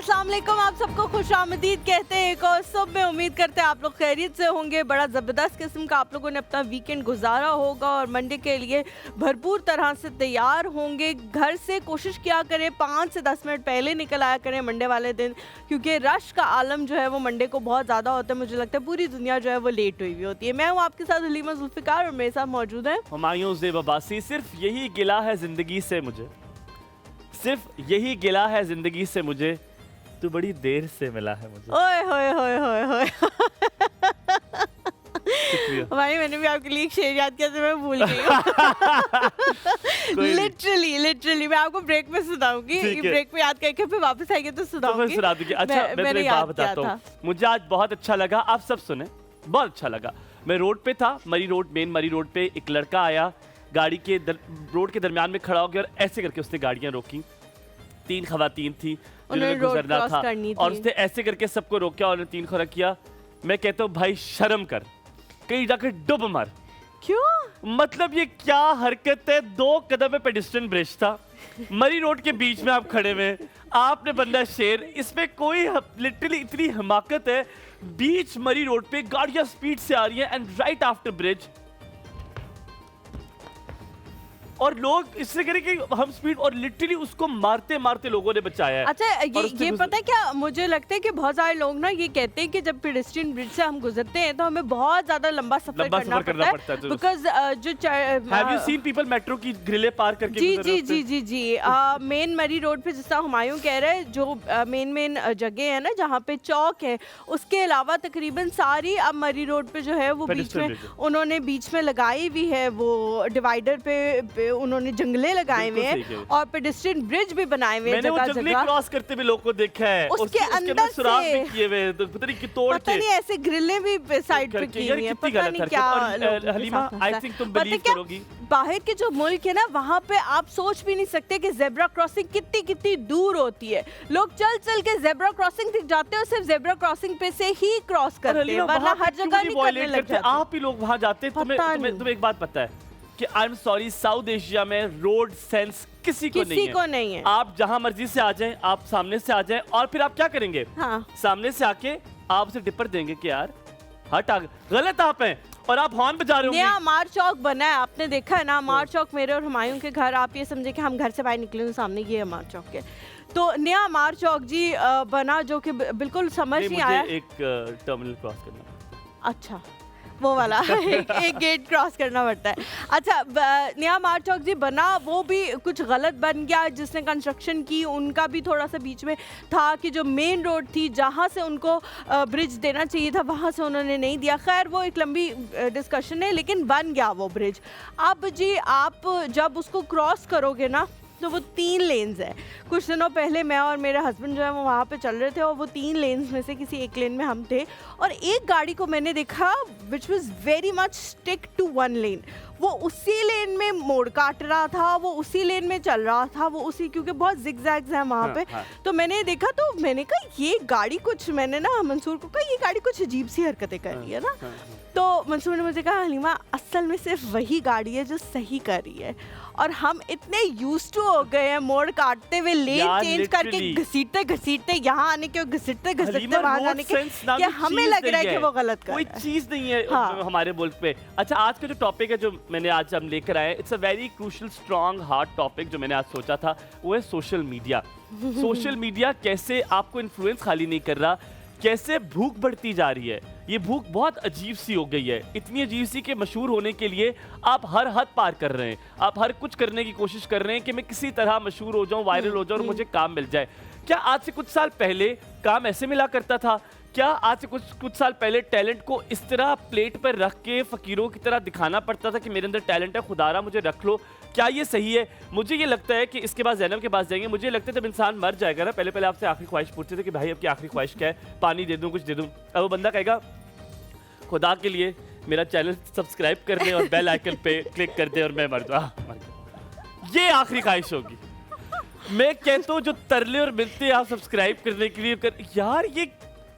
अस्सलाम वालेकुम, आप सबको खुशामदीद कहते हैं। एक और सुबह में उम्मीद करते हैं आप लोग खैरियत से होंगे। बड़ा ज़बरदस्त किस्म का आप लोगों ने अपना वीकेंड गुजारा होगा और मंडे के लिए भरपूर तरह से तैयार होंगे। घर से कोशिश किया करें 5 से 10 मिनट पहले निकल आया करें मंडे वाले दिन, क्योंकि रश का आलम जो है वो मंडे को बहुत ज़्यादा होता है। मुझे लगता है पूरी दुनिया जो है वो लेट हुई हुई होती है। मैं हूँ आपके साथ हलीमा जुल्फ़िकार और मेरे साथ मौजूद है हुमायूं ज़ेब अब्बासी। सिर्फ यही गिला है ज़िंदगी से मुझे, सिर्फ यही गिला है ज़िंदगी से मुझे, तू बड़ी देर से मिला है मुझे। ओए होए होए होए होए भाई मैंने भी आपके लिए एक शेर याद किया तो मैं भूल गई लिटरली मैं आपको ब्रेक में सुनाऊंगी। ब्रेक में याद करके फिर वापस आएंगे तो सुनाऊंगी। सुना दूंगी। अच्छा मैं तुम्हें बात बताता हूँ, मुझे आज बहुत अच्छा लगा। आप सब सुने, बहुत अच्छा लगा। मैं रोड पे था, मेन मरी रोड पे एक लड़का आया, गाड़ी के रोड के दरमियान में खड़ा हो गया और ऐसे करके उसने गाड़ियां रोकी। 3 खवातीन थी जिन्होंने गुजरना था और उसने ऐसे करके सबको रोका और 3 खड़ा किया। मैं कहता हूँ भाई शर्म कर, कहीं जाकर डूब मर। क्यों? मतलब ये क्या हरकत है? 2 कदम पे पेडिस्ट्रियन ब्रिज था, मरी रोड के बीच में आप खड़े हुए, आपने बंदा शेर। इसमें कोई लिटरली इतनी हिमाकत है, बीच मरी रोड पे गाड़ियां स्पीड से आ रही हैं एंड राइट आफ्टर ब्रिज, और लोग इससे करें कि हम स्पीड, और लिटरली उसको मारते मारते लोगों ने बचाया है। अच्छा ये पता है क्या, मुझे लगता है कि बहुत सारे लोग ना ये कहते हैं कि जब पेडेस्ट्रियन ब्रिज से हम गुजरते हैं तो हमें बहुत ज्यादा लंबा सफर करना पड़ता है बिकॉज जो have you seen people metro की ग्रिलें पार करके जी मेन मरी रोड पे, जिसका हुमायूं कह रहे हैं, जो मेन जगह है ना जहाँ पे चौक है, उसके अलावा तकरीबन सारी अब मरी रोड पे जो है वो बीच में उन्होंने बीच में लगाई हुई है, वो डिवाइडर पे उन्होंने जंगले लगाए हुए हैं और पेडेस्ट्रियन ब्रिज भी बनाए हुए हैं जगह जगह। क्रॉस करते हुए लोगों को देखा है, उसके अंदर सुराख भी किए हुए, तो पता नहीं कि तोड़ के, पता नहीं ऐसे ग्रिलें भी साइड पे की हुई हैं, पता नहीं क्या। हलीमा आई थिंक तुम बिलीव करोगी, बाहर के जो मुल्क है ना वहाँ पे आप सोच भी नहीं सकते कि जेब्रा क्रॉसिंग कितनी दूर होती है। लोग चल के जेब्रा क्रॉसिंग दिख जाते हैं और सिर्फ जेब्रा क्रॉसिंग पे से ही क्रॉस करते हैं, वरना हर जगह नहीं करने लग जाते। आप ही लोग वहाँ जाते हैं। तुम्हें एक बात पता है कि I am sorry, south Asia में रोड सेंस किसी को नहीं है। आप जहां मर्जी से आ जाएं, आप सामने से आ जाएं, और फिर आप क्या करेंगे? हाँ। सामने से आके आप उसे टिप्पर देंगे कि यार हट, गलत आप हैं, और आप हॉर्न बजा रहे हो। नया अमार चौक बना है, आपने देखा है ना अमार चौक, मेरे और हुमायूं के घर। आप ये समझे कि हम घर से बाहर निकले तो सामने ये अमार चौक है। तो नया अमार चौक जी बना, जो कि बिल्कुल समझ नहीं आया। एक टर्मिनल क्रॉस करना। अच्छा, वो वाला एक गेट क्रॉस करना पड़ता है। अच्छा, नया अमार चौक जी बना, वो भी कुछ गलत बन गया। जिसने कंस्ट्रक्शन की उनका भी थोड़ा सा बीच में था कि जो मेन रोड थी जहाँ से उनको ब्रिज देना चाहिए था वहाँ से उन्होंने नहीं दिया। खैर वो एक लंबी डिस्कशन है, लेकिन बन गया वो ब्रिज। अब जी आप जब उसको क्रॉस करोगे ना तो वो 3 लेन्स है। कुछ दिनों पहले मैं और मेरे हस्बैंड जो है वो वहाँ पे चल रहे थे और वो 3 लेन्स में से किसी एक लेन में हम थे, और एक गाड़ी को मैंने देखा which was very much stick to 1 lane. वो उसी लेन में मोड़ काट रहा था, वो उसी लेन में चल रहा था, वो उसी, क्योंकि बहुत जिगजैग्स हैं वहाँ पे। तो मैंने देखा तो मैंने कहा ये गाड़ी कुछ, मैंने ना मंसूर को कहा ये गाड़ी कुछ अजीब सी हरकतें कर रही है ना। तो मंसूर ने मुझे कहा हलीमा असल में सिर्फ वही गाड़ी है जो सही कर रही है, और हम इतने यूज्ड टू हो गए हैं मोड़ काटते हुए, लेन चेंज करके घसीटते यहाँ आने के, घसीटते वहाँ जाने के, कि हमें लग रहा है कि वो गलत कर रहा है। कोई चीज नहीं है हमारे मुल्क पे। अच्छा, आज का जो टॉपिक है जो मैंने आज हम लेकर आए, it's a very crucial strong hard topic जो मैंने आज सोचा था, वो है सोशल मीडिया। सोशल मीडिया कैसे आपको इन्फ्लुएंस खाली नहीं कर रहा, कैसे भूख बढ़ती जा रही है। ये भूख बहुत अजीब सी हो गई है, इतनी अजीब सी कि मशहूर होने के लिए आप हर हद पार कर रहे हैं, आप हर कुछ करने की कोशिश कर रहे हैं कि मैं किसी तरह मशहूर हो जाऊं, वायरल हो जाऊं और मुझे काम मिल जाए। क्या आज से कुछ साल पहले काम ऐसे मिला करता था? क्या आज से कुछ साल पहले टैलेंट को इस तरह प्लेट पर रख के फकीरों की तरह दिखाना पड़ता था कि मेरे अंदर टैलेंट है, खुदारा मुझे रख लो? क्या ये सही है? मुझे ये लगता है कि इसके बाद ज़ैनब के पास जाएंगे। मुझे लगता है जब इंसान मर जाएगा ना, पहले आपसे आखिरी ख्वाहिश पूछते थे कि भाई अब की आखिरी ख्वाहिश क्या है, पानी दे दूँ, कुछ दे दूँ। अब वो बंदा कहेगा खुदा के लिए मेरा चैनल सब्सक्राइब कर दे और बेल आइकन पे क्लिक कर दे और मैं मर जाऊँ। ये आखिरी ख्वाहिश होगी। मैं कहता हूँ जो तरले और मिलते हैं आप सब्सक्राइब करने के लिए यार ये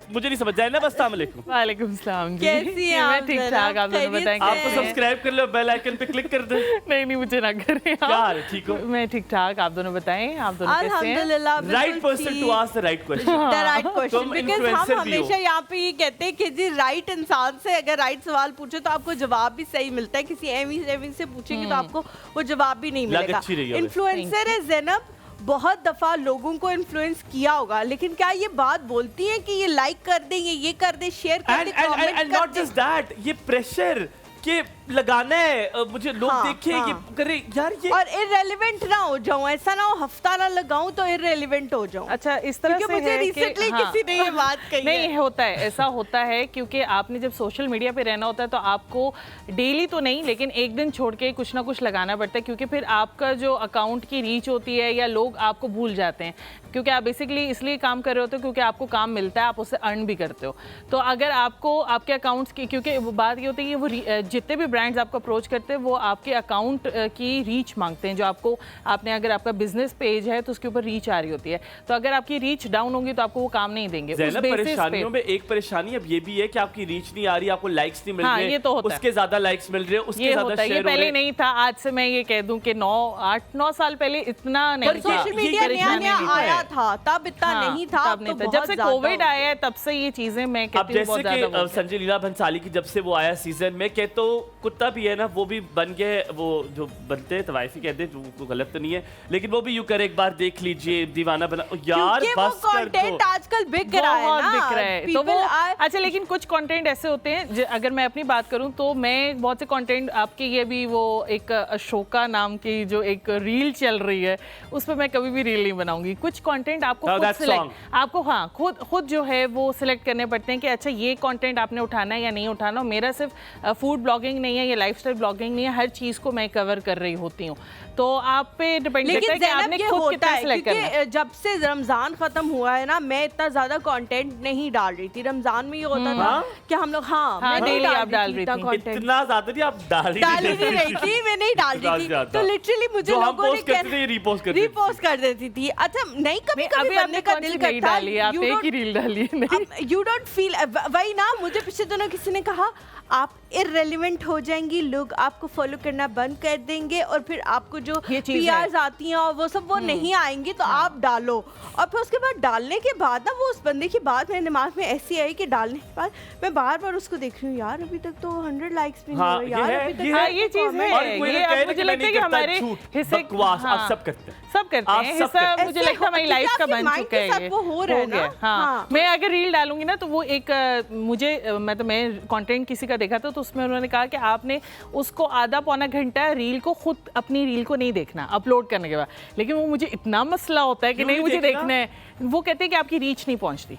मुझे नहीं समझ आया ना। बस वालेकुम सलाम जी। कैसी हैं आप? मैं ठीक ठाक, आप दोनों बताएं आपको सब्सक्राइब कर लो, बेल आइकन पे क्लिक कर दे। नहीं मुझे ना करें यार ठीक हो? मैं ठीक ठाक, आप दोनों बताएं आप दोनों कैसे हैं? अल्हम्दुलिल्लाह। Right person to ask the right question. The right question, तुम बिकॉज़ influencer हम भी हो। हमेशा यहाँ पे ये कहते हैं कि जी राइट इंसान से अगर राइट सवाल पूछे तो आपको जवाब भी सही मिलता है। किसी एमी से पूछेंगे तो आपको वो जवाब भी नहीं लग मिलेगा। अच्छी रही है वैसे। इन्फ्लुएंसर है ज़ैनब, बहुत दफा लोगों को इन्फ्लुएंस किया होगा, लेकिन क्या ये बात बोलती है कि ये लाइक कर दें, ये कर दे, शेयर कर दे, कमेंट एंड कर नॉट दे? जस्ट दैट, ये प्रेशर के लगाना है मुझे लोग हाँ, देखें हाँ। ये करे यार ये। और इररेलेवेंट ना हो जाऊं, ऐसा ना हो हफ्ता ना लगाऊं तो इररेलेवेंट हो जाऊं। अच्छा इस तरह क्योंकि से मुझे है कि रिसेंटली किसी ने ये बात कही नहीं है। होता है, ऐसा होता है क्योंकि आपने जब सोशल मीडिया पे रहना होता है तो आपको डेली तो नहीं लेकिन एक दिन छोड़ के कुछ ना कुछ लगाना पड़ता है, क्योंकि फिर आपका जो अकाउंट की रीच होती है या लोग आपको भूल जाते हैं, क्योंकि आप बेसिकली इसलिए काम कर रहे होते हो क्योंकि आपको काम मिलता है, आप उससे अर्न भी करते हो। तो अगर आपको आपके अकाउंट्स की, क्योंकि वो बात ये होती है कि वो जितने भी ब्रांड्स आपको अप्रोच करते हैं वो आपके अकाउंट की रीच मांगते हैं, जो आपको आपने अगर आपका बिजनेस पेज है तो उसके ऊपर रीच आ रही होती है। तो अगर आपकी रीच डाउन होगी तो आपको वो काम नहीं देंगे। उस basis परेशानियों पे में एक परेशानी अब ये भी है कि आपकी रीच नहीं आ रही, आपको लाइक्स नहीं मिल हाँ, रहे, ये तो होता है। उसके ज्यादा लाइक्स मिल रहे हैं, उसके ये ज्यादा होता है, ये शेयर हो पहले रहे हैं। नहीं था। आज से मैं ये कह दूं कि 8-9 साल पहले इतना नहीं पर था। सोशल ये मीडिया नया परेशानी नया नहीं है। आया था, तब इतना हाँ, नहीं था, तब अब नहीं तो था। जब बहुत से ज्यादा कोविड हो आया है तब से ये चीजें मैं अब कहती हूँ जैसे बहुत ज्यादा कि हो गई। संजय लीला भंसाली की जब से वो आया सीजन में, कहते तो कुत्ता भी है ना, वो भी बन गए, वो जो बनते हैं तवाइफी कहते हैं, वो गलत तो नहीं है, लेकिन वो भी यूं करे एक बार देख लीजिए दीवाना बना यार, क्योंकि वो बस कर दो। कंटेंट आजकल बिक रहा है बहुत ना, बिक रहा है तो People वो are- अच्छा। लेकिन कुछ कंटेंट ऐसे होते हैं, अगर मैं अपनी बात करूं तो मैं बहुत से कंटेंट आपके, ये भी वो एक अशोका नाम की जो एक रील चल रही है उस पर मैं कभी भी रील नहीं बनाऊंगी। कुछ कंटेंट आपको Now खुद that सिलेक्ट, song. आपको हाँ खुद जो है वो सिलेक्ट करने पड़ते हैं कि अच्छा ये कंटेंट आपने उठाना है या नहीं उठाना। मेरा सिर्फ फूड ब्लॉगिंग नहीं है, ये लाइफस्टाइल ब्लॉगिंग नहीं है, हर चीज़ को मैं कवर कर रही होती हूँ। तो आप पे डिपेंड करता लेकिन है कि आपने ज़ैनब ये खुद होता कितना है सिलेक्ट करना है। क्योंकि जब से रमजान खत्म हुआ है ना, मैं इतना ज्यादा कंटेंट नहीं डाल रही थी। रमजान में ये होता था हाँ? कि हम लोग हाँ हाँ, मैं नहीं daily आप डाल रही थी थी। इतना ज्यादा नहीं, आप डाल डाल ही नहीं रही थी, मैं नहीं डाल रही थी। तो लिटरली मुझे जो हम लोगों ने पोस्ट करते थे रिपोस्ट करते थे। रिपोस्ट कर देती थी। अच्छा नहीं, कभी अभी कभी आपने बनने का कौन दिल सी नहीं करता डाली, आप एक ही रील डाली है। नहीं यू डोंट फील वही ना। मुझे पिछले दिनों किसी ने कहा आप इररेलेवेंट हो जाएंगी, लोग आपको फॉलो करना बंद कर देंगे और फिर आपको जो ये चीज़ पीआरस आती हैं और वो सब वो नहीं आएंगी, तो आप डालो। और फिर उसके बाद डालने के बाद ना वो उस बंदे की बात मेरे दिमाग में ऐसी आई कि डालने के बाद मैं बार बार उसको देख रही हूँ, यार अभी तक तो 100 लाइक्स भी नहीं हाँ, हुए, ये यार है, अभी तक ये हाँ, है। ये चीज है। और कोई ये कहे अब ना मुझे कि मैं लगता है नहीं कि करता, हमारे झूठ, हिस्से बकवास, हाँ, आप सब करते हैं। सब करते आप हैं। सब हिस्सा करते हैं। मुझे लगता है हमारी क्योंकि लाइफ का आपके बन mind चुका के है साथ ये। वो हो रहा है ना। गया, हाँ। हाँ। मैं अगर रील डालूंगी ना तो वो एक मुझे मतलब मैं कंटेंट किसी का देखा था तो उसमें उन्होंने कहा कि आपने उसको आधा पौना घंटा रील को खुद अपनी रील को नहीं देखना अपलोड करने के बाद, लेकिन वो मुझे इतना मसला होता है कि क्यों नहीं नहीं मुझे देखना? देखना है। वो कहते हैं कि आपकी रीच नहीं पहुंचती,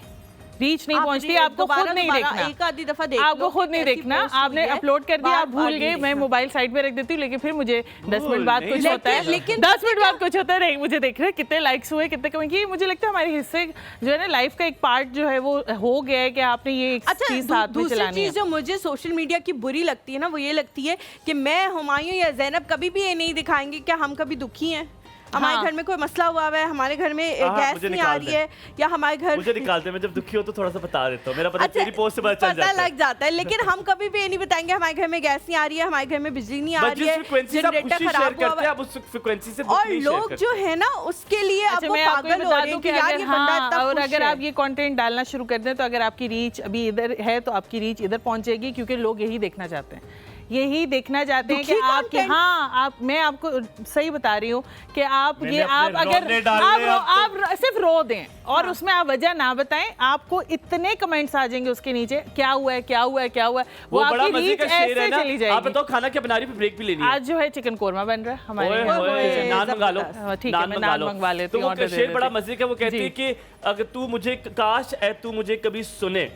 रीच नहीं आप पहुंचती, आपको खुद नहीं देखना, एक आधी दफा देख आपको लो खुद नहीं कैसी देखना। post हुई आपने है, अपलोड कर दिया, आप बार-बार भूल नहीं गए, मैं देखना। मोबाइल साइड पे रख देती हूँ, लेकिन फिर मुझे 10 मिनट बाद कुछ नहीं होता है, लेकिन 10 मिनट बाद कुछ होता है, नहीं मुझे देख रहे हैं कितने लाइक्स हुए, कितने कमेंट किए। मुझे लगता है हमारे हिस्से जो है ना लाइफ का एक पार्ट जो है वो हो गया है कि आपने ये एक अच्छा चीज साथ में दूसरी चलानी है। चीज जो मुझे सोशल मीडिया की बुरी लगती है ना, वो ये लगती है कि मैं, हुमायूं या ज़ैनब कभी भी ये नहीं दिखाएंगे कि हम कभी दुखी हैं, हमारे हाँ। घर में कोई मसला हुआ है, हमारे घर में हाँ, गैस मुझे नहीं आ निकाल रही दे। है, या हमारे घर मुझे निकालते हैं, मैं जब दुखी हो तो थोड़ा सा बता देता हूँ, मेरा पता अच्छा, तेरी पोस्ट से पता चल पता जाता है। लग जाता है, लेकिन हम कभी भी ये नहीं बताएंगे हमारे घर में गैस नहीं आ रही है, हमारे घर में बिजली नहीं आ बट रही जिस है, फ्रीक्वेंसी से आप जनरेटर खुशी शेयर खराब हुआ करते हैं, है। आप उस फ्रीक्वेंसी से दुख और नहीं शेयर लोग करते। जो है ना उसके लिए अब अच्छा, वो मैं आपको ये पागल हो बता रहे दूं हैं कि कि यार अगर ये बंदा हाँ, इतना और खुश अगर है। आप ये कंटेंट डालना शुरू कर दें तो अगर आपकी रीच अभी इधर है तो आपकी रीच इधर पहुंचेगी, क्योंकि लोग यही देखना चाहते हैं, यही देखना चाहते हैं कि दुखी आपके content? हाँ आप, मैं आपको सही बता रही हूँ कि आप मैंने ये आप अपने अगर रोने डालने आप सिर्फ रो दें और उसमें आप वजह ना बताएं, आपको इतने कमेंट्स आ जाएंगे उसके नीचे, क्या हुआ है क्या हुआ है क्या हुआ है, वो बड़ा आपकी मजे रीच का शेर है ऐसे ना। चली आप जाएगी। बताओ खाना क्या बना रही, फिर ब्रेक भी लेनी है। आज जो है चिकन कोरमा बन रहा है हमारे ओए यहाँ। होए, नान मंगा लो, हाँ, ठीक है, मैं नान मंगवा लेती तो हूँ, वो order दे शेर बड़ा देती हूँ। मजे का, वो कहती जी। है कि अगर तू मुझे काश ऐ तू मुझे कभी सुने,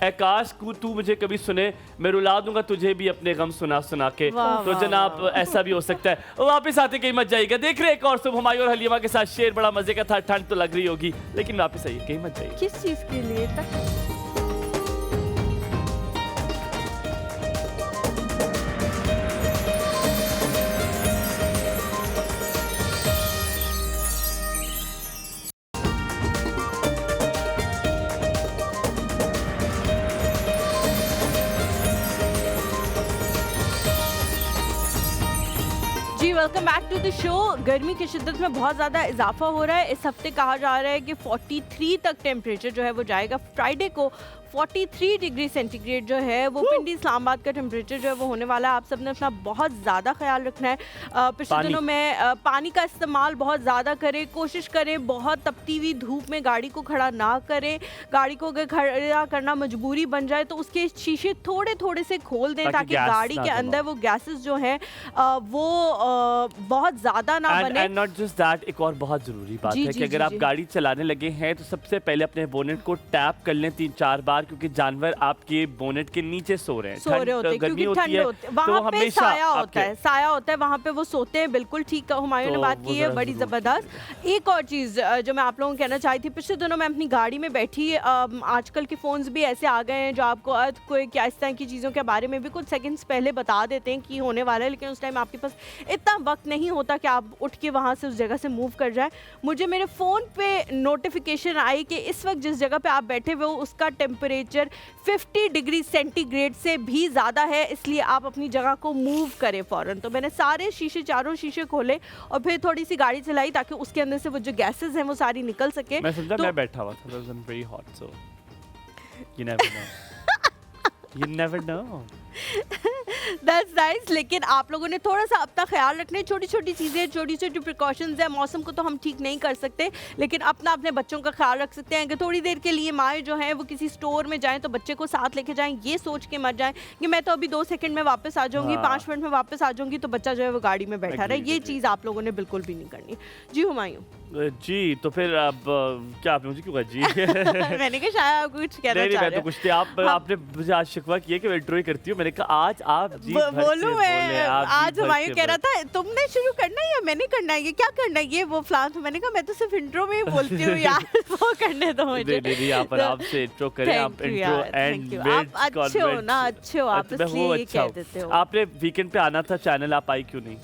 ऐ काश तू मुझे कभी सुने, मैं रुला दूंगा तुझे भी अपने गम सुना सुना के। वाह, तो वाह, जनाब ऐसा भी हो सकता है। वापस आते कहीं मत जाइएगा। देख रहे एक और सुबह हुमायूं और हलीमा के साथ शेर बड़ा मजे का था। ठंड तो लग रही होगी लेकिन वापस आइए, कहीं मत जाइए। किस चीज के लिए तक welcome back to the show. गर्मी की शिद्दत में बहुत ज़्यादा इजाफा हो रहा है। इस हफ्ते कहा जा रहा है कि 43 तक टेम्परेचर जो है वो जाएगा। फ्राइडे को 43 डिग्री सेंटीग्रेड जो है वो पिंडी इस्लामाबाद का टेम्परेचर जो है वो होने वाला है। आप सबने अपना बहुत ज़्यादा ख्याल रखना है। पिछले दिनों में पानी का इस्तेमाल बहुत ज़्यादा करें, कोशिश करें बहुत तपती हुई धूप में गाड़ी को खड़ा ना करें। गाड़ी को अगर खड़ा करना मजबूरी बन जाए तो उसके शीशे थोड़े थोड़े से खोल दें ताकि गाड़ी के अंदर वो गैसेस जो हैं वो बहुत ज़्यादा ना बने। एंड नॉट जस्ट दैट, एक और बहुत ज़रूरी बात है कि अगर आप गाड़ी चलाने लगे हैं तो सबसे पहले अपने बोनेट को टैप कर लें 3-4 बार, क्योंकि जानवर आपके बोनेट के नीचे सो रहे हैं, क्योंकि ठंड होती है, वहाँ पे साया होता है, वहाँ पे वो सोते हैं। बिल्कुल ठीक हुमायूं ने बात की है, बड़ी जबरदस्त। एक और चीज़ जो मैं आप लोगों को कहना चाहती थी, पिछले दिनों मैं अपनी गाड़ी में बैठी, आजकल के फ़ोन्स भी ऐसे आ गए हैं जो आपको अर्थक्वेक या इस तरह की चीज़ों के बारे में भी कुछ सेकंड्स पहले बता देते हैं कि होने वाला है, लेकिन उस टाइम आपके पास इतना वक्त नहीं होता कि आप उठ के वहाँ से उस जगह से मूव कर जाए। मुझे मेरे फ़ोन पे नोटिफिकेशन आई कि इस वक्त जिस जगह पे आप बैठे हुए हो उसका टेम्परेचर 50 डिग्री सेंटीग्रेड से भी ज़्यादा है, इसलिए आप अपनी जगह को मूव करें फ़ौरन। तो मैंने सारे शीशे, चारों शीशे खोले और फिर थोड़ी सी गाड़ी चलाई ताकि उसके अंदर से वो जो गैसेस हैं वो सारी निकल सके। मैं समझा मैं बैठा हुआ था, it was very hot, so you never know. You never know. That's nice, लेकिन आप लोगों ने थोड़ा सा अपना ख्याल रखना है। छोटी छोटी चीज़ें, छोटी छोटी प्रिकॉशंस है। मौसम को तो हम ठीक नहीं कर सकते, लेकिन अपने बच्चों का ख्याल रख सकते हैं कि थोड़ी देर के लिए माएँ जो हैं वो किसी स्टोर में जाएं तो बच्चे को साथ लेके जाएं, ये सोच के मत जाएं कि मैं तो अभी 2 सेकंड में वापस आ जाऊंगी, 5 मिनट में वापस आ जाऊंगी, तो बच्चा जो है वो गाड़ी में बैठा रहे। ये चीज़ आप लोगों ने बिल्कुल भी नहीं करनी। जी हुमायूं जी, तो फिर अब क्या आपने मुझे क्यों कहा जी? मैंने कहा शायद आप कुछ कहना चाह रहे हैं। मैं तो कुछ थे, आपने मुझे आज शिकवा किया कि मैं इंट्रो ही करती हूँ। मैंने कहा आज आप जी बोलूं मैं, आज हुमायूं कह रहा था तुमने शुरू करना है या मैंने करना है, ये क्या करना है, ये वो फलान। तो मैंने कहा मैं तो सिर्फ इंट्रो में ही बोलती हूँ यार, वो करने दो मुझे। नहीं, आप आराम से इंट्रो करें, आप इंट्रो एंड आप अच्छे हो ना, अच्छे हो आप, इसलिए ये कह देते हो। आपने वीकेंड पे आना था चैनल, आप आई क्यों नहीं?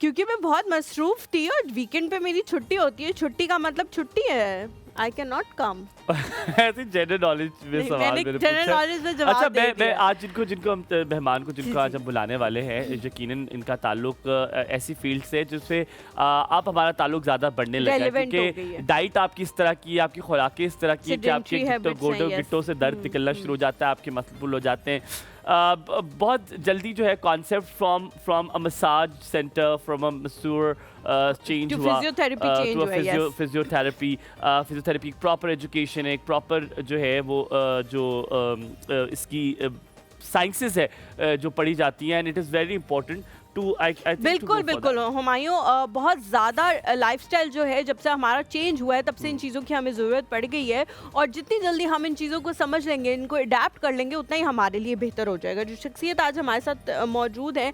क्योंकि मैं बहुत मसरूफ थी और वीकेंड पे मेरी छुट्टी होती है। छुट्टी का मतलब छुट्टी है, आई कैन नॉट कम। ऐसे जनरल नॉलेज में सवाल मैंने पूछा। जनरल नॉलेज में जवाब अच्छा, मैं आज जिनको हम मेहमान को जिनको आज हम बुलाने वाले हैं, यकीनन इनका ताल्लुक ऐसी फील्ड से जिससे आप हमारा ताल्लुक ज़्यादा बढ़ने लगा है, क्योंकि डाइट आपकी इस तरह की, आपकी खुराकें इस तरह की कि आपके गोडों गिट्टों से दर्द निकलना शुरू हो जाता है, आपके मसल पुल हो जाते हैं। बहुत जल्दी जो है concept from a massage centre, from a मसूर चेंज हुआ, फिजियोथेरेपी प्रॉपर एजुकेशन, एक प्रॉपर जो है वो इसकी साइंसेस है जो पढ़ी जाती हैं, and it is very important to बिल्कुल बिल्कुल हुमायूं, बहुत ज़्यादा लाइफस्टाइल जो है जब से हमारा चेंज हुआ है तब से इन चीज़ों की हमें ज़रूरत पड़ गई है, और जितनी जल्दी हम इन चीज़ों को समझ लेंगे, इनको अडेप्ट कर लेंगे, उतना ही हमारे लिए बेहतर हो जाएगा। जो शख्सियत आज हमारे साथ मौजूद है,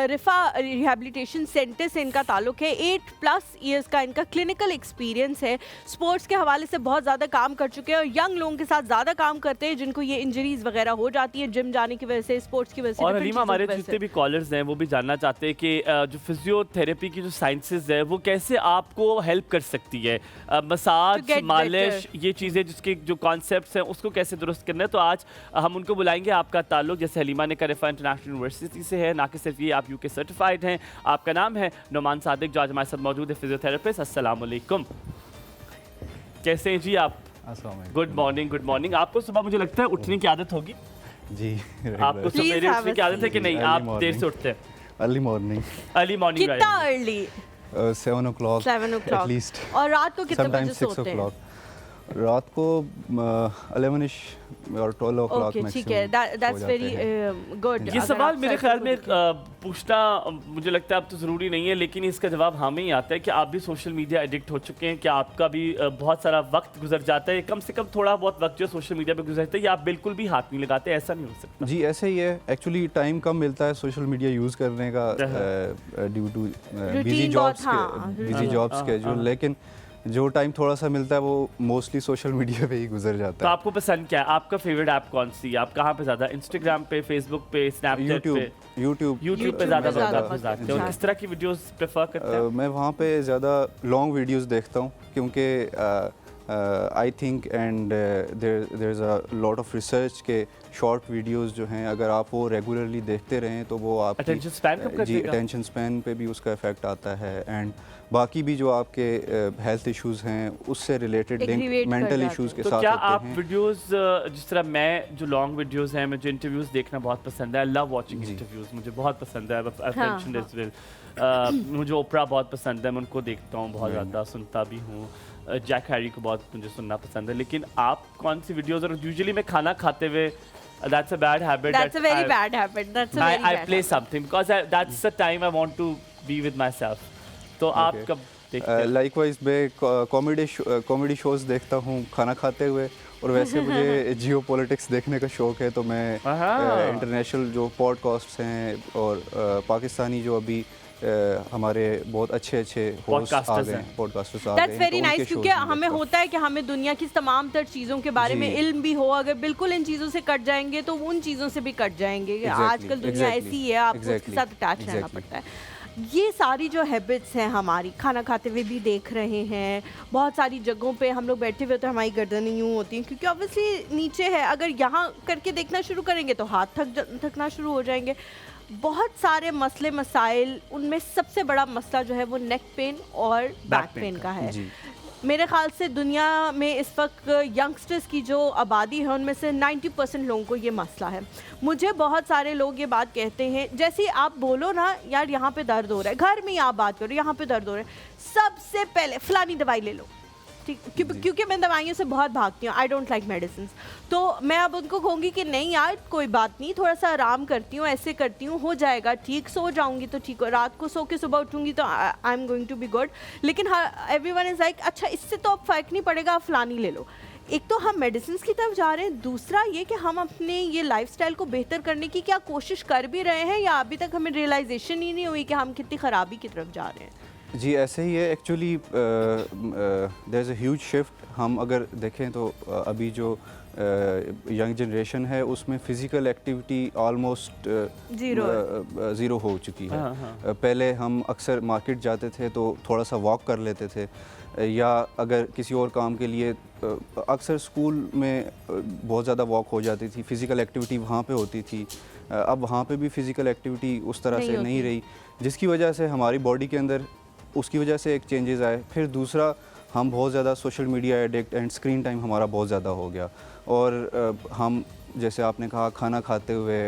रिफा रिहेबिलिटेशन सेंटर से इनका ताल्लुक है। 8+ ईयर्स का इनका क्लिनिकल एक्सपीरियंस है। स्पोर्ट्स के हवाले से बहुत ज़्यादा काम कर चुके हैं और यंग लोगों के साथ ज़्यादा काम करते हैं जिनको ये इंजरीज वगैरह हो जाती है जिम जाने की वजह से, स्पोर्ट्स की वजह से। और हलीमा, हमारे जितने भी कॉलर्स हैं वो भी जानना चाहते हैं कि जो फिजियोथेरेपी की जो साइंसेस है वो कैसे आपको हेल्प कर सकती है, मसाज, मालिश, ये चीज़ें जिसके जो कॉन्सेप्ट्स हैं उसको कैसे दुरुस्त करना है। तो आज हम उनको बुलाएंगे। आपका ताल्लुक, जैसे हलीमा ने कहा, रिफा इंटरनेशनल यूनिवर्सिटी से है, ना कि सिर्फ ये आप यूके सर्टिफाइड हैं। आपका नाम है नोमान सादिक, जो आज हमारे साथ मौजूद है, फिजियोथेरेपिस्ट। अस्सलाम वालेकुम, कैसे हैं जी आप? Good morning. Good morning. आपको सुबह मुझे लगता है उठने की आदत होगी जी? आपको सवेरे उठने की आदत है कि नहीं? आप देर से उठते हैं? Early morning. कितना अर्ली? 7 o'clock at least। और रात को कितने बजे सोते हैं? रात को 11ish और 12 o'clock मैक्सिमम। ठीक है, दैट्स वेरी गुड। ये सवाल मेरे ख्याल में पूछना मुझे लगता है अब तो ज़रूरी नहीं है, लेकिन इसका जवाब हमें ही आता है कि आप भी सोशल मीडिया एडिक्ट हो चुके हैं, कि आपका भी बहुत सारा वक्त गुजर जाता है, कम से कम थोड़ा बहुत वक्त जो सोशल मीडिया पे गुजरता है, ये आप बिल्कुल भी हाथ नहीं लगाते, ऐसा नहीं हो सकता? जी ऐसे ही है, एक्चुअली टाइम कम मिलता है सोशल मीडिया यूज़ करने का ड्यू टू बिजी जॉब्स के जो, लेकिन जो टाइम थोड़ा सा मिलता है वो मोस्टली सोशल मीडिया पे ही गुजर जाता है। तो आपको पसंद क्या है? आपका फेवरेट ऐप कौन सी है? आप कहाँ पे ज़्यादा, इंस्टाग्राम पे, फेसबुक पे, स्नैपचैट पे? यूट्यूब पे ज़्यादा गुजारते हो? किस तरह की वीडियोस प्रेफर करते हैं? मैं वहाँ पे ज़्यादा लॉन्ग वीडियोस देखता हूँ, क्योंकि I think and there is a lot of research के शॉर्ट वीडियोस जो हैं अगर आप वो रेगुलरली देखते रहें तो वो आपकी अटेंशन स्पैन कम कर जी देगा। अटेंशन स्पैन पे भी उसका इफेक्ट आता है एंड बाकी भी जो आपके हेल्थ इश्यूज हैं उससे रिलेटेड लिंक Aggravate कर मेंटल जाते इश्यूज हैं। के तो साथ क्या होते आप हैं। वीडियोस जिस तरह मैं जो लॉन्ग वीडियोस हैं मुझे इंटरव्यूज देखना बहुत पसंद है, आई लव वाचिंग जी। इंटरव्यूज, मुझे बहुत पसंद है, आई हाँ, मेंशन्ड एज वेल। मुझे ओपरा बहुत पसंद है, मैं उनको देखता हूँ बहुत ज़्यादा, सुनता भी हूँ। जैक हैरी को बहुत मुझे सुनना पसंद है। लेकिन आप कौन सी वीडियोस, और यूजुअली मैं खाना खाते हुए that's a bad habit That's a very bad habit. That's a very I bad play habit. something because that's the time I want to be with myself. तो आप Okay. कब देखते हैं? लाइकवाइज मैं कॉमेडी शोज़ देखता हूँ खाना खाते हुए और वैसे मुझे जियो पॉलिटिक्स देखने का शौक है तो मैं हाँ। इंटरनेशनल जो पॉडकास्ट्स हैं और पाकिस्तानी जो अभी हमारे बहुत अच्छे होस्ट आ Podcasters गए हैं। हैं, पॉडकास्टर्स आ गए दैट्स हैं, वेरी तो उनके नाइस, क्योंकि shows भी हमें देखता हूँ। होता है कि हमें दुनिया की तमाम तर चीज़ों के बारे में जी। इल्म भी हो, अगर बिल्कुल इन चीज़ों से कट जाएंगे तो उन चीज़ों से भी कट जाएंगे। Exactly, आजकल दुनिया exactly, ऐसी है, आपको उसके exactly, साथ अटैच रहना exactly. पड़ता है। ये सारी जो हैबिट्स हैं हमारी, खाना खाते हुए भी देख रहे हैं, बहुत सारी जगहों पे हम लोग बैठे हुए तो हमारी गर्दनें यूँ होती हैं क्योंकि ऑब्वियसली नीचे है, अगर यहाँ करके देखना शुरू करेंगे तो हाथ थकना शुरू हो जाएंगे। बहुत सारे मसले मसाइल, उनमें सबसे बड़ा मसला जो है वो नेक पेन और बैक पेन का है। जी। मेरे ख्याल से दुनिया में इस वक्त यंगस्टर्स की जो आबादी है उनमें से 90% लोगों को ये मसला है। मुझे बहुत सारे लोग ये बात कहते हैं, जैसे आप बोलो ना यार यहाँ पे दर्द हो रहा है, घर में ही आप बात करो यहाँ पे दर्द हो रहा है, सबसे पहले फलानी दवाई ले लो, ठीक, क्योंकि मैं दवाइयों से बहुत भागती हूँ, आई डोंट लाइक मेडिसिन। तो मैं अब उनको कहूँगी कि नहीं यार कोई बात नहीं, थोड़ा सा आराम करती हूँ, ऐसे करती हूँ, हो जाएगा ठीक, सो जाऊँगी तो ठीक हो, रात को सो के सुबह उठूँगी तो I am going to be good. लेकिन एवरीवन इज़ लाइक अच्छा इससे तो अब फ़र्क नहीं पड़ेगा, आप फलानी ले लो। एक तो हम मेडिसिन की तरफ जा रहे हैं, दूसरा ये कि हम अपने ये लाइफस्टाइल को बेहतर करने की क्या कोशिश कर भी रहे हैं या अभी तक हमें रियलाइजेशन ही नहीं हुई कि हम कितनी ख़राबी की तरफ जा रहे हैं। जी ऐसे ही है actually, there is a huge shift. हम अगर देखें तो अभी जो यंग जनरेशन है उसमें फ़िज़िकल एक्टिविटी ऑलमोस्ट ज़ीरो हो चुकी है। हाँ। पहले हम अक्सर मार्केट जाते थे तो थोड़ा सा वॉक कर लेते थे, या अगर किसी और काम के लिए अक्सर स्कूल में बहुत ज़्यादा वॉक हो जाती थी, फ़िज़िकल एक्टिविटी वहाँ पे होती थी। अब वहाँ पे भी फ़िज़िकल एक्टिविटी उस तरह नहीं से होती। नहीं रही, जिसकी वजह से हमारी बॉडी के अंदर उसकी वजह से एक चेंजेस आए। फिर दूसरा, हम बहुत ज़्यादा social media addict and screen time हमारा बहुत ज़्यादा हो गया, और हम जैसे आपने कहा खाना खाते हुए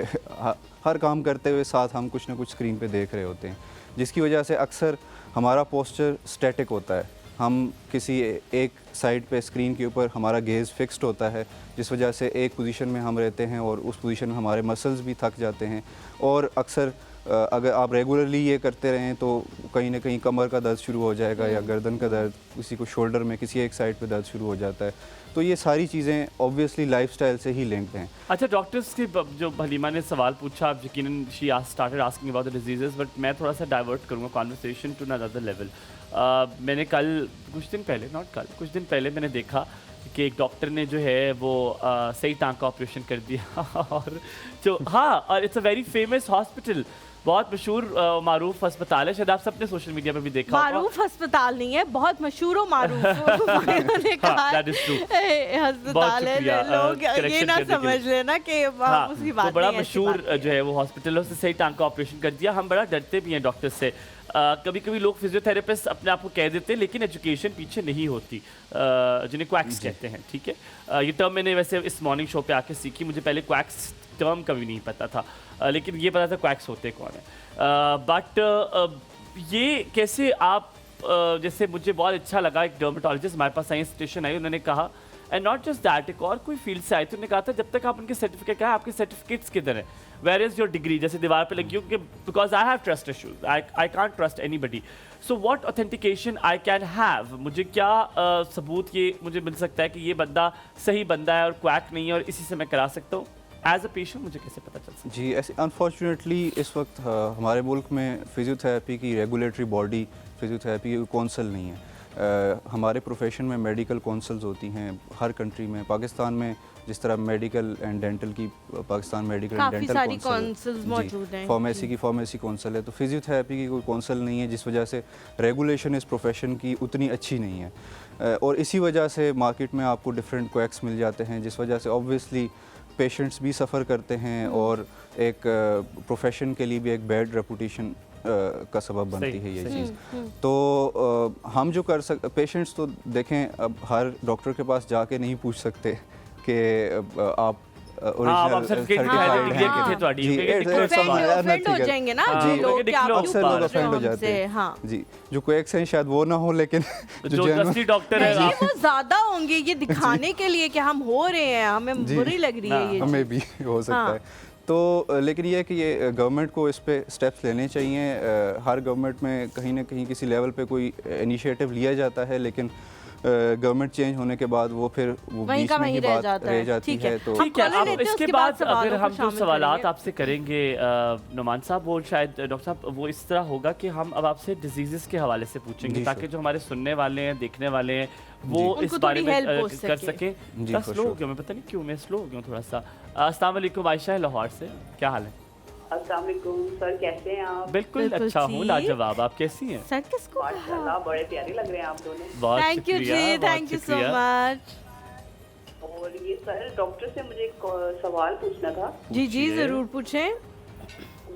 हर काम करते हुए साथ हम कुछ ना कुछ स्क्रीन पे देख रहे होते हैं, जिसकी वजह से अक्सर हमारा पोस्चर स्टैटिक होता है। हम किसी एक साइड पे स्क्रीन के ऊपर हमारा गेज़ फिक्स्ड होता है, जिस वजह से एक पोजीशन में हम रहते हैं और उस पोजीशन में हमारे मसल्स भी थक जाते हैं। और अक्सर अगर आप रेगुलरली ये करते रहें तो कहीं ना कहीं कमर का दर्द शुरू हो जाएगा या गर्दन का दर्द, किसी को शोल्डर में किसी एक साइड पे दर्द शुरू हो जाता है। तो ये सारी चीज़ें ऑब्वियसली लाइफस्टाइल से ही लिंक्ड हैं। अच्छा, डॉक्टर्स की जो हलीमा ने सवाल पूछा, आप यकीनन she started asking about the diseases, but मैं थोड़ा सा डाइवर्ट करूँगा कॉन्वर्सेशन टू अनदर लेवल। मैंने कुछ दिन पहले मैंने देखा कि एक डॉक्टर ने जो है वो सही टांग का ऑपरेशन कर दिया और जो और it's a very famous hospital, बहुत मशहूर मारूफ अस्पताल है, शायद आप सबने सोशल मीडिया पे भी देखा होगा। मारूफ अस्पताल नहीं है, बहुत मशहूर और मारूफ उन्होंने कहा that is true। अस्पताल है, शुक्रिया, लोग ये correction ना करने के समझ लिए। लेना कि हाँ, उसकी तो बात बड़ा नहीं है, ऐसी मशहूर बात नहीं जो है वो हॉस्पिटल, उससे सही टांग का ऑपरेशन कर दिया। हम बड़ा डरते भी हैं डॉक्टर से। कभी कभी लोग फिजियोथेरेपिस्ट अपने आप को कह देते हैं, लेकिन एजुकेशन पीछे नहीं होती, जिन्हें क्वैक्स कहते हैं, ठीक है। ये टर्म मैंने वैसे इस मॉर्निंग शो पे आके सीखी, मुझे पहले क्वैक्स टर्म कभी नहीं पता था, लेकिन ये पता था क्वैक्स होते कौन है। बट ये कैसे आप जैसे मुझे बहुत अच्छा लगा, एक डर्मेटोलॉजिस्ट हमारे पास साइंस स्टेशन आई, उन्होंने कहा, एंड नॉट जस्ट दैट, एक और कोई फील्ड से आए थे, उन्होंने कहा था जब तक आप उनके सर्टिफिकेट का है, आपके सर्टिफिकेट्स किधर हैं, वेयर इज योर डिग्री, जैसे दीवार पे लगी हो, कि because I have trust issues, I can't trust anybody, so what authentication I can have, मुझे क्या सबूत ये मुझे मिल सकता है कि ये बंदा सही बंदा है और क्वैक नहीं है और इसी से मैं करा सकता हूँ एज अ पेशेंट, मुझे कैसे पता चल सकता है? जी ऐसे अनफॉर्चुनेटली इस वक्त हमारे मुल्क में फ़िज़ियोथेरेपी की रेगुलेटरी बॉडी, फ़िज़ियोथेरेपी की कौंसल नहीं है, हमारे प्रोफेशन में मेडिकल काउंसिल्स होती हैं हर कंट्री में। पाकिस्तान में जिस तरह मेडिकल एंड डेंटल की पाकिस्तान मेडिकल एंड काफी डेंटल सारी काउंसिल्स मौजूद हैं। फार्मेसी की फार्मेसी काउंसिल है, तो फिजियोथेरेपी की कोई काउंसिल नहीं है, जिस वजह से रेगुलेशन इस प्रोफेशन की उतनी अच्छी नहीं है। और इसी वजह से मार्केट में आपको डिफरेंट क्वैक्स मिल जाते हैं, जिस वजह से ऑब्वियसली पेशेंट्स भी सफ़र करते हैं और एक प्रोफेशन के लिए भी एक बैड रेपुटेशन का सबब बनती है ये चीज़। तो हम जो कर सक पेशेंट्स तो देखें, अब हर डॉक्टर के पास जाके नहीं पूछ सकते कि आप ऑफेंड हो जाएंगे ना जी, लोग कि आप अक्सर लोग ऑफेंड हो जाते हैं। हाँ जी, जो क्वैक्स हैं शायद वो ना हो, लेकिन जो असली डॉक्टर है नहीं, वो ज्यादा होंगे ये दिखाने के लिए कि हम हो रहे हैं, हमें बुरी लग रही है ये हमें भी हो सकता हाँ। है। तो लेकिन ये है कि ये गवर्नमेंट को इस पे स्टेप्स लेने चाहिए। हर गवर्नमेंट में कहीं ना कहीं किसी लेवल पे कोई इनिशिएटिव लिया जाता है, लेकिन गवर्नमेंट चेंज होने के बाद वो फिर वो वहीं बीच का में वहीं ही रह बात जाता रह है। जाती ठीक है। है। तो ठीक है, कॉलर अब लेते हैं, इसके उसके बाद बाद सवालों अगर को हम जो शामिल सवालात करेंगे। आपसे करेंगे नुमान साहब, वो शायद डॉक्टर साहब वो इस तरह होगा कि हम अब आपसे डिजीजेस के हवाले से पूछेंगे, जी, ताकि sure। जो हमारे सुनने वाले हैं, देखने वाले हैं, वो इस उनको बारे थोड़ी में help हो कर सके। सकें। जी, थोड़ा for स्लो हो sure। गया, मैं पता नहीं क्यों मैं स्लो हो गया हूँ थोड़ा सा। अस्सलाम वालेकुम, आयशा है लाहौर से, क्या हाल है? अस्सलाम वालेकुम सर, कैसे हैं आप? बिल्कुल बिल्कुल अच्छा हूँ, ठीक। लाजवाब। आप कैसी हैं? सर किसको माशाल्लाह बड़े प्यारे लग रहे हैं आप दोनों। बहुत थैंक यू शुक्रिया, जी, बहुत थैंक यू सो शुक्रिया। मच। और ये सर डॉक्टर से मुझे एक सवाल पूछना था। जी जी पूछिए। जरूर पूछें।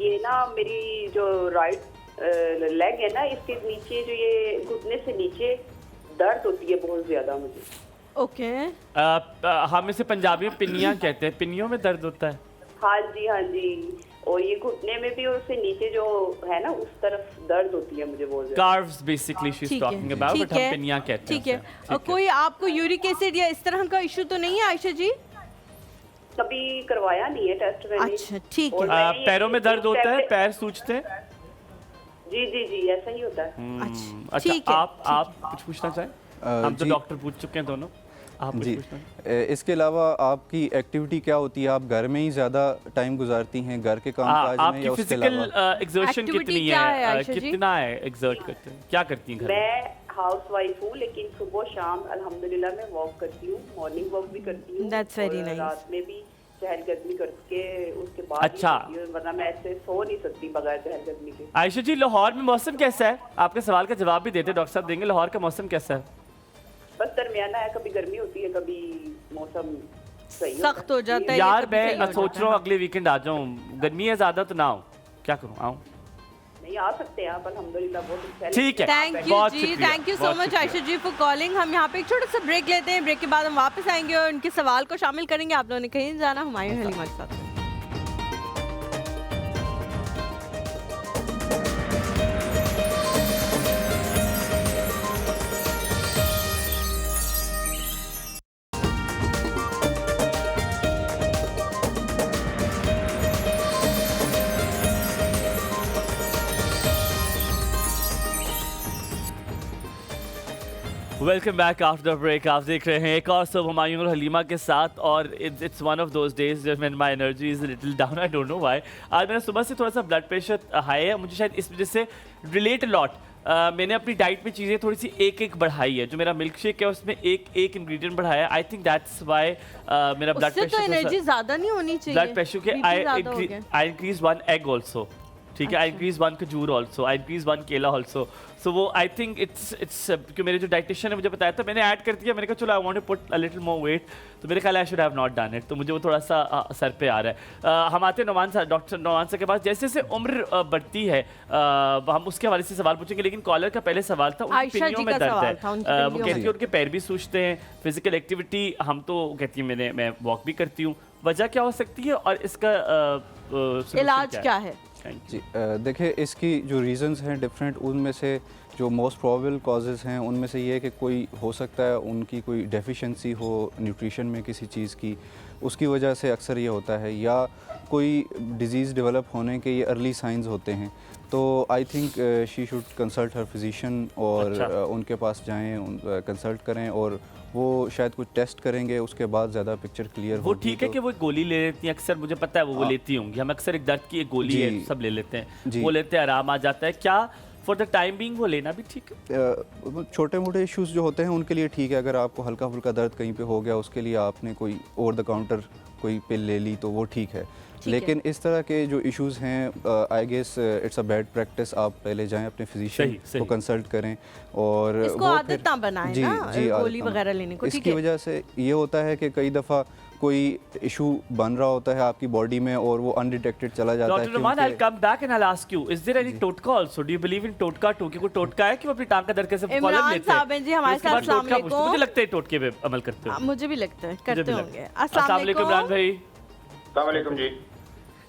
ये ना मेरी जो राइट लेग है ना, इसके नीचे जो ये घुटने से नीचे दर्द होती है बहुत ज्यादा मुझे। ओके हम इसे पंजाबी में पिनियाँ कहते हैं, पिनियों में दर्द होता है। हाँ जी हाँ जी, और ये घुटने में भी और उससे नीचे जो है ना उस तरफ दर्द होती है मुझे बहुत ज्यादा। कार्व्स बेसिकली शी इज ठीक टॉकिंग है अबाउट, ठीक बट हम है पिनियाँ कहते हैं ठीक है। उसे। और ठीक है। कोई आपको यूरिक एसिड या इस तरह का इशू तो नहीं है आयशा जी? कभी करवाया नहीं है टेस्ट मैंने। अच्छा ठीक और है। मैंने ये पैरों में दर्द होता है, tablet- पैर सूजते हैं? जी जी जी ऐसा ही होता है। अच्छा अच्छा, ठीक है आप कुछ पूछना चाहें? हम तो जी। डॉक्टर पूछ चुके हैं दोनों, आप कुछ जी, पूछना? इसके अलावा आपकी एक्टिविटी क्या होती है? आप घर में ही ज़्यादा टाइम गुजारती हैं, घर के काम काज में, आपकी या उसके फिजिकल अलावा? एग्जर्शन Activity कितनी क्या है, है आयशा जी? कितना है एग्जर्ट करते हैं, क्या करती हैं घर में? मैं हाउस वाइफ हूँ, लेकिन सुबह शाम अल्हम्दुलिल्लाह मैं वॉक करती हूँ, मॉर्निंग वॉक भी करती हूँ। That's very और nice. रात में भी चहलकदमी करके उसके बाद अच्छा। ही सोती हूँ, वरना मैं ऐसे सो नहीं सकती बगैर चहलकदमी के। आयशा जी, लाहौर में मौसम कैसा है? आपके सवाल का जवाब भी देते, डॉक्टर साहब देंगे। लाहौर का मौसम कैसा है? बस दरमियाना है, कभी गर्मी होती है, कभी मौसम सही सख्त हो जाता है ये यार कभी सही हो मैं जाता सोच है। रहा हूँ अगले वीकेंड आ जाऊँ, गर्मी है ज़्यादा तो ना हो, क्या करूँ, आऊँ? नहीं आ सकते हैं आप, अल्हम्दुलिल्लाह बहुत अच्छा है। ठीक है। थैंक यू बहुत जी, शुक्रिया, थैंक यू सो बहुत मच शुक्रिया। आयशा जी फॉर कॉलिंग। हम यहाँ पे एक छोटा सा ब्रेक लेते हैं, ब्रेक के बाद हम वापस आएंगे और उनके सवाल को शामिल करेंगे। आप लोगों ने कहीं नहीं जाना, हुमायूं हलीमा के साथ। Welcome back after break. आप देख रहे हैं एक और सब हुमायूं और हलीमा के साथ, और it's one of those days when my energy is little down, I don't know why. आज मेरा सुबह से थोड़ा सा ब्लड प्रेशर हाई है, मुझे शायद इस वजह से रिलेट लॉट मैंने अपनी डाइट में चीज़ें थोड़ी सी एक बढ़ाई है। जो मेरा मिल्क शेक है उसमें एक इंग्रेडिएंट बढ़ाया है। आई थिंक दैट्स व्हाई मेरा ब्लड उससे तो प्रेशर एनर्जी ज्यादा नहीं होनी चाहिए। ब्लड प्रेशर के BP ज़्यादा हो गया। आई इंक्रीज 1 एग ऑल्सो, ठीक है, आई इंक्रीज 1 खजूर ऑल्सो, आई इंक्रीज 1 केला ऑल्सो। सो वो आई थिंक इट्स क्योंकि मेरे जो डाइटिशियन ने मुझे बताया था, मैंने ऐड कर दिया। मैंने कहा चलो I want to put a little more weight, तो मेरे ख्याल I should have not done it. तो मुझे वो थोड़ा सा सर पे आ रहा है। हम आते हैं नुमान साहब, डॉक्टर नुमान साहब के पास। जैसे जैसे उम्र बढ़ती है हम उसके हवाले से सवाल पूछेंगे, लेकिन कॉलर का पहले सवाल था उनकी आयशा जी पिनियों में का दर्द सवाल था, उनकी है। वो पिनियों कहती में। है उनके पैर भी सूजते हैं, फिजिकल एक्टिविटी हम तो कहती है मैं वॉक भी करती हूँ, वजह क्या हो सकती है और इसका solution इलाज क्या है? Thank you. जी, देखिए इसकी जो रीज़न्स हैं डिफरेंट, उनमें से जो मोस्ट प्रोबेबल कॉजेज़ हैं उनमें से ये है कि कोई हो सकता है उनकी कोई डेफिशिएंसी हो न्यूट्रिशन में किसी चीज़ की, उसकी वजह से अक्सर ये होता है, या कोई डिज़ीज़ डेवलप होने के ये अर्ली साइंस होते हैं। तो I think she should consult her physician, और अच्छा। उनके पास जाएं, कंसल्ट करें, और वो शायद कुछ टेस्ट करेंगे, उसके बाद ज़्यादा पिक्चर क्लियर वो ठीक है कि वो गोली ले लेती हैं अक्सर, मुझे पता है वो लेती होंगी। हम अक्सर एक दर्द की एक गोली जी। है सब ले लेते हैं, जी। वो लेते हैं आराम आ जाता है। क्या फॉर द टाइम बीइंग वो लेना भी ठीक है। छोटे मोटे इश्यूज जो होते हैं उनके लिए ठीक है, अगर आपको हल्का फुल्का दर्द कहीं पे हो गया उसके लिए आपने कोई ओवर द काउंटर कोई पिल ले ली तो वो ठीक है। लेकिन इस तरह के जो इश्यूज हैं I guess it's a bad practice, आप पहले जाएं अपने फिजिशियन को कंसल्ट करें और इसको आदत ना बनाएं ना गोली वगैरह लेने को। इसकी वजह से ये होता है कि कई दफ़ा कोई इशू बन रहा होता है आपकी बॉडी में और वो अनडिटेक्टेड चला जाता है। Doctor Numan, I'll come back and I'll ask you, is there any टोटका also? Do you believe in टोटका टू? कोई टोटका है कि वो अपनी टांग का दर्द कैसे कॉलम लेते हैं? इमरान साहब हैं जी हमारे साथ, अस्सलाम वालेकुम। मुझे लगता है टोटके पे अमल करते हो। मुझे भी लगता है करते होंगे। अस्सलाम वालेकुम इमरान भाई। अस्सलाम वालेकुम जी।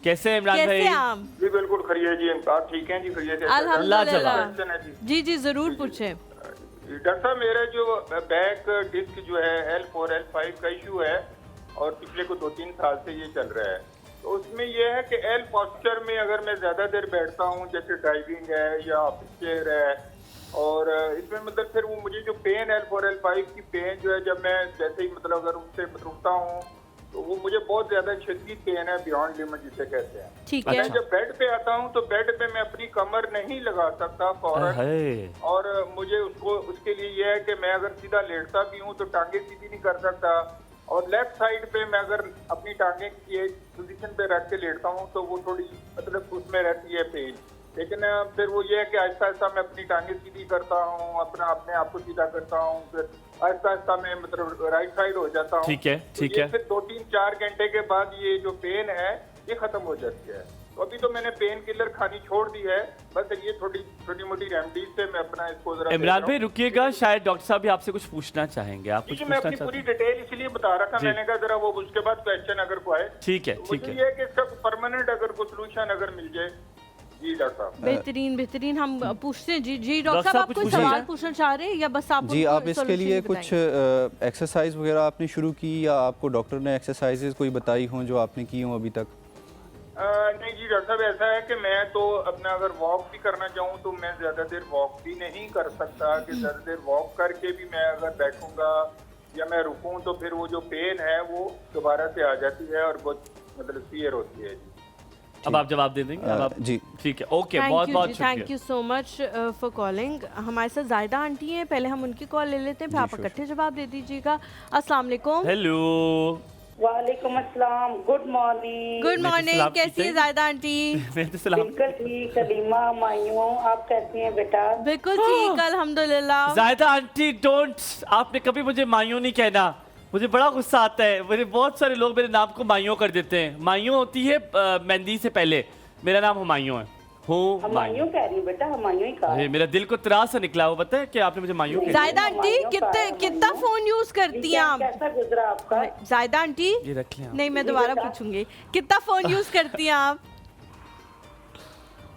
कैसे हैं इमरान भाई? कैसे आप? जी बिल्कुल खैरियत जी, आप ठीक हैं जी? खैरियत है? अल्हम्दुलिल्लाह। जी जी जरूर पूछें। डॉक्टर साहब, मेरा जो बैक डिस्क जो है L4 L5 का इशू है और पिछले को 2-3 साल से ये चल रहा है। तो उसमें ये है कि L पोस्चर में अगर मैं ज्यादा देर बैठता हूँ, जैसे ड्राइविंग है या ऑफिस चेयर है, और इसमें मतलब फिर वो मुझे जो पेन L4 L5 की पेन जो है, जब मैं जैसे ही मतलब अगर उससे उठता हूँ तो वो मुझे बहुत ज्यादा शदीद पेन है, बियॉन्ड लिमिट जिसे कहते हैं। ठीक है। मैं जब बेड पे आता हूँ तो बेड पे मैं अपनी कमर नहीं लगा सकता फौरन, और मुझे उसको उसके लिए ये है कि मैं अगर सीधा लेटता भी हूँ तो टांगे सीधी नहीं कर सकता, और लेफ्ट साइड पे मैं अगर अपनी टांगे की एक पोजीशन पे रख के लेटता हूँ तो वो थोड़ी मतलब उसमें रहती है पेन। लेकिन फिर वो ये है कि आहिस्ता आहिस्ता मैं अपनी टांगे सीधी करता हूँ, अपने आप को सीधा करता हूँ, फिर आहिस्ता आहिस्ता मैं मतलब राइट साइड हो जाता हूँ। ठीक है, ठीक है। फिर 2-3-4 घंटे के बाद ये जो पेन है ये खत्म हो जाती है। तो अभी तो मैंने पेन किलर खानी छोड़ दी है, बस ये छोटी मोटी रेमेडीज से मैं अपना इसको जरा। इमरान भाई रुकिएगा, शायद डॉक्टर साहब भी आपसे कुछ पूछना चाहेंगे। आप कुछ मैं अपनी पूरी डिटेल इसलिए बता रहा था, मैंने कहा जरा वो उसके बाद क्वेश्चन अगर कोई आए। ठीक है, ठीक है। ये है कि इसका परमानेंट अगर कोई सोल्यूशन अगर मिल जाए। जी डॉक्टर साहब। बेहतरीन हम पूछते हैं। जी डॉक्टर साहब, आप कोई सवाल पूछना चाह रहे हैं या बस आप? जी, आप इसके लिए कुछ एक्सरसाइज वगैरह आपने शुरू की या आपको डॉक्टर ने एक्सरसाइजेज कोई बताई हों जो आपने की हों अभी तक? नहीं जी डॉक्टर साहब, ऐसा है कि मैं तो अपना अगर वॉक भी करना चाहूँ तो मैं ज्यादा देर वॉक भी नहीं कर सकता, कि ज्यादा देर वॉक करके भी मैं अगर बैठूंगा या मैं रुकूं तो फिर वो जो पेन है वो दोबारा से आ जाती है और बहुत मतलब सीवियर होती है। अब आप जवाब दे देंगे? अब आप जी ठीक है, ओके, बहुत बहुत शुक्रिया। Thank you so much for calling. हमारे साथ जायदा आंटी हैं, पहले हम उनकी कॉल ले लेते हैं, फिर आप इकट्ठे जवाब दे दीजिएगा। अस्सलाम वालेकुम। हेलो। वालेकुम अस्सलाम, गुड मॉर्निंग। गुड मॉर्निंग, कैसी है जायदा आंटी? बिल्कुल ठीक। सलीमा मायूं, आप कैसी हैं बेटा? बिल्कुल ठीक अल्हम्दुलिल्लाह। जायदा आंटी डोंट, आपने कभी मुझे मायूं नहीं कहना, मुझे बड़ा गुस्सा आता है। मुझे बहुत सारे लोग मेरे नाम को मायूं कर देते हैं। मायूं होती है मेहंदी से पहले, मेरा नाम हुमायूं है। हुमायूं कह रही बेटा, हुमायूं ही कहा। मेरा दिल को त्रास से निकला, वो पता है कि आपने मुझे मायूं कह जायदा आंटी कितना फोन यूज करती हैं आप? कैसा गुजरा आपका? जायदा आंटी ये रख लें आप। नहीं, मैं दोबारा पूछूंगी, कितना फोन यूज करती हैं आप?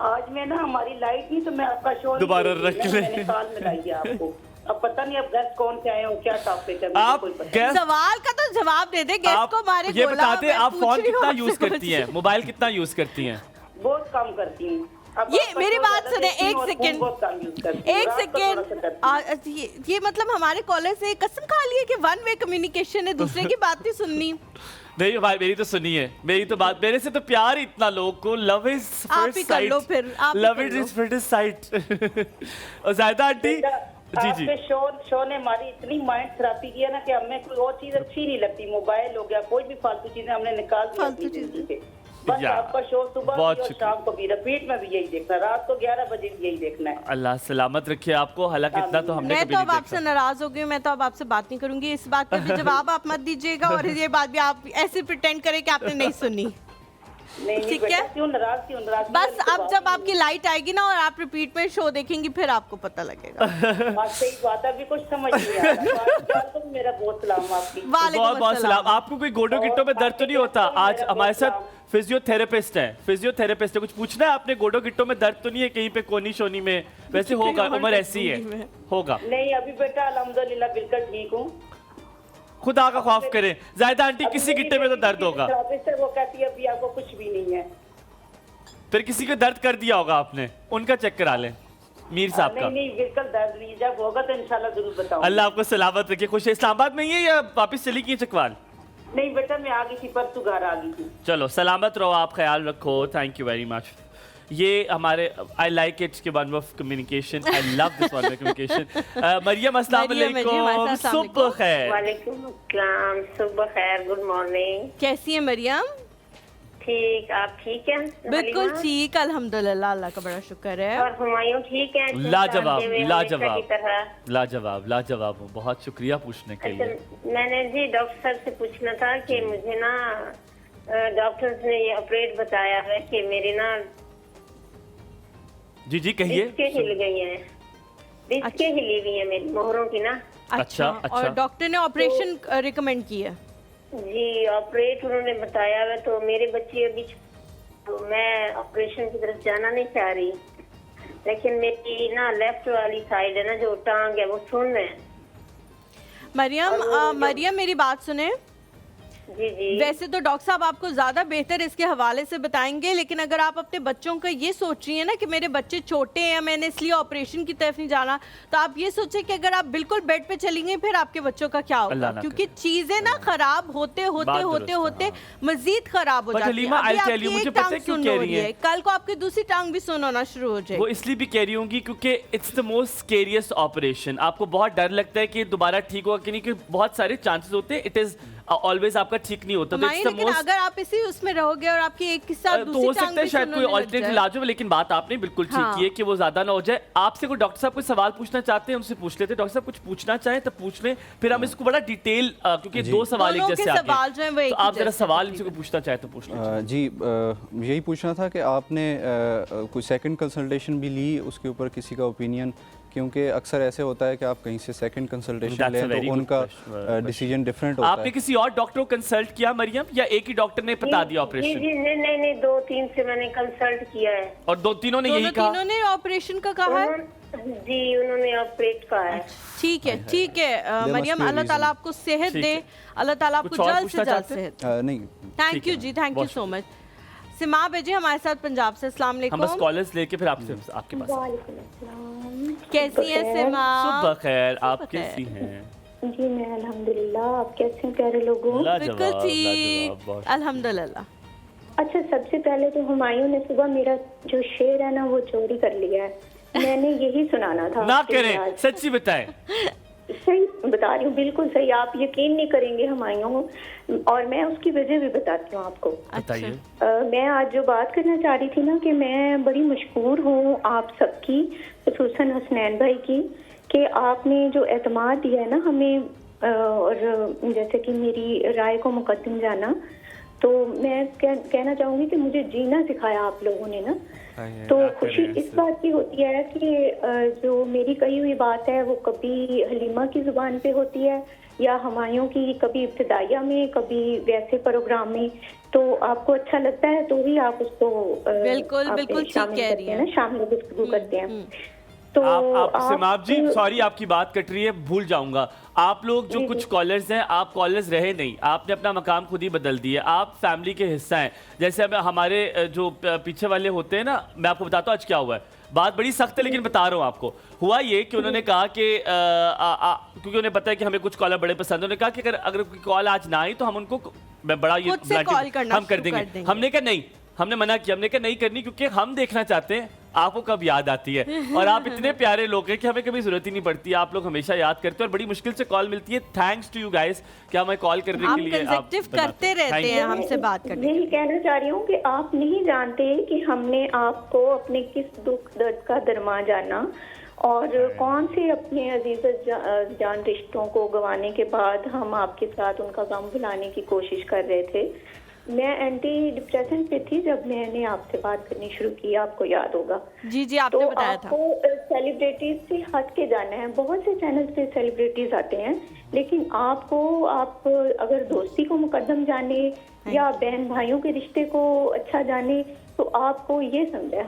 आज मैं ना हमारी लाइट नहीं तो मैं आपका शो दोबारा रख ले। मैंने कॉल मिलाई है आपको। अब पता नहीं अब गेस्ट कौन से आए हो, क्या टॉपिक है? आप गेस्ट सवाल का तो जवाब दे दे। गेस्ट को हमारे ये बताते आप फोन कितना यूज करती हैं, मोबाइल कितना यूज करती हैं? बहुत कम करती हूँ। ये मेरी बात सुने, एक सेकंड, ये मतलब हमारे कॉलर से कसम खा ली है कि वन वे कम्युनिकेशन है, दूसरे की बात नहीं सुननी। नहीं भाई, मेरी तो सुनिए, मेरी तो बात, मेरे से तो प्यार ही इतना लोगों को, love is first sight, love is first sight. और जायदा आंटी जी जी, शो ने हमारी इतनी माइंड थेरेपी किया ना कि हमें कोई और चीज अच्छी नहीं लगती, मोबाइल हो गया, कोई भी फालतू चीजें हमने निकाल दी अपनी जिंदगी से। बस आपका शो सुबह भी और शाम को भी, रिपीट में भी यही देखना, रात को 11 बजे भी यही देखना है। अल्लाह सलामत रखे आपको। हालांकि इतना तो हमने मैं तो अब आपसे नाराज हो गई, मैं तो अब आपसे बात नहीं करूंगी। इस बात पे भी जवाब आप मत दीजिएगा और ये बात भी आप ऐसे प्रिटेंड करें कि आपने नहीं सुनी। ठीक है, क्यों नाराज? बस अब जब आपकी लाइट आएगी ना और आप रिपीट में शो देखेंगी फिर आपको पता लगेगा। सही बात है, अभी कुछ समझ नहीं आ रहा। मेरा बहुत सलाम आपकी। बहुत बहुत सलाम। आपको कोई गोडो गिट्टो में दर्द तो नहीं होता? आज हमारे साथ फिजियोथेरेपिस्ट है, कुछ पूछना है आपने? गोडो गिट्टो में दर्द तो नहीं है कहीं पे कोनी शोनी में? वैसे होगा, उम्र ऐसी है, होगा। नहीं अभी बेटा अल्हम्दुलिल्लाह बिल्कुल ठीक हूँ। खुदा का खौफ करें जायदा आंटी, किसी गिट्टे में तो दर्द होगा। वो कहती है अभी आपको कुछ भी नहीं है। फिर किसी को दर्द कर दिया होगा आपने, उनका चेक करा लें मीर साहब का। नहीं बिल्कुल दर्द नहीं, जब होगा तो इंशाल्लाह जरूर बताऊंगा। अल्लाह आपको सलामत रखे। खुश है? इस्लामाबाद में ही है या वापस चली गई चकवाल? नहीं बेटा मैं आ गई थी, परसों घर आ गई थी। चलो सलामत रहो आप, ख्याल रखो। Thank you very much. ये हमारे आई लाइक इट के one of communication, I love this one of communication. Maryam अस्सलाम वालेकुम, सुबह खैर। वालेकुम अस्सलाम, सुबह खैर, गुड मॉर्निंग। कैसी है मरियम? ठीक, आप ठीक हैं? बिल्कुल हलीमा? ठीक, अल्हम्दुलिल्लाह, अल्लाह का बड़ा शुक्र है। और हुमायूं ठीक है? लाजवाब, हमेशा की तरह। लाजवाब लाजवाब हूँ, बहुत शुक्रिया पूछने के अच्छा, लिए। मैंने जी डॉक्टर साहब से पूछना था कि मुझे ना डॉक्टर्स ने ये ऑपरेट बताया है कि मेरी ना जी जी कहिए। डिस्कें हिल गई हैं, डिस्कें हिली हुई हैं मेरी मोहरों की ना। अच्छा, और डॉक्टर ने ऑपरेशन रिकमेंड की है? जी ऑपरेट उन्होंने बताया है, तो मेरे बच्चे अभी तो मैं ऑपरेशन की तरफ जाना नहीं चाह रही, लेकिन मेरी ना लेफ्ट वाली साइड है ना जो टांग है वो सुन्न है। मरियम मेरी बात सुने। जी जी। वैसे तो डॉक्टर साहब आपको ज़्यादा बेहतर इसके हवाले से बताएंगे, लेकिन अगर आप अपने बच्चों का ये सोच रही हैं ना कि मेरे बच्चे छोटे हैं, मैंने इसलिए ऑपरेशन की तरफ नहीं जाना, तो आप ये सोचें कि अगर आप बिल्कुल बेड पे चलेंगे फिर आपके बच्चों का क्या होगा, क्योंकि चीज़ें ना खराब होते होते मजीद खराब हो जाती है। अभी आपकी एक टांग सुन्न हो रही है, कल को आपकी दूसरी टांग भी सुन्न होना शुरू हो जाए। वो इसलिए भी कह रही होंगी क्योंकि it's the most scariest operation. आपको बहुत डर लगता है कि दोबारा ठीक होगा कि नहीं, क्योंकि बहुत सारे चांसेस होते हैं, इट इज ऑलवेज आपका ठीक नहीं होता। लेकिन अगर आप इसी उसमें रहोगे और आपकी एक के साथ तो हो सकता है शायद कोई ऑल्टरनेटिव इलाज हो, लेकिन बात आपने बिल्कुल ठीक की है कि वो ज्यादा ना हो जाए। आपसे कोई डॉक्टर साहब कोई सवाल पूछना चाहते हैं उनसे पूछ लेते हैं। डॉक्टर साहब कुछ पूछना चाहें तो पूछ लें, फिर हम इसको बड़ा डिटेल, क्योंकि दो सवाल एक जैसे आते हैं, तो आप जरा सवाल इनसे कोई पूछना चाहे तो पूछ लें। जी यही पूछना था कि आपने कोई सेकंड कंसल्टेशन भी ली उसके ऊपर किसी का ओपिनियन, क्योंकि अक्सर ऐसे होता है कि आप कहीं से सेकंड कंसल्टेशन लें तो उनका डिसीजन डिफरेंट होता है। आपने किसी और डॉक्टर को कंसल्ट किया मरियम, या एक ही डॉक्टर ने बता दिया ऑपरेशन? जी नहीं, 2-3 से मैंने कंसल्ट किया है। और तीनों ने यही कहा? तीनों ने ऑपरेशन का कहा है? जी उन्होंने ऑपरेट कहा है। ठीक है मरियम, अल्लाह ताला आपको सेहत दे, अल्लाह ताला आपको जल्द से जल्द सेहत। नहीं, thank you ji, thank you so much. Sima Beji हमारे साथ पंजाब से, अस्सलाम वालेकुम। हम बस कॉलेज लेके फिर आपसे आपके पास। कैसी है सिमा? सुबह खैर, आप कैसी हैं? जी मैं अल्हम्दुलिल्लाह, आप कैसे हैं प्यारे लोगों? बिल्कुल ठीक, अल्हम्दुलिल्लाह। अच्छा, सबसे पहले तो हुमायूं ने सुबह मेरा जो शेर है ना वो चोरी कर लिया है, मैंने यही सुनाना था। ना करें, सच्ची बताएं। सही बता रही हूँ, बिल्कुल सही, आप यकीन नहीं करेंगे हुमायूं, और मैं उसकी वजह भी बताती हूँ आपको। बताइए। मैं आज जो बात करना चाह रही थी ना कि मैं बड़ी मशहूर हूँ आप सबकी, खुसूसन हसनैन भाई की, कि आपने जो एतमाद दिया है ना हमें, और जैसे कि मेरी राय को मुकद्दम जाना, तो मैं कहना चाहूँगी कि मुझे जीना सिखाया आप लोगों ने ना। तो खुशी इस बात की होती है कि जो मेरी कही हुई बात है वो कभी हलीमा की जुबान पे होती है या हुमायूं की, कभी इब्तिदाइया में, कभी वैसे प्रोग्राम में, तो आपको अच्छा लगता है तो ही आप उसको बिल्कुल ठीक कह रही हैं, शामिल गुफ्तगू करते हैं। तो आप सिमाब जी, सॉरी आपकी बात कट रही है, भूल जाऊंगा। आप लोग जो कुछ कॉलर्स हैं, आप कॉलर्स रहे नहीं, आपने अपना मकाम खुद ही बदल दिया, आप फैमिली के हिस्सा हैं। जैसे अब हमारे जो पीछे वाले होते हैं ना, मैं आपको बताता हूँ आज क्या हुआ है। बात बड़ी सख्त है लेकिन बता रहा हूँ आपको। हुआ ये कि उन्होंने कहा कि क्योंकि उन्हें पता है कि हमें कुछ कॉलर बड़े पसंद है, उन्होंने कहा कि अगर कोई कॉल आज ना आई तो हम उनको बड़ा ये हम कर देंगे। हमने कहा नहीं, हमने मना किया, हमने कहा नहीं करनी, क्योंकि हम देखना चाहते हैं आपको कब याद आती है। और आप इतने प्यारे लोग हैं कि हमें कभी जरूरत ही नहीं पड़ती, आप लोग हमेशा याद करते हैं और बड़ी मुश्किल से कॉल मिलती है। थैंक्स टू यू गाइस कि हमें कॉल करने के लिए आप करते रहते हैं हमसे बात करने। यही कहना चाह रही हूँ कि आप नहीं जानते कि हमने आपको अपने किस दुख दर्द का दरमा जाना, और कौन से अपने अजीज जान रिश्तों को गंवाने के बाद हम आपके साथ उनका गम भुलाने की कोशिश कर रहे थे। मैं एंटी डिप्रेशन पे थी जब मैंने आपसे बात करनी शुरू की, आपको याद होगा। जी आपने बताया था। आपको सेलिब्रिटीज से हट के जाना है, बहुत से चैनल्स पे सेलिब्रिटीज आते हैं, लेकिन आपको, आप अगर दोस्ती को मुकद्दम जाने या बहन भाइयों के रिश्ते को अच्छा जाने, तो आपको ये समझा है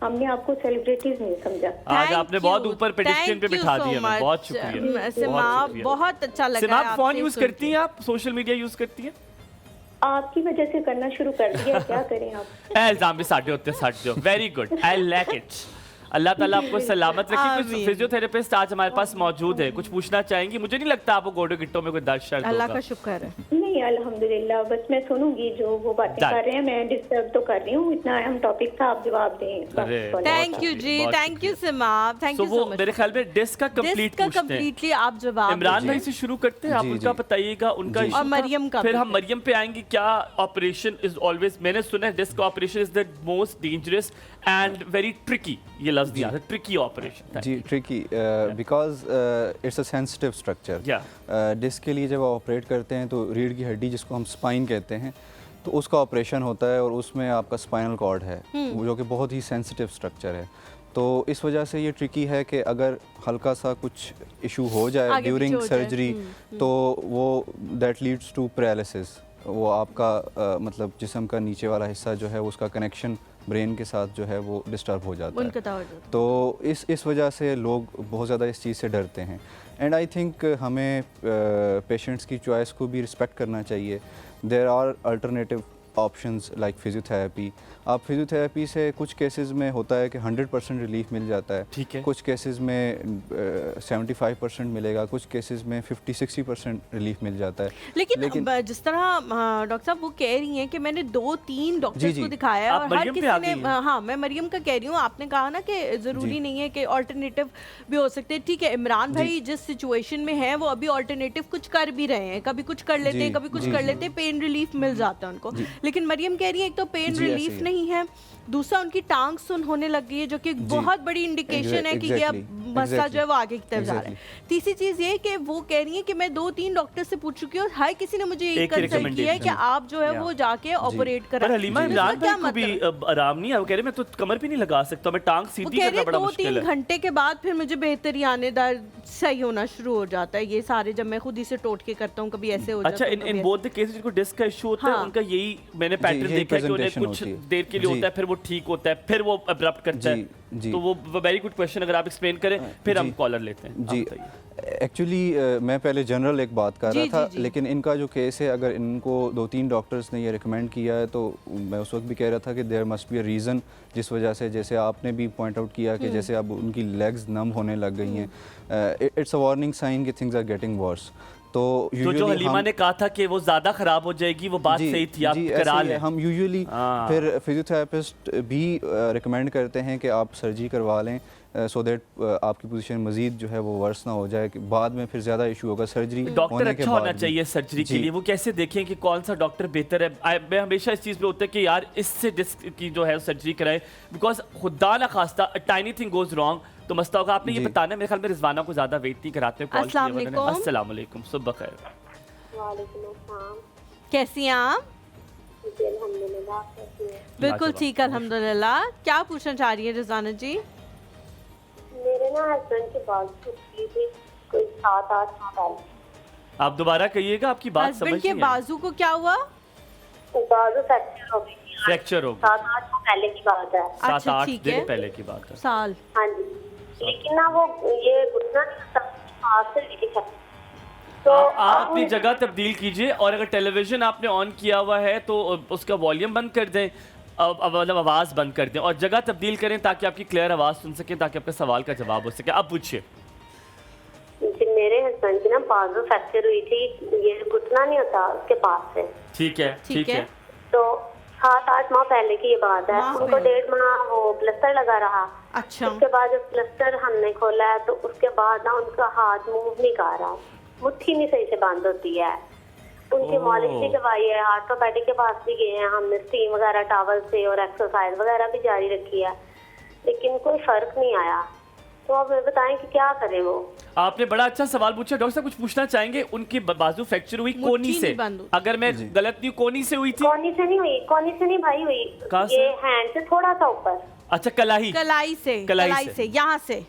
हमने आपको सेलिब्रिटीज नहीं समझा। आज आपने बहुत ऊपर पेडिस्ट्रियन पे बिठा दिया, हमें बहुत शुक्रिया। बहुत अच्छा लगा। सिमा, फोन यूज करती हैं आप, सोशल मीडिया यूज करती हैं? आपकी वजह से करना शुरू कर दिया, क्या करें आप? इल्जाम भी साढ़े होते साढ़े दो। Very good, I like it. अल्लाह ताला आपको सलामत रखे। कुछ फिजियोथेरेपिस्ट आज हमारे पास मौजूद है, कुछ पूछना चाहेंगी? मुझे नहीं लगता आपको गोडो गिट्टो में कोई दर्द शर्त होगा। अल्लाह का शुक्र है। नहीं, है अल्हम्दुलिल्लाह। बस मैं सुनूंगी जो वो बातें कर रहे हैं, मैं डिस्टर्ब तो कर रही हूँ, इतना अहम टॉपिक था, आप जवाब दें। Thank you ji, thank you Simab, thank you so much. मेरे ख्याल में डिस्क का कंप्लीट कंप्लीटली आप जवाब इमरान भाई से शुरू करते हैं, आप उनका बताइएगा उनका और मरियम का, फिर हम मरियम पे आएंगे। क्या ऑपरेशन इज ऑलवेज, मैंने सुना है disc operation is the most dangerous and very tricky, ये लफ्ज दिया है, ट्रिकी ऑपरेशन। जी tricky because it's a sensitive structure. Disc के लिए जब आप ऑपरेट करते हैं तो रीढ़ की हड्डी जिसको हम स्पाइन कहते हैं, तो उसका ऑपरेशन होता है और उसमें आपका स्पाइनल कॉर्ड है जो कि बहुत ही सेंसिटिव स्ट्रक्चर है। तो इस वजह से ये ट्रिकी है कि अगर हल्का सा कुछ इशू हो जाए ड्यूरिंग सर्जरी तो वो दैट लीड्स टू पैरालिसिस। वो आपका मतलब जिस्म का नीचे वाला हिस्सा जो है उसका कनेक्शन ब्रेन के साथ जो है वो डिस्टर्ब हो जाता है। तो इस वजह से लोग बहुत ज़्यादा इस चीज़ से डरते हैं। एंड आई थिंक हमें पेशेंट्स की चॉइस को भी रिस्पेक्ट करना चाहिए। There are alternative options like physiotherapy. आप फिजियोथेरेपी से कुछ केसेस में होता है कि 100% रिलीफ मिल जाता है, ठीक है। कुछ केसेस में 75% मिलेगा, कुछ केसेस में 50-60% रिलीफ मिल जाता है। लेकिन जिस तरह डॉक्टर साहब वो कह रही हैं कि मैंने 2-3 डॉक्टर्स को दिखाया और हर किसी ने, हाँ मैं मरियम का कह रही हूँ, आपने कहा ना कि ज़रूरी नहीं है कि ऑल्टरनेटिव भी हो सकते हैं। ठीक है, इमरान भाई जिस सिचुएशन में है वो अभी ऑल्टरनेटिव कुछ कर भी रहे हैं, कभी कुछ कर लेते हैं, कभी कुछ कर लेते हैं, पेन रिलीफ मिल जाता है उनको। लेकिन मरियम कह रही है एक तो पेन रिलीफ नहीं है, दूसरा उनकी टांग सुन होने लग गई है जो कि बहुत बड़ी इंडिकेशन है कि ये अब मसला जो है वो आगे की तरफ जा रहा है। तीसरी चीज़ ये कि वो कह रही है कि मैं 2-3 डॉक्टर से पूछ चुकी हूँ, हर किसी ने मुझे ये कंसल्ट किया है कि आप जो है वो जाके ऑपरेट करा। पर हलीमा इमरान भाई को भी आराम नहीं है, वो कह रहे मैं तो कमर भी नहीं लगा सकता, मैं टांग सीधी करना बड़ा मुश्किल है। 2-3 घंटे के बाद फिर मुझे बेहतरी आने दर्द सही होना शुरू हो जाता है। ये सारे जब मैं खुद ही से टोट के करता हूँ, कभी ऐसे हो जाता है। अच्छा, इन बोथ द केसेस जिनको डिस्क का इशू होता है उनका यही मैंने पैटर्न देखा है कि उन्हें कुछ देर के लिए होता है, फिर वो ठीक होता है, फिर वो अब्रप्ट करता है। तो वो वेरी गुड क्वेश्चन, अगर आप एक्सप्लेन करें फिर हम कॉलर लेते हैं। जी एक्चुअली मैं पहले जनरल एक बात कर रहा था, लेकिन इनका जो केस है अगर इनको 2-3 डॉक्टर्स ने ये रिकमेंड किया है तो मैं उस वक्त भी कह रहा था कि there must be a reason, जिस वजह से जैसे आपने भी पॉइंट आउट किया कि जैसे अब उनकी लेग्स नम होने लग गई हैं, इट्स अ वार्निंग साइन कि थिंग्स आर गेटिंग वर्स। तो जो हलीमा ने कहा था कि वो ज़्यादा ख़राब हो जाएगी, वो बात सही थी, आप करा लें। हम यूजुअली फिर फिजियोथेरेपिस्ट भी रिकमेंड करते हैं कि आप सर्जरी करवा लें सो दैट आपकी पोजीशन मजीद जो है वो वर्स ना हो जाए कि बाद में फिर ज़्यादा इशू होगा सर्जरी। डॉक्टर अच्छा होना चाहिए सर्जरी के लिए, वो कैसे देखें कि कौन सा डॉक्टर बेहतर है। मैं हमेशा इस चीज़ पे होता है कि यार इससे डिस्क की जो है सर्जरी कराए, बिकॉज खुदा ना खास्ता टाइनी थिंग गोज रॉन्ग तो मसला होगा। आपने ये बताना है, मेरे ख्याल में रिजवाना को ज़्यादा वेट नहीं कराते। अस्सलाम वालेकुम, सुबह खैर। कैसी हैं आप? बिल्कुल ठीक अल्हम्दुलिल्लाह। क्या पूछना चाह रही है रिजवाना जी? मेरे ना हस्बैंड के बाल छूट थे कोई 7-8 माह पहले। आप दोबारा कहिएगा, आपकी बात समझ नहीं आई। हस्बैंड के बाजू को क्या हुआ? बाजू फ्रैक्चर हो गई। फ्रैक्चर हो गई, 7-8 माह पहले की बात है। 7-8 दिन पहले की बात है। साल? हाँ जी, लेकिन ना वो ये घुटना पास से लेके तो आप अपनी जगह तब्दील कीजिए, और अगर टेलीविजन आपने ऑन किया हुआ है तो उसका वॉल्यूम बंद कर दें, मतलब आवाज़ बंद कर दें और जगह तब्दील करें ताकि आपकी क्लियर आवाज़ सुन सकें, ताकि आपके सवाल का जवाब हो सके। आप पूछिए। मेरे हस्बैंड की ना बाजू फ्रैक्चर हुई थी, ये घुटना नहीं होता उसके पास से। ठीक है, ठीक है। तो 7-8 माह पहले की ये बात है। उनको 1.5 माह वो प्लास्टर लगा रहा। अच्छा। उसके बाद जब प्लास्टर हमने खोला है तो उसके बाद ना उनका हाथ मूव नहीं कर रहा, मुट्ठी नहीं सही से बंद होती है। उनकी मॉलिश भी करवाई है, ऑर्थोपेडिक के पास भी गए हैं हमने, स्टीम वगैरह टॉवल से और एक्सरसाइज वगैरह भी जारी रखी है, लेकिन कोई फर्क नहीं आया। तो अब हमें बताएं कि क्या करें। वो आपने बड़ा अच्छा सवाल पूछा। डॉक्टर साहब कुछ पूछना चाहेंगे? उनकी बाजू फ्रैक्चर हुई कोनी से, अगर मैं गलत नहीं कोनी से हुई थी? कोनी से नहीं हुई, कोनी से नहीं भाई हुई, ये हैंड से थोड़ा सा ऊपर। अच्छा, कलाई से यहाँ से।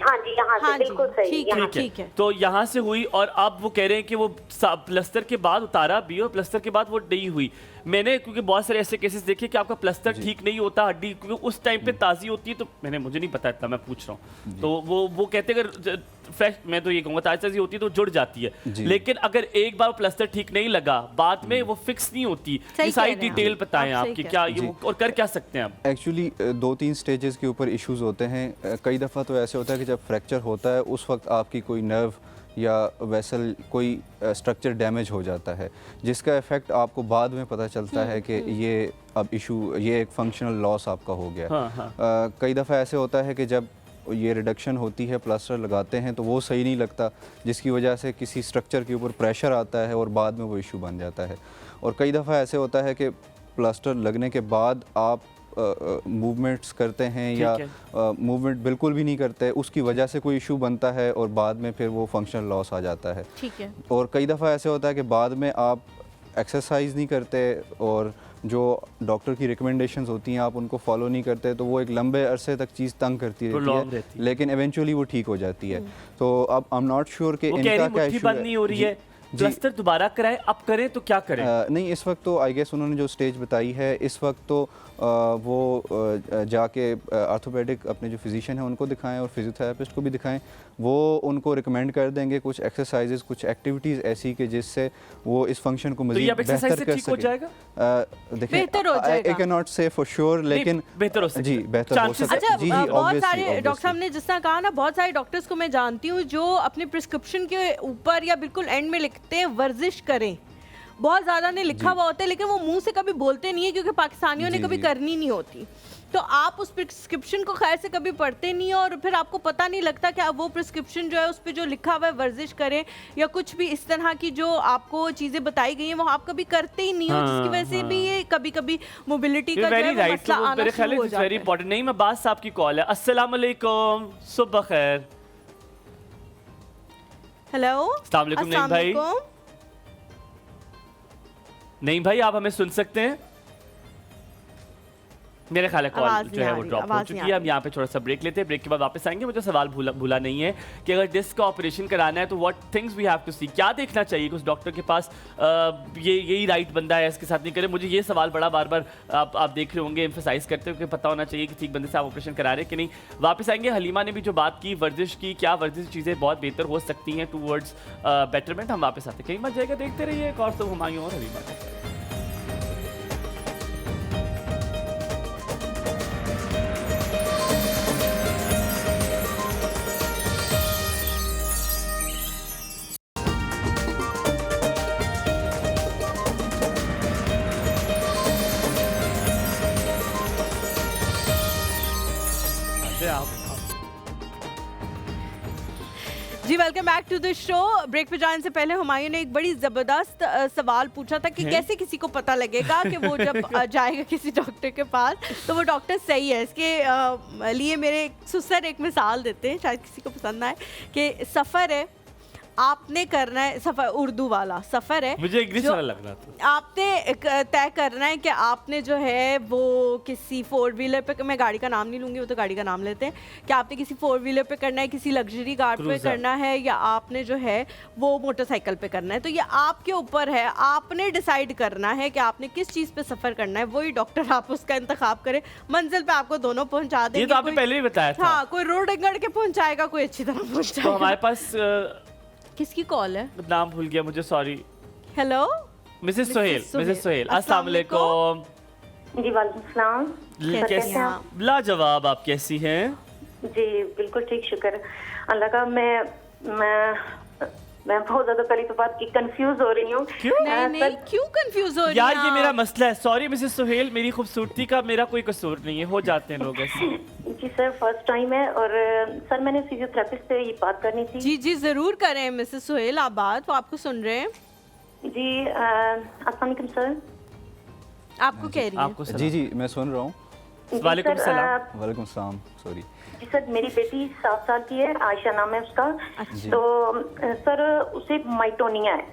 हाँ जी, यहाँ से बिल्कुल सही। ठीक है। तो यहाँ से हुई, और अब वो कह रहे हैं कि वो प्लास्टर के बाद उतारा भी और प्लास्टर के बाद वो नहीं हुई। मैंने क्योंकि बहुत सारे ऐसे केसेस देखे कि आपका प्लास्टर ठीक नहीं होता, हड्डी क्योंकि उस टाइम पे ताज़ी होती है, तो मुझे नहीं पता इतना, मैं पूछ रहा हूँ। तो वो कहते हैं अगर फ्रेश, मैं तो ये कहूँगा ताज़ी होती है तो जुड़ जाती है, लेकिन अगर एक बार प्लास्टर ठीक नहीं लगा बाद में वो फिक्स नहीं होती। ये सारी डिटेल बताएं आपकी, क्या ये और कर क्या सकते हैं आप? एक्चुअली 2-3 स्टेजेस के ऊपर इश्यूज होते हैं। कई दफ़ा तो ऐसे होता है कि जब फ्रैक्चर होता है उस वक्त आपकी कोई नर्व या वेसल कोई स्ट्रक्चर डैमेज हो जाता है, जिसका इफ़ेक्ट आपको बाद में पता चलता है कि ये अब ये एक फंक्शनल लॉस आपका हो गया। कई दफ़ा ऐसे होता है कि जब ये रिडक्शन होती है, प्लास्टर लगाते हैं तो वो सही नहीं लगता, जिसकी वजह से किसी स्ट्रक्चर के ऊपर प्रेशर आता है और बाद में वो इशू बन जाता है। और कई दफ़ा ऐसे होता है कि प्लास्टर लगने के बाद आप मूवमेंट्स करते हैं या मूवमेंट बिल्कुल भी नहीं करते, उसकी वजह से कोई इशू बनता है और बाद में फिर वो फंक्शनल लॉस आ जाता है। ठीक है। और कई दफ़ा ऐसे होता है कि बाद में आप एक्सरसाइज नहीं करते और जो डॉक्टर की रिकमेंडेशंस होती हैं आप उनको फॉलो नहीं करते, तो वो एक लंबे अरसे तक चीज़ तंग करती रहती है, लेकिन इवेंचुअली वो ठीक हो जाती है। तो अब आई एम नॉट श्योर कि इनका क्या इशू नहीं हो रही है, प्लास्टर दोबारा कराएं, अब करें तो क्या करें? नहीं, इस वक्त तो आई गेस उन्होंने जो स्टेज बताई है, इस वक्त तो वो जाके आर्थोपेडिक अपने जो फिजिशियन हैं उनको दिखाएं और फिजियोथेरेपिस्ट को भी दिखाएं। वो उनको रिकमेंड कर देंगे कुछ एक्सरसाइजेज, कुछ एक्टिविटीज़ ऐसी कि जिससे वो इस फंक्शन को मज़ीद बेहतर कर सके। देखिए, आई कैन नॉट से फॉर श्योर, लेकिन बेहतर हो सकता है। जी, बेहतर हो सकता है। अच्छा, जी, बहुत सारे डॉक्टर साहब ने जिस तरह कहा ना, बहुत सारे डॉक्टर्स को मैं जानती हूँ जो अपने प्रिस्क्रिप्शन के ऊपर या बिल्कुल एंड में लिखते हैं वर्जिश करें। बहुत ज़्यादा ने लिखा हुआ होता है, लेकिन वो मुंह से कभी बोलते नहीं है क्योंकि पाकिस्तानियों ने कभी करनी नहीं होती। तो आप उस प्रिस्क्रिप्शन को खैर से कभी पढ़ते नहीं और फिर आपको पता नहीं लगता कि वो प्रिस्क्रिप्शन जो है उस पर जो लिखा हुआ है वर्जिश करें या कुछ भी इस तरह की जो आपको चीज़ें बताई गई हैं वो आप कभी करते ही नहीं हो, जिसकी वजह से भी ये कभी कभी मोबिलिटी का जो है वो मसला आना शुरू हो जाता है। Very important. नहीं, मैं बात साहब की कॉल है। अस्सलाम वालेकुम, सुबह खैर। हेलो, अस्सलाम वालेकुम। नहीं भाई, नहीं भाई, आप हमें सुन सकते हैं? मेरे ख्याल है कॉल जो है वो ड्रॉप हो चुकी है। हम यहाँ पे थोड़ा सा ब्रेक लेते हैं, ब्रेक के बाद वापस आएंगे। मुझे सवाल भूला नहीं है कि अगर डिस्क का ऑपरेशन कराना है तो what things we have to see, क्या देखना चाहिए कि उस डॉक्टर के पास यही राइट बंदा है, इसके साथ नहीं करें। मुझे ये सवाल बड़ा बार बार आप देख रहे होंगे एम्फेसाइज करते हुए, पता होना चाहिए कि ठीक बंदे से आप ऑपरेशन करा रहे हैं कि नहीं। वापस आएंगे। हलीमा ने भी जो बात की वर्जिश की, क्या वर्जिश चीज़ें बहुत बेहतर हो सकती हैं टूवर्ड्स बेटरमेंट। हम वापस आते हैं, कहीं मत जाएगा, देखते रहिए एक और सब हुमायूं और हलीमा। जी, welcome back to the show. Break पे जाने से पहले हुमायूं ने एक बड़ी ज़बरदस्त सवाल पूछा था कि कैसे किसी को पता लगेगा कि वो जब जाएगा किसी डॉक्टर के पास तो वो डॉक्टर सही है। इसके लिए मेरे सुसर एक मिसाल देते हैं, शायद किसी को पसंद आए, कि सफ़र है, आपने करना है सफ़र, उर्दू वाला सफ़र है, मुझे इंग्लिश वाला लग रहा था। आपने तय करना है कि आपने जो है वो किसी 4 व्हीलर पे, मैं गाड़ी का नाम नहीं लूँगी, वो तो गाड़ी का नाम लेते हैं, कि आपने किसी 4 व्हीलर पे करना है, किसी लग्जरी कार पे करना है, या आपने जो है वो मोटरसाइकिल पे करना है। तो ये आपके ऊपर है, आपने डिसाइड करना है कि आपने किस चीज़ पे सफ़र करना है। वही डॉक्टर आप उसका इंतखाब करें, मंजिल पे आपको दोनों पहुँचा देंगे। ये तो आपने पहले ही बताया था। हाँ, कोई रोड रगड़ के पहुँचाएगा, कोई अच्छी तरह पहुँचाएगा। तो हमारे पास किसकी कॉल है? नाम भूल गया मुझे, sorry. Hello, Mrs Sohail. Mrs Sohail, अस्सलाम वालेकुम। जी, वालेकुम सलाम। कैसी हैं? लाजवाब, आप कैसी हैं? जी बिल्कुल ठीक, शुक्र अल्लाह का। मैं बहुत ज्यादा पहली तो बात की कंफ्यूज हो रही हूँ। नहीं, क्यों कंफ्यूज हो रही हैं यार? ये मेरा मसला है। सॉरी मिसेस सोहेल, मेरी खूबसूरती का मेरा कोई कसूर नहीं है, हो जाते हैं लोग ऐसे। जी सर, फर्स्ट टाइम है और सर मैंने फिजियोथेरेपिस्ट से ये बात करनी थी। जी जी जरूर करें मिसेस सोहेल, आप बात, वो आपको सुन रहे हैं। जी अस्सलाम वालेकुम सर। आपको कह रही है। जी जी मैं सुन रहा हूँ। वालेकुम सलाम। वालेकुम सलाम, सॉरी। जी सर, मेरी बेटी 7 साल की है, आयशा नाम है उसका। तो सर उसे माइटोनिया है।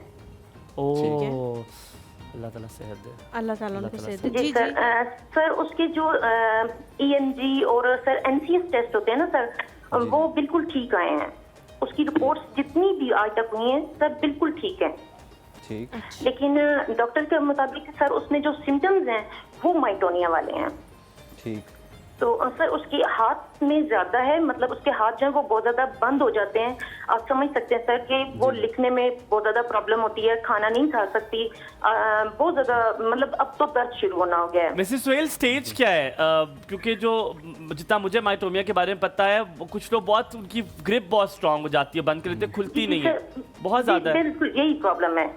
ओह, अल्लाह ताला सेहत दे। अल्लाह ताला उनको सेहत दे। जी सर। सर उसके जो ENG और सर NCS टेस्ट होते हैं ना सर, वो बिल्कुल ठीक आए हैं। उसकी रिपोर्ट्स जितनी भी आज तक हुई हैं सर बिल्कुल ठीक है। ठीक। लेकिन डॉक्टर के मुताबिक सर उसमें जो सिम्टम्स हैं वो माइटोनिया वाले हैं। ठीक। तो सर उसके हाथ में ज्यादा है, मतलब उसके हाथ जो है वो बहुत ज्यादा बंद हो जाते हैं। आप समझ सकते हैं सर कि वो लिखने में बहुत ज्यादा प्रॉब्लम होती है, खाना नहीं खा सकती, बहुत ज्यादा, मतलब अब तो दर्द शुरू होना हो गया है। मिसेस सोहेल, स्टेज क्या है? क्योंकि जो जितना मुझे माइटोमिया के बारे में पता है, कुछ लोग बहुत, उनकी ग्रिप बहुत स्ट्रांग हो जाती है, बंद कर लेते, खुलती नहीं है, बहुत ज्यादा है। बिल्कुल यही प्रॉब्लम है।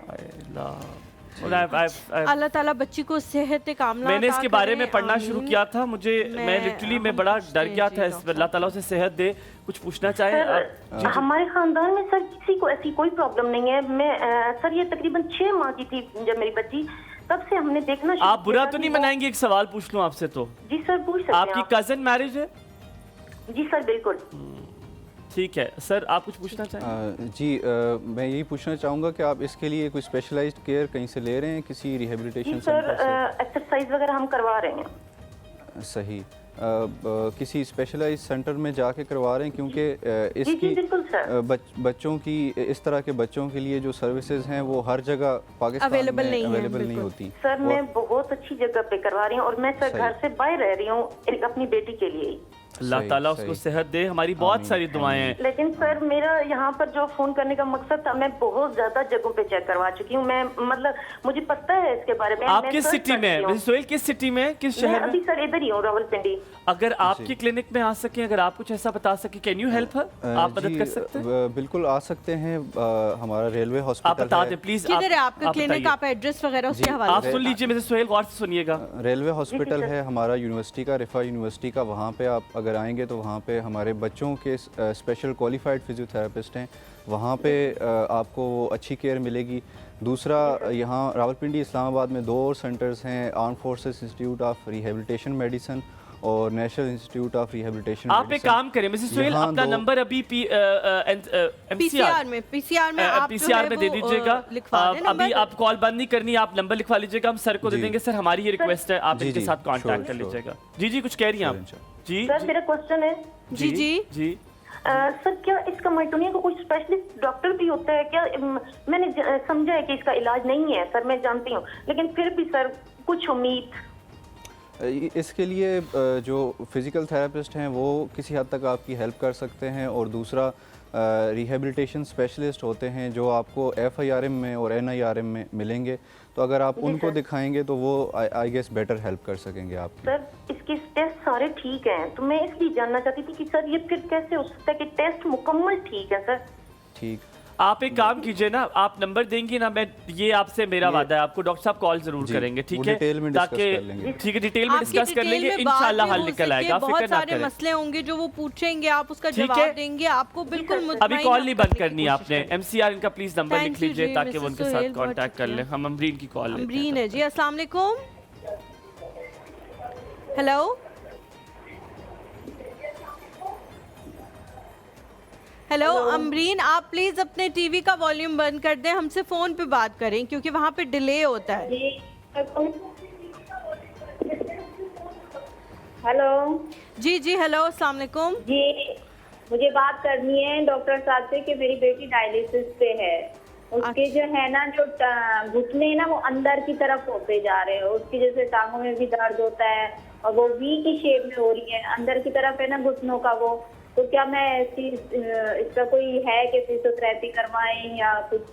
अल्लाह ताला बच्ची को सेहत कामना। मैंने इसके बारे में पढ़ना शुरू किया था, मैं लिटरली मैं बड़ा डर गया था। अल्लाह ताला उसे सेहत दे। कुछ पूछना चाहे? हमारे खानदान में सर किसी को ऐसी कोई प्रॉब्लम नहीं है। मैं सर ये तकरीबन 6 माह की थी जब मेरी बच्ची, तब से हमने देखना शुरू। आप बुरा तो नहीं मनाएंगे एक सवाल पूछ लूं आपसे? तो जी सर पूछ सकते हैं। आपकी कजन मैरिज है? जी सर बिल्कुल। ठीक है सर, आप कुछ पूछना चाहेंगे? जी मैं यही पूछना चाहूँगा कि आप इसके लिए कोई स्पेशलाइज्ड केयर कहीं से ले रहे हैं, किसी रिहेबिलिटेशन सेंटर से? एक्सरसाइज वगैरह हम करवा रहे हैं। सही। किसी स्पेशलाइज्ड सेंटर में जाके करवा रहे हैं, क्योंकि इसकी बच्चों की, इस तरह के बच्चों के लिए जो सर्विसेज हैं वो हर जगह पाकिस्तान में अवेलेबल नहीं होती। सर मैं बहुत अच्छी जगह पे करवा रही हूँ, और मैं सर घर से बाहर रह रही हूँ अपनी बेटी के लिए। अल्लाह ताला उसको सेहत दे, हमारी बहुत सारी दुआएं हैं। लेकिन सर मेरा यहाँ पर जो फोन करने का मकसद था, मैं बहुत ज्यादा जगहों पे चेक करवा चुकी हूँ। मैं मतलब मुझे पता है इसके बारे में। आप किस सिटी में? मिसेस सोहेल किस सिटी में, किस शहर में? अभी सर इधर ही हूँ, रावलपिंडी। अगर आपके क्लिनिक में आ सके, अगर आप कुछ ऐसा बता सके, कैन यू हेल्प हर? आप मदद कर सकते हैं? बिल्कुल आ सकते हैं। हमारा रेलवे हॉस्पिटल आप बता दें प्लीज। किधर है आपका क्लिनिक? आप एड्रेस वगैरह उसके हवाले आप सुन लीजिए मिसेस सोहेल, गौर से सुनिएगा। रेलवे हॉस्पिटल है हमारा यूनिवर्सिटी का, रिफा यूनिवर्सिटी का। वहाँ पे आप अगर आएंगे तो वहाँ पे हमारे बच्चों के स्पेशल क्वालिफाइड फिजियोथेरेपिस्ट हैं, वहाँ पे आपको अच्छी केयर मिलेगी। दूसरा, यहाँ रावलपिंडी इस्लामाबाद में 2 और सेंटर्स हैं, arm forces institute of rehabilitation medicine और नेशनल इंस्टीट्यूट ऑफ रिहेबिलिटेशन। आप एक काम करें मिसेस सोहेल, अपना नंबर अभी पीसीआर में दे दीजिएगा। अभी आप कॉल बंद नहीं करनी, आप नंबर लिखवा लीजिएगा, हम सर को दे देंगे। सर हमारी ये रिक्वेस्ट है, आप इनके साथ कांटेक्ट कर लीजिएगा। जी जी, कुछ कह रही हैं आप? जी सर मेरा क्वेश्चन है। जी जी जी सर क्या इसका माइटोनिया का कोई स्पेशलिस्ट डॉक्टर भी होता है क्या? मैंने समझा है कि इसका इलाज नहीं है सर, मैं जानती हूँ, लेकिन फिर भी सर कुछ उम्मीद। इसके लिए जो फिज़िकल थेरेपिस्ट हैं वो किसी हद तक आपकी हेल्प कर सकते हैं, और दूसरा रिहेबिलिटेशन स्पेशलिस्ट होते हैं जो आपको FIRM में और NIRM में मिलेंगे। तो अगर आप उनको दिखाएंगे तो वो आई गेस बेटर हेल्प कर सकेंगे आपकी। सर इसके टेस्ट सारे ठीक हैं, तो मैं इसलिए जानना चाहती थी कि सर ये फिर कैसे हो सकता है कि टेस्ट मुकम्मल ठीक है? सर ठीक, आप एक काम कीजिए ना, आप नंबर देंगी ना, मैं ये आपसे मेरा वादा है, आपको डॉक्टर साहब कॉल जरूर करेंगे, ठीक है? ताकि ठीक है, डिटेल में डिस्कस कर लेंगे, इंशाल्लाह हल निकल आएगा। बहुत सारे मसले होंगे जो वो पूछेंगे, आप उसका जवाब देंगे, आपको बिल्कुल। अभी कॉल नहीं बंद करनी आपने। MCR इनका प्लीज नंबर लिख लीजिए ताकि वो उनके साथ कांटेक्ट कर लें। हम अमरीन की कॉल लेते हैं। अमरीन है जी, अस्सलाम वालेकुम। हेलो हेलो अमरीन, आप प्लीज अपने टीवी का वॉल्यूम बंद कर दें, हमसे फोन पे बात करें क्योंकि वहाँ पे डिले होता है। हेलो जी जी, हेलो अस्सलाम वालेकुम जी, मुझे बात करनी है डॉक्टर साहब से कि मेरी बेटी डायलिसिस पे है। उसके जो है ना, जो घुटने ना वो अंदर की तरफ होते जा रहे हैं, उसकी जैसे टांगों में भी दर्द होता है और वो वी की शेप में हो रही है, अंदर की तरफ है ना घुटनों का वो। तो क्या मैं इसका कोई है कि फिजियोथेरेपी करवाएं या कुछ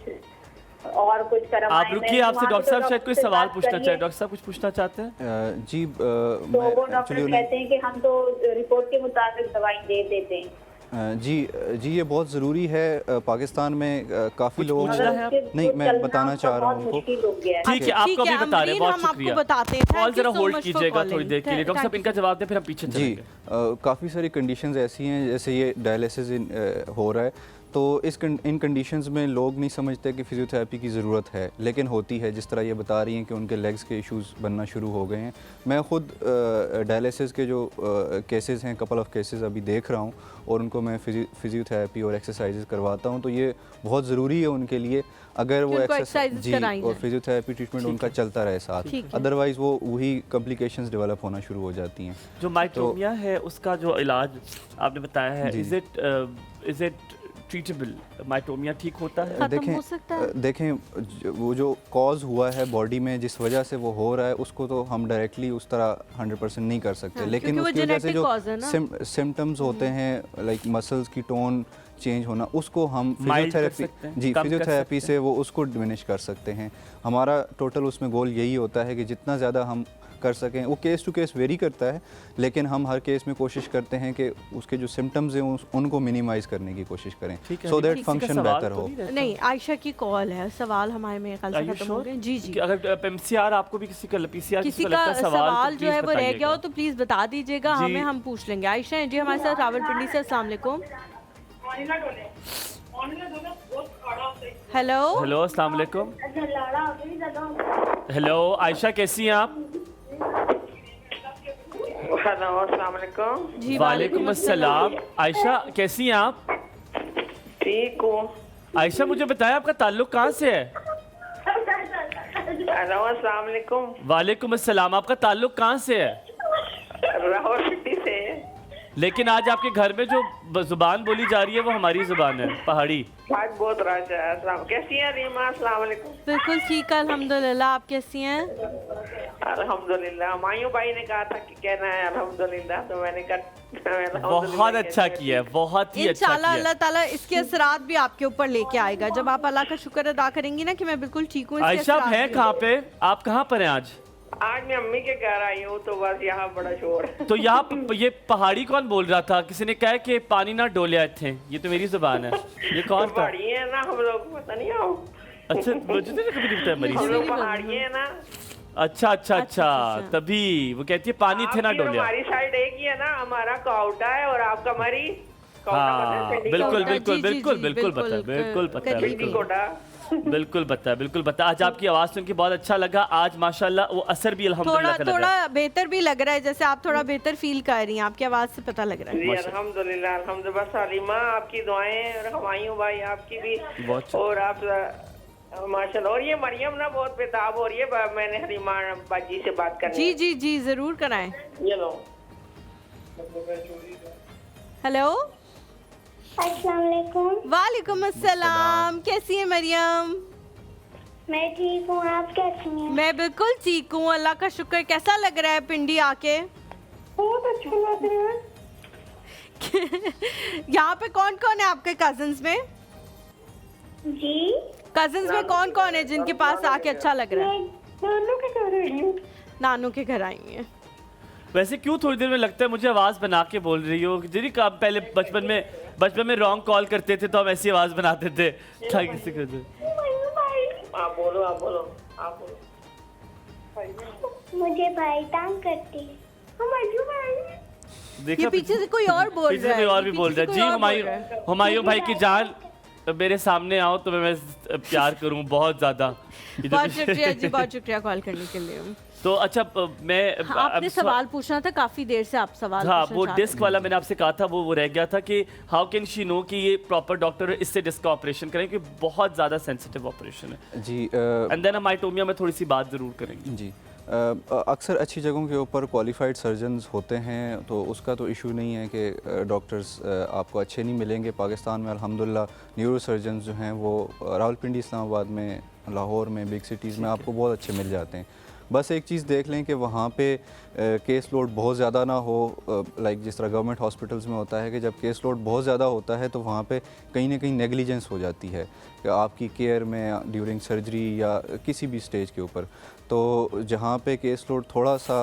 और कुछ करवाएं? आप रुकिए, आपसे डॉक्टर साहब शायद कोई सवाल पूछना चाहे। डॉक्टर साहब कुछ पूछना चाहते हैं? जी तो वो डॉक्टर कहते हैं कि हम तो रिपोर्ट के मुताबिक दवाई दे देते हैं। जी जी, ये बहुत ज़रूरी है। पाकिस्तान में काफ़ी लोग नहीं, मैं बताना चाह रहा हूँ उनको। ठीक है, आपको अभी बता रहे हैं, बहुत शुक्रिया। कॉल जरा होल्ड कीजिएगा थोड़ी देर के लिए, डॉक्टर साहब इनका जवाब दें, फिर हम पीछे चलेंगे। काफ़ी सारी कंडीशंस ऐसी हैं, जैसे ये डायलिसिस हो रहा है, तो इन कंडीशंस में लोग नहीं समझते कि फ़िज़ियोथेरेपी की ज़रूरत है, लेकिन होती है। जिस तरह ये बता रही हैं कि उनके लेग्स के इश्यूज़ बनना शुरू हो गए हैं। मैं ख़ुद डायलिसिस के जो केसेस हैं, कपल ऑफ केसेस अभी देख रहा हूँ, और उनको मैं फ़िज़ियोथेरेपी और एक्सरसाइजेस करवाता हूँ। तो ये बहुत ज़रूरी है उनके लिए, अगर वो एक्सरसाइज जी और फिजियोथेरेपी ट्रीटमेंट उनका चलता रहे साथ, अदरवाइज़ वो वही कॉम्प्लिकेशंस डेवलप होना शुरू हो जाती हैं। जो माइटोमिया है उसका जो इलाज आपने बताया है, इज़ इट ट्रीटेबल? माइटोमिया ठीक होता है? खत्म हो सकता है? देखें वो जो कॉज हुआ है बॉडी में, जिस वजह से वो हो रहा है, उसको तो हम डायरेक्टली उस तरह 100% नहीं कर सकते। हाँ, लेकिन क्योंकि वो उसकी वजह से जो genetic cause है ना। सिम्टम्स होते हैं लाइक मसल्स की टोन चेंज होना, उसको हम Mild कर फिजियोथेरेपी सकते हैं, जी कम कर फिजियोथेरेपी सकते से वो उसको डिमिनिश कर सकते हैं। हमारा टोटल उसमें गोल यही होता है कि जितना ज़्यादा हम कर सकें, वो केस टू केस वेरी करता है, लेकिन हम हर केस में कोशिश करते हैं कि उसके जो सिम्टम्स हैं उनको मिनिमाइज करने की कोशिश करें सो दैट फंक्शन बेहतर हो। नहीं, आयशा की कॉल है, सवाल हमारे में कल से खत्म हो गए। जी जी, अगर पीसीआर आपको भी किसी का का सवाल जो है वो रह गया हो तो प्लीज बता दीजिएगा हमें, हम पूछ लेंगे। आयशा हैं जी हमारे साथ रावलपिंडी से। अस्सलाम वालेकुम। हेलो हेलो, अस्सलाम वालेकुम। हेलो आयशा, कैसी हैं आप? हेलो, अस्सलाम वालेकुम। जी वालेकुम अस्सलाम। आयशा कैसी हैं आप? ठीक हूँ। आयशा मुझे बताया आपका ताल्लुक कहाँ से है? हेलो, अस्सलाम वालेकुम। वालेकुम अस्सलाम। आपका ताल्लुक कहाँ से है? रावलपिंडी से। लेकिन आज आपके घर में जो जुबान बोली जा रही है वो हमारी जुबान है, पहाड़ी। आज बहुत रश है। अस्सलाम, कैसी हैं रीमा? अस्सलाम वालेकुम। बिल्कुल ठीक है अल्हम्दुलिल्लाह, आप कैसी हैं? अल्हम्दुलिल्लाह। मायूं भाई ने कहा था कि कहना है अल्हम्दुलिल्लाह, तो मैंने कहा बहुत अच्छा किया है, बहुत ही अच्छा इंशाल्लाह किया अल्लाह ताला इसके असरात भी आपके ऊपर लेके आएगा। जब आप अल्लाह का शुक्र अदा करेंगी ना कि मैं बिल्कुल ठीक हूँ। है। आयशा आप हैं कहाँ पे? आप कहाँ पर हैं आज? आज मैं अम्मी के घर आई हूँ, तो बस यहाँ बड़ा शोर है। तो यहाँ ये पहाड़ी कौन बोल रहा था? किसी ने कहा कि पानी ना डोले आए थे, ये तो मेरी जुबान है। ये कौन था? पहाड़ी है ना हम लोग, पता नहीं आओ। अच्छा, मुझे तो कभी नहीं बताया मरीज। हम लोग पहाड़ी है ना। अच्छा अच्छा अच्छा, तभी वो कहती है पानी थे ना आपकी और डोले। हमारी साइड एक ही है ना, हमारा काउटा है और आपका मरी। हाँ बिल्कुल बिल्कुल बिल्कुल बिल्कुल पता है, बिल्कुल पता है, करीबी। बिल्कुल बिल्कुल पता है, बिल्कुल पता है। आज आपकी आवाज़ सुन के बहुत अच्छा लगा। आज माशाल्लाह वो असर भी अल्हम्दुलिल्लाह थोड़ा थोड़ा बेहतर भी लग रहा है, जैसे आप थोड़ा बेहतर फील कर रही हैं, आपकी आवाज़ से पता लग रहा है। जी अल्हम्दुलिल्लाह अल्हम्दुलिल्लाह। बस हालिमा आपकी दुआएं और हमायूं भाई आपकी भी, और आप माशाल्लाह। और ये मरियम ना बहुत बेताब हो रही है, मैंने हलीमा बाजी से बात करनी जी जी जी जरूर कराएं। ये लो। हेलो, अस्सलाम वालेकुम। वालेकुम अस्सलाम। कैसी है मरियम? मैं ठीक हूँ, आप कैसी हैं? मैं बिल्कुल ठीक हूँ, अल्लाह का शुक्र। कैसा लग रहा है पिंडी आके? बहुत अच्छा लग रहा है। यहाँ पे कौन कौन है आपके कजन्स में? जी, कजन्स में कौन कौन है जिनके पास आके अच्छा लग रहा है? नानू के घर आई हूँ। नानू के घर आई हैं। वैसे क्यों थोड़ी देर में लगता है मुझे आवाज़ बना के बोल रही हो? जी पहले बचपन में रॉन्ग कॉल करते थे तो हम ऐसी आवाज़ बनाते थे। क्या किसी को आप बोलो आप बोलो आप बोलो। मुझे भाई तंग करती है। ये पीछे से कोई और बोल रहा है। कोई और भी बोल रहा है। जी हुमायूं भाई की जान, मेरे सामने आओ तो मैं प्यार करूं बहुत ज़्यादा। बहुत शुक्रिया जी, बहुत शुक्रिया कॉल करने के लिए। तो अच्छा मैं आपने सवाल पूछना था, काफी देर से आप सवाल हाँ वो डिस्क वाला मैंने आपसे कहा था, वो रह गया था कि हाउ कैन शी नो कि ये प्रॉपर डॉक्टर इससे डिस्क का ऑपरेशन करें, कि बहुत ज़्यादा सेंसिटिव ऑपरेशन है जी। एंड देन माइटोमिया में थोड़ी सी बात ज़रूर करेंगे जी। अक्सर अच्छी जगहों के ऊपर क्वालिफाइड सर्जन्स होते हैं, तो उसका तो इशू नहीं है कि डॉक्टर्स आपको अच्छे नहीं मिलेंगे। पाकिस्तान में अल्हम्दुलिल्लाह न्यूरो सर्जन्स जो हैं वो रावलपिंडी, इस्लामाबाद में, लाहौर में, बिग सिटीज़ में आपको बहुत अच्छे मिल जाते हैं। बस एक चीज़ देख लें कि वहाँ पे केस लोड बहुत ज़्यादा ना हो, लाइक जिस तरह गवर्नमेंट हॉस्पिटल्स में होता है कि जब केस लोड बहुत ज़्यादा होता है तो वहाँ पे कहीं ना कहीं नेग्लिजेंस हो जाती है कि आपकी केयर में ड्यूरिंग सर्जरी या किसी भी स्टेज के ऊपर। तो जहाँ पे केस लोड थोड़ा सा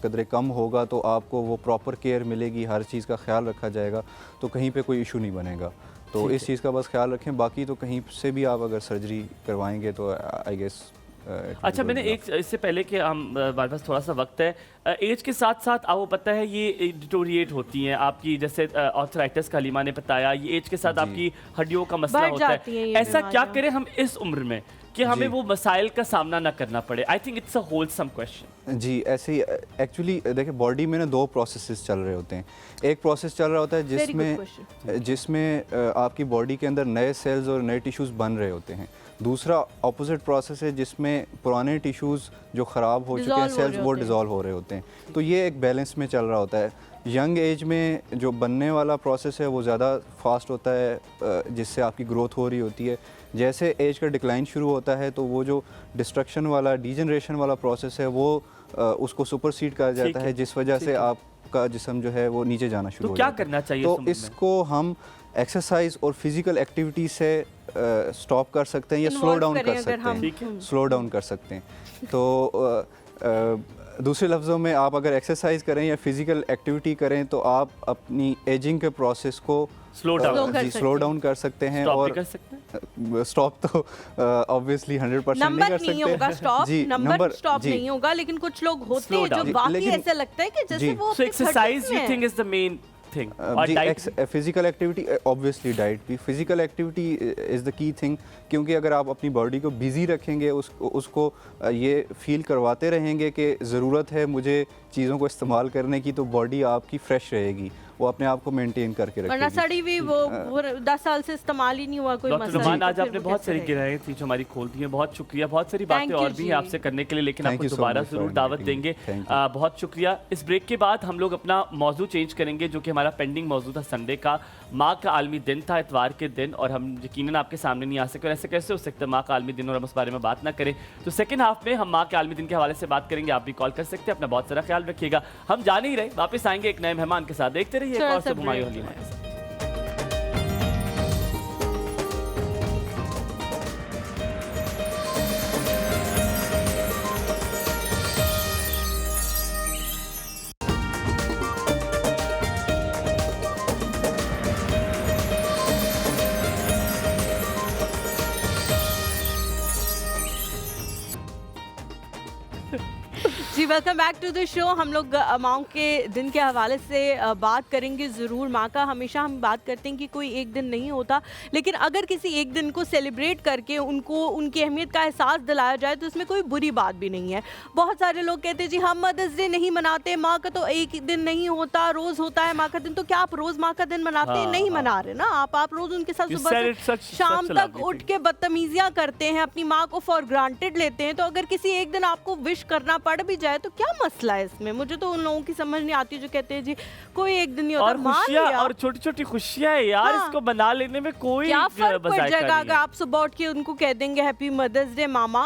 कदरे कम होगा तो आपको वो प्रॉपर केयर मिलेगी, हर चीज़ का ख्याल रखा जाएगा, तो कहीं पे कोई इशू नहीं बनेगा। तो इस चीज़ का बस ख्याल रखें। बाकी तो कहीं से भी आप अगर सर्जरी करवाएंगे तो आई गेस अच्छा मैंने एक इससे पहले कि हम हमारे पास थोड़ा सा वक्त है, एज के साथ साथ आपको पता है ये डिटोरिएट होती हैं आपकी, जैसे आर्थराइटिस का हलीमा ने बताया, ये एज के साथ आपकी हड्डियों का मसला होता है। ऐसा क्या करें हम इस उम्र में कि हमें वो मसाइल का सामना ना करना पड़े? I think it's a wholesome question. जी ऐसे ही एक्चुअली देखिए बॉडी में ना दो प्रोसेसेस चल रहे होते हैं। एक प्रोसेस चल रहा होता है जिसमें आपकी बॉडी के अंदर नए सेल्स और नए टिश्यूज़ बन रहे होते हैं। दूसरा ऑपोजिट प्रोसेस है जिसमें पुराने टिश्यूज़ जो ख़राब हो चुके हैं सेल्स वो डिज़ोल्व हो रहे होते हैं। तो ये एक बैलेंस में चल रहा होता है। यंग एज में जो बनने वाला प्रोसेस है वो ज़्यादा फास्ट होता है, जिससे आपकी ग्रोथ हो रही होती है। जैसे एज का डिक्लाइन शुरू होता है तो वो जो डिस्ट्रक्शन वाला डीजनरेशन वाला प्रोसेस है वो उसको सुपरसीड कर जाता है, जिस वजह से आपका जिस्म जो है वो नीचे जाना शुरू हो जाता है। तो क्या करना चाहिए? तो इसको हम एक्सरसाइज और फिजिकल एक्टिविटी से स्टॉप कर सकते हैं या स्लो डाउन कर सकते हैं, स्लो डाउन कर सकते हैं। तो दूसरे लफ्ज़ों में आप अगर एक्सरसाइज करें या फिजिकल एक्टिविटी करें तो आप अपनी एजिंग के प्रोसेस को स्लो डाउन कर सकते हैं। और स्टॉप तो ऑब्वियसली 100% नहीं कर सकते। नहीं होगा स्टॉप, नंबर स्टॉप नहीं होगा, लेकिन कुछ लोग होते हैं जो वाकई ऐसा लगता है कि जैसे वो exercise you think is the main thing. Physical activity, obviously diet भी, physical activity is the key thing, क्योंकि अगर आप अपनी बॉडी को बिजी रखेंगे, उसको ये फील करवाते रहेंगे कि ज़रूरत है मुझे चीज़ों को इस्तेमाल करने की, तो बॉडी आपकी फ्रेश रहेगी, वो अपने आप को मेंटेन करके रखेगी। वरना सड़ी भी वो 10 साल से इस्तेमाल ही नहीं हुआ कोई मसला। डॉक्टर आज आपने बहुत सारी गिराएं थी जो हमारी खोल दी हैं, बहुत शुक्रिया। बहुत सारी बातें और भी हैं आपसे करने के लिए, लेकिन आपको दोबारा ज़रूर दावत देंगे। बहुत शुक्रिया। इस ब्रेक के बाद हम लोग अपना मौजू चेंज करेंगे, जो कि हमारा पेंडिंग मौजू था संडे का। माँ का आलमी दिन था, इतवार के दिन, और हम यकीनन आपके सामने नहीं आ सके। और ऐसे कैसे हो सकता है माँ का आलमी दिन और हम उस बारे में बात ना करें? तो सेकंड हाफ में हम माँ के आलमी दिन के हवाले से बात करेंगे। आप भी कॉल कर सकते हैं। अपना बहुत सारा ख्याल रखिएगा। हम जा नहीं रहे, वापस आएंगे एक नए मेहमान के साथ। देखते रहिए एक और सब हुमायूं हलीमा के साथ। जी welcome back to the show. हम लोग माँ के दिन के हवाले से बात करेंगे ज़रूर। माँ का हमेशा हम बात करते हैं कि कोई एक दिन नहीं होता, लेकिन अगर किसी एक दिन को सेलिब्रेट करके उनको उनकी अहमियत का एहसास दिलाया जाए तो इसमें कोई बुरी बात भी नहीं है। बहुत सारे लोग कहते हैं जी हम मदर्स डे नहीं मनाते, माँ का तो एक दिन नहीं होता, रोज़ होता है माँ का दिन। तो क्या आप रोज़ माँ का दिन मनाते हैं? नहीं मना रहे ना आप रोज़ उनके साथ सुबह से शाम तक उठ के बदतमीजियाँ करते हैं, अपनी माँ को फॉर ग्रांटेड लेते हैं। तो अगर किसी एक दिन आपको विश करना पड़ भी जाए तो क्या मसला है इसमें? मुझे तो उन लोगों की समझ नहीं आती जो कहते हैं जी कोई एक दिन नहीं होता। और खुशियां और छोटी छोटी खुशियां है यार, इसको मना लेने में कोई क्या फर्क पड़ जाएगा? अगर आप सुबह उठ के उनको कह देंगे हैप्पी मदर्स डे मामा,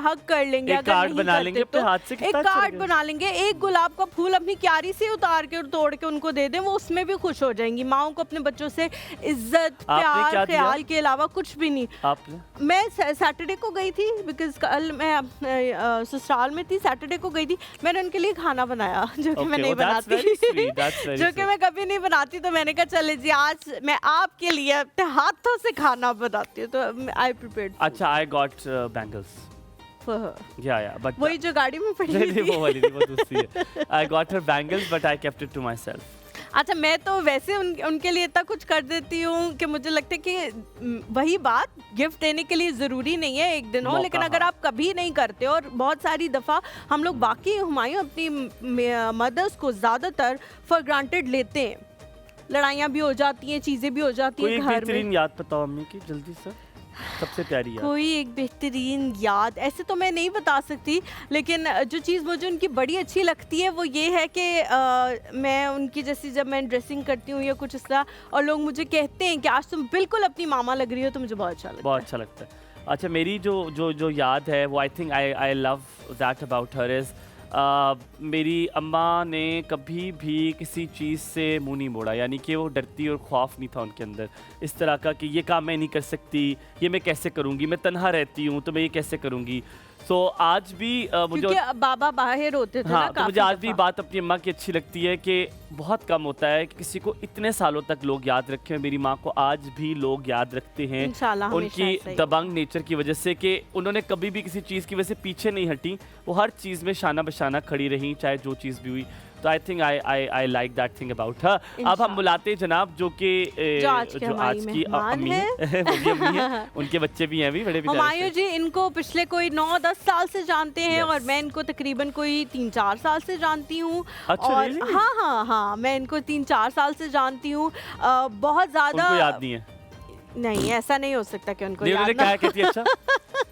हक कर लेंगे, एक कार्ड बना लेंगे अपने हाथ से, एक कार्ड बना लेंगे, एक गुलाब का फूल अपनी क्यारी से उतार के और तोड़ के उनको दे दें, वो उसमें भी खुश हो जाएंगी। माओ को अपने बच्चों से इज्जत प्यार ख्याल के अलावा कुछ भी नहीं। मैं सैटरडे को गई थी, बिकॉज कल मैं ससुराल में थी, सैटरडे को गई थी, मैंने उनके लिए खाना बनाया जो कि मैं नहीं बनाती जो कि मैं कभी नहीं बनाती। तो मैंने कहा चले जी आज मैं आपके लिए अपने हाथों से खाना बनाती हूँ, तो आई प्रिपेयर्ड। अच्छा, आई गॉट बैंगल्स बट वही जो गाड़ी में पड़ी थी वो वाली थी, वो दूसरी है। I got her bangles but I kept it to myself. अच्छा, मैं तो वैसे उनके लिए इतना कुछ कर देती हूँ कि मुझे लगता है कि वही बात गिफ्ट देने के लिए ज़रूरी नहीं है एक दिन हो, लेकिन अगर आप कभी नहीं करते, और बहुत सारी दफ़ा हम लोग बाकी हुमायूं अपनी मदर्स को ज़्यादातर फॉर ग्रांटेड लेते हैं, लड़ाइयाँ भी हो जाती हैं, चीज़ें भी हो जाती हैं घर में। बेहतरीन याद बताओ अम्मी की जल्दी से, सबसे प्यारी याद। कोई एक बेहतरीन याद ऐसे तो मैं नहीं बता सकती, लेकिन जो चीज़ मुझे उनकी बड़ी अच्छी लगती है वो ये है कि मैं उनकी जैसी जब मैं ड्रेसिंग करती हूँ या कुछ इस तरह, और लोग मुझे कहते हैं कि आज तुम बिल्कुल अपनी मामा लग रही हो, तो मुझे बहुत अच्छा लगता है। बहुत अच्छा लगता है। अच्छा, मेरी जो याद है वो I think I love that about her is मेरी अम्मा ने कभी भी किसी चीज़ से मुंह नहीं मोड़ा, यानी कि वो डरती और खौफ नहीं था उनके अंदर इस तरह का कि ये काम मैं नहीं कर सकती, ये मैं कैसे करूँगी, मैं तन्हा रहती हूँ तो मैं ये कैसे करूँगी। सो आज भी मुझे बाबा बाहर होते थे हाँ, ना, तो मुझे आज भी बात अपनी अम्मा की अच्छी लगती है कि बहुत कम होता है कि किसी को इतने सालों तक लोग याद रखें। मेरी माँ को आज भी लोग याद रखते हैं उनकी दबंग नेचर की वजह से, कि उन्होंने कभी भी किसी चीज़ की वजह से पीछे नहीं हटी, वो हर चीज़ में शाना बशाना खड़ी रही, चाहे जो चीज़ भी हुई। तो I think I like that thing about her. अब हम बुलाते हैं जनाब जो कि जो आज की अम्मी है वो भी अम्मी है, उनके बच्चे भी हैं अभी बड़े भी। हुमायूं जी इनको पिछले कोई 9-10 साल से जानते हैं और मैं इनको तकरीबन कोई 3-4 साल से जानती हूँ। और हाँ मैं इनको 3-4 साल से जानती हूँ। बहुत ज़्यादा याद नहीं है नहीं, ऐसा नहीं हो सकता कि उनको उन्होंने याद ना कहा कहती अच्छा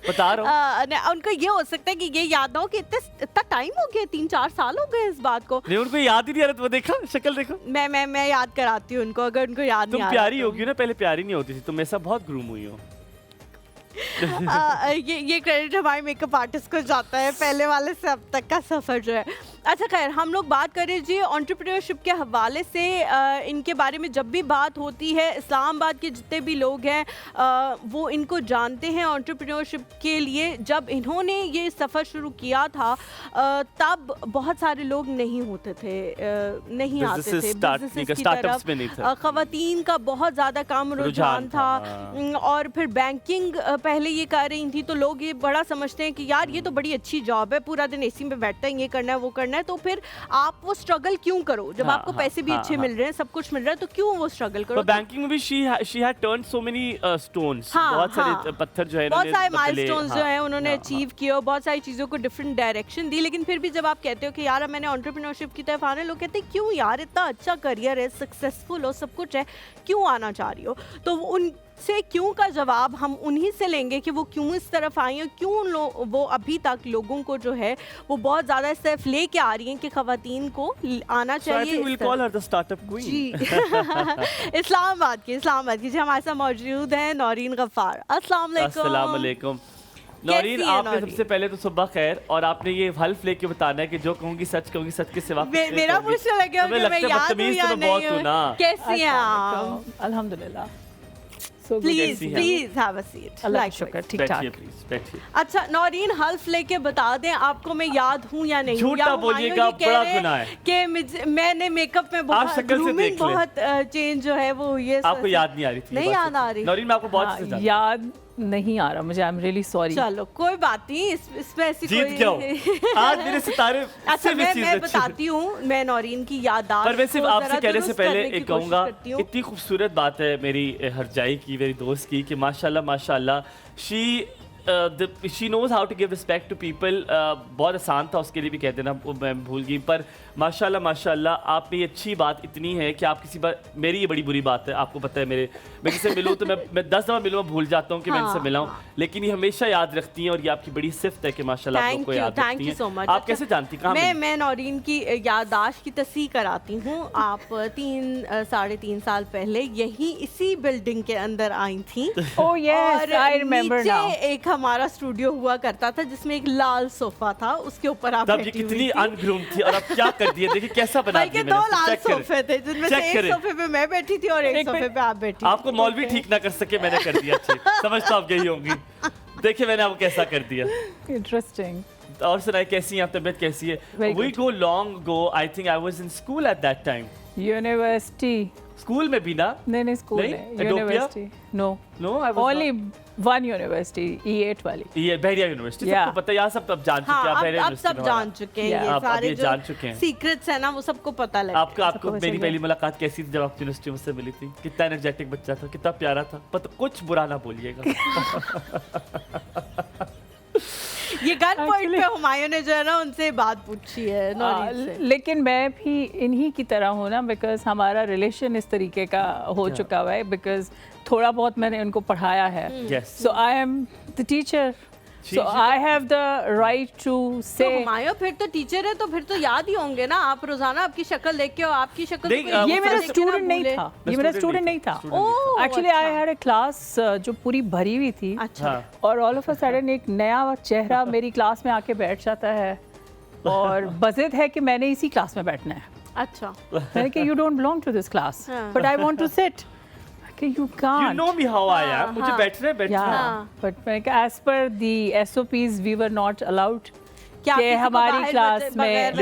बता रहा हूँ। उनको ये हो सकता है कि ये याद ना हो कि इतना टाइम हो गया, 3-4 साल हो गए इस बात को। नहीं उनको याद ही नहीं आ रहा, तो वो देखा शक्ल देखो। मैं याद कराती हूँ उनको, अगर उनको याद नहीं आ रहा। तुम प्यारी होगी ना, पहले प्यारी नहीं होती थी, तुम ऐसा बहुत ग्रूम हुई हो। ये क्रेडिट हमारे मेकअप आर्टिस्ट को जाता है, पहले वाले से अब तक का सफ़र जो है। अच्छा खैर, हम लोग बात करें जी एंटरप्रेन्योरशिप के हवाले से। इनके बारे में जब भी बात होती है, इस्लामाबाद के जितने भी लोग हैं वो इनको जानते हैं एंटरप्रेन्योरशिप के लिए। जब इन्होंने ये सफ़र शुरू किया था तब बहुत सारे लोग नहीं होते थे, नहीं आते थे बिजनेस की तरफ। ख़वातीन का बहुत ज़्यादा कम रुझान था। और फिर बैंकिंग पहले ये कर रही थी, तो लोग ये बड़ा समझते हैं कि यार ये तो बड़ी अच्छी जॉब है, पूरा दिन एसी में बैठता है, ये करना है वो करना है, तो फिर आप वो स्ट्रगल क्यों करो जब आपको पैसे भी अच्छे मिल रहे हैं, सब कुछ मिल रहा है, तो क्यों वो स्ट्रगल करो। तो बैंकिंग में भी she had turned so many stones, बहुत सारे पत्थर जो है, बहुत सारे माइलस्टोन्स जो हैं उन्होंने अचीव किए और बहुत सारी चीज़ों को डिफरेंट डायरेक्शन दी। लेकिन फिर भी जब आप कहते हो कि यार मैंने एंटरप्रेन्योरशिप की तरफ आना है, लोग कहते हैं क्यों यार, इतना अच्छा करियर है, सक्सेसफुल हो, सब कुछ है, क्यों आना चाह रही हो। तो उनसे क्यों का जवाब हम उन्हीं से लेंगे कि वो क्यों इस तरफ आई हैं, क्यों वो अभी तक लोगों को जो है वो बहुत ज़्यादा इस तरफ लेके आ रही हैं कि ख़वातीन को आना चाहिए। जी इस्लामाबाद की जी हमारे साथ मौजूद हैं नौरीन गफ्फार। अस्सलाम वालेकुम। नौरीन, आपने सबसे पहले तो सुबह खैर, और आपने ये हल्फ लेके बताना है कि जो कहूंगी सच के सिवा मेरा पूछने लगे हो कि मैं याद हूं या नहीं हूं। कैसी हैं आप? अल्हम्दुलिल्लाह। Please have a seat. अल्लाह का शुक्र, ठीक ठाक। अच्छा नौरीन, हल्फ लेके बता दें आपको मैं याद हूं या नहीं। झूठा बोलिएगा, बड़ा गुनाह है कि मैंने मेकअप में बहुत ग्रूमिंग बहुत चेंज जो है वो हुई है। आपको याद नहीं आ रही थी? नहीं याद आ रही नौरीन, मैं आपको बहुत याद नहीं आ रहा मुझे, आई एम रियली सॉरी। चलो कोई बात नहीं, इसमें ऐसी जीत कोई आज मेरे सितारे। अच्छा मैं बताती हूँ, मैं नौरीन की याददाश्त। पर मैं सिर्फ आपसे कहने से पहले एक कहूँगा, इतनी खूबसूरत बात है मेरी हरजाई की, मेरी दोस्त की, कि माशाल्लाह माशाल्लाह she knows how to give respect to people. बहुत आसान था उसके लिए भी कह देना, वो मैं भूल गई। पर माशाल्लाह माशाल्लाह आप में ये अच्छी बात इतनी है कि आप किसी बार, मेरी ये बड़ी बुरी बात है, आपको पता है, मैं किसी से मिलूँ तो मैं 10 दफ़ा मिलूँ भूल जाता हूँ कि मैं इनसे मिला हूँ, लेकिन ये हमेशा याद रखती हैं और ये आपकी बड़ी सिफ्त है कि माशाल्लाह आप लोग को याद रखती हैं। आप कैसे जानती? कहाँ मैं नौरीन की याददाश्त की तस्दीक कराती हूँ। आप 3-3.5 साल पहले यही इसी बिल्डिंग के अंदर आई थी। Oh yes, I remember now. एक हमारा स्टूडियो हुआ करता था जिसमें एक लाल सोफा था, उसके ऊपर आप बैठी हुई कितनी अनग्रूम थी, और अब क्या कर दिया, देखिए कैसा बना दिया। 2 लाल सोफे थे जिनमें से एक सोफे पे मैं बैठी थी और एक सोफे पे आप बैठी। आपको मौलवी ठीक ना कर सके, मैंने कर दिया। समझ तो आप गई होंगी, देखिए मैंने आपको कैसा कर दिया। इंटरेस्टिंग। और सुनाए कैसी हैं आप, तबीयत कैसी है? We go long ago, I think I was in school at that time. University. School में भी ना? नहीं स्कूल में। University no I was only one university, E8 वाली। ये बहरिया यूनिवर्सिटी। सबको पता है, यहाँ सब अब जान चुके हैं, बहरिया यूनिवर्सिटी सब जान चुके हैं, ये सारे जान चुके हैं, सीक्रेट्स है ना वो सबको पता लगा। आपको मेरी पहली मुलाकात कैसी थी जब आप यूनिवर्सिटी मुझसे मिली थी? कितना एनर्जेटिक बच्चा था, कितना प्यारा था, पता कुछ बुरा ना बोलिएगा। ये गन पॉइंट पे हुमायूं ने जो है ना उनसे बात पूछी है नौरीन से। लेकिन मैं भी इन्हीं की तरह हूँ ना, बिकॉज हमारा रिलेशन इस तरीके का हो चुका हुआ है, बिकॉज थोड़ा बहुत मैंने उनको पढ़ाया है। So I am the teacher, so I have the right to say। तो हुमायूं फिर तो टीचर है, तो फिर तो याद ही होंगे ना आप रोजाना, आपकी शक्ल देख के, आपकी शक्ल ये मेरा स्टूडेंट नहीं था, ये मेरा स्टूडेंट नहीं था। Actually I had a class जो पूरी भरी हुई थी। अच्छा। और ऑल ऑफ अ सडन एक नया चेहरा मेरी क्लास में आके बैठ जाता है और बज़िद है कि मैंने इसी क्लास में बैठना है। अच्छा। मैंने कहा you don't belong to this class but I want to sit. You can't. You know me how I am. मुझे बैठना। But as per the SOPs, we were not allowed कि हमारी क्लास में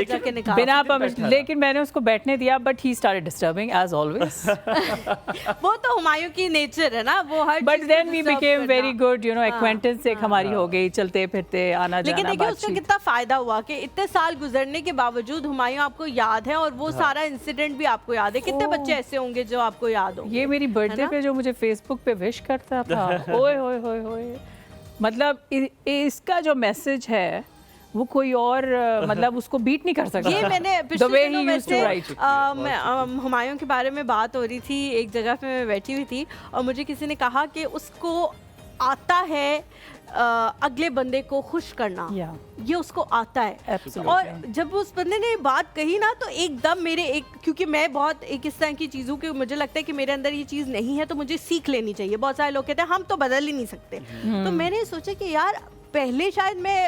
बिना परमिशन, लेकिन मैंने उसको बैठने दिया, but he started disturbing as always. वो तो हुमायूं की नेचर है ना, वो हर but then we became very good, you know, acquaintance एक हमारी हो गई, चलते फिरते आना जाना। लेकिन देखिए उसका कितना फायदा हुआ कि इतने साल गुजरने के बावजूद हुमायूं आपको याद है, और वो सारा इंसिडेंट भी आपको याद है। कितने बच्चे ऐसे होंगे जो आपको याद हो? ये मेरी बर्थडे पे जो मुझे फेसबुक पे विश करता था, ओए होए होए होए, मतलब इसका जो मैसेज है वो कोई और मतलब उसको बीट नहीं कर सकता। ये मैंने पिछले दिनों में से हुमायूं के बारे में बात हो रही थी, एक जगह पे मैं बैठी हुई थी और मुझे किसी ने कहा कि उसको आता है अगले बंदे को खुश करना, ये उसको आता है। और जब उस बंदे ने बात कही ना तो एकदम मेरे क्योंकि मैं बहुत एक इस तरह की चीज़ों के मुझे लगता है कि मेरे अंदर ये चीज़ नहीं है तो मुझे सीख लेनी चाहिए। बहुत सारे लोग कहते हैं हम तो बदल ही नहीं सकते, तो मैंने सोचा कि यार पहले शायद मैं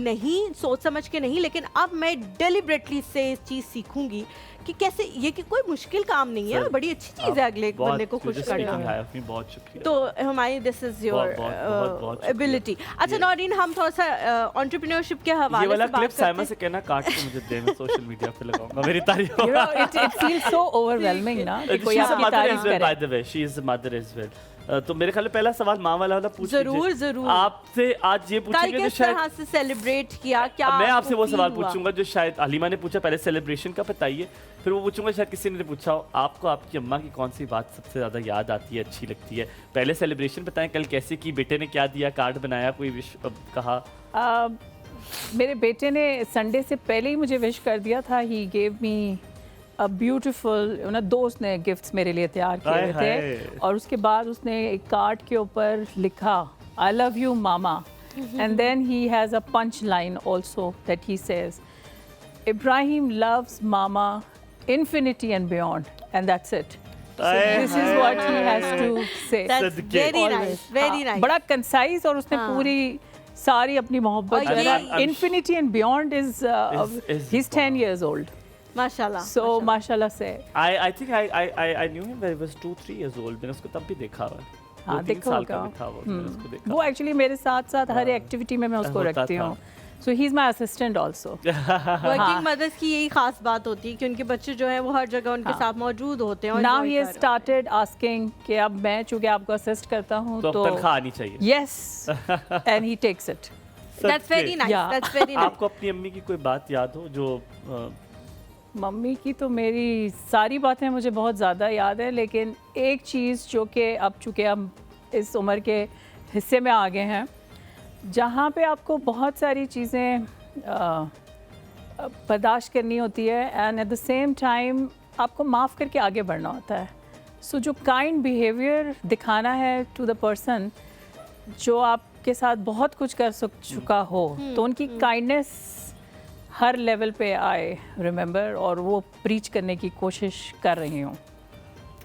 नहीं सोच समझ के नहीं, लेकिन अब मैं डेलिबरेटली से इस चीज़ सीखूंगी कि कैसे ये कि कोई मुश्किल काम नहीं है, बड़ी अच्छी चीज़ है अगले बंदे को खुश करना। बहुत शुक्रिया। तो हमारी दिस इज योर एबिलिटी। अच्छा नौरीन, हम थोड़ा सा एंटरप्रेन्योरशिप के हवाले से बात करते हैं। ये वाला क्लिप साइमन से कहना काट के मुझे दे, मैं सोशल मीडिया पे लगाऊंगा, मेरी तारीफ। It feels so overwhelming ना कि कोई आपकी तारीफ करे। By the way, she is a mother as well. तो मेरे ख्याल में पहला सवाल माँ वाला पूछ जरूर जरूर आपसे आज ये पूछेंगे जो शायद से सेलिब्रेट किया, क्या मैं आपसे वो सवाल पूछूंगा जो शायद हलीमा ने पूछा, पहले सेलिब्रेशन का बताइए, फिर वो पूछूंगा शायद किसी ने पूछा हो आपको आपकी अम्मा की कौन सी बात सबसे ज्यादा याद आती है, अच्छी लगती है। पहले सेलिब्रेशन बताएं, कल कैसे की, बेटे ने क्या दिया, कार्ड बनाया, कोई विश कहा? मेरे बेटे ने संडे से पहले ही मुझे विश कर दिया था। He gave me a beautiful, दोस्त ने गिफ्ट्स मेरे लिए तैयार किए थे और उसके बाद उसने एक कार्ड के ऊपर लिखा I love you mama, and then he has a punch line also that he says Ibrahim loves mama infinity and beyond, and that's it. So this is what he has to say. That's very nice, very nice. बड़ा concise और उसने पूरी सारी अपनी मोहब्बत infinity and beyond is he's 10 years old. माशाल्लाह। So माशाल्लाह से I think I knew him when he was 2-3 years old. मैंने उसको तब भी देखा हुआ। हाँ देखा होगा। वो एक्चुअली मेरे साथ साथ हर एक्टिविटी में मैं उसको रखती हूँ। So he's my assistant also. Working mothers की यही खास बात होती है कि उनके बच्चे जो है वो हर जगह उनके साथ मौजूद होते हैं। Now he has started asking कि अब मैं चूँकि आपको असिस्ट करता हूँ तो तनख्वाह आनी चाहिए। Yes, and he takes it. That's very nice. That's very nice. आपको अपनी अम्मी की कोई बात याद हो जो? मम्मी की तो मेरी सारी बातें मुझे बहुत ज़्यादा याद है, लेकिन एक चीज़ जो कि अब चूँकि हम इस उम्र के हिस्से में आ गए हैं जहाँ पे आपको बहुत सारी चीज़ें बर्दाश्त करनी होती है and at the same time आपको माफ़ करके आगे बढ़ना होता है। सो जो काइंड बिहेवियर दिखाना है टू द पर्सन जो आपके साथ बहुत कुछ कर चुका हो, तो उनकी काइंडनेस हर लेवल पे आए रिमेंबर, और वो प्रीच करने की कोशिश कर रही हूँ।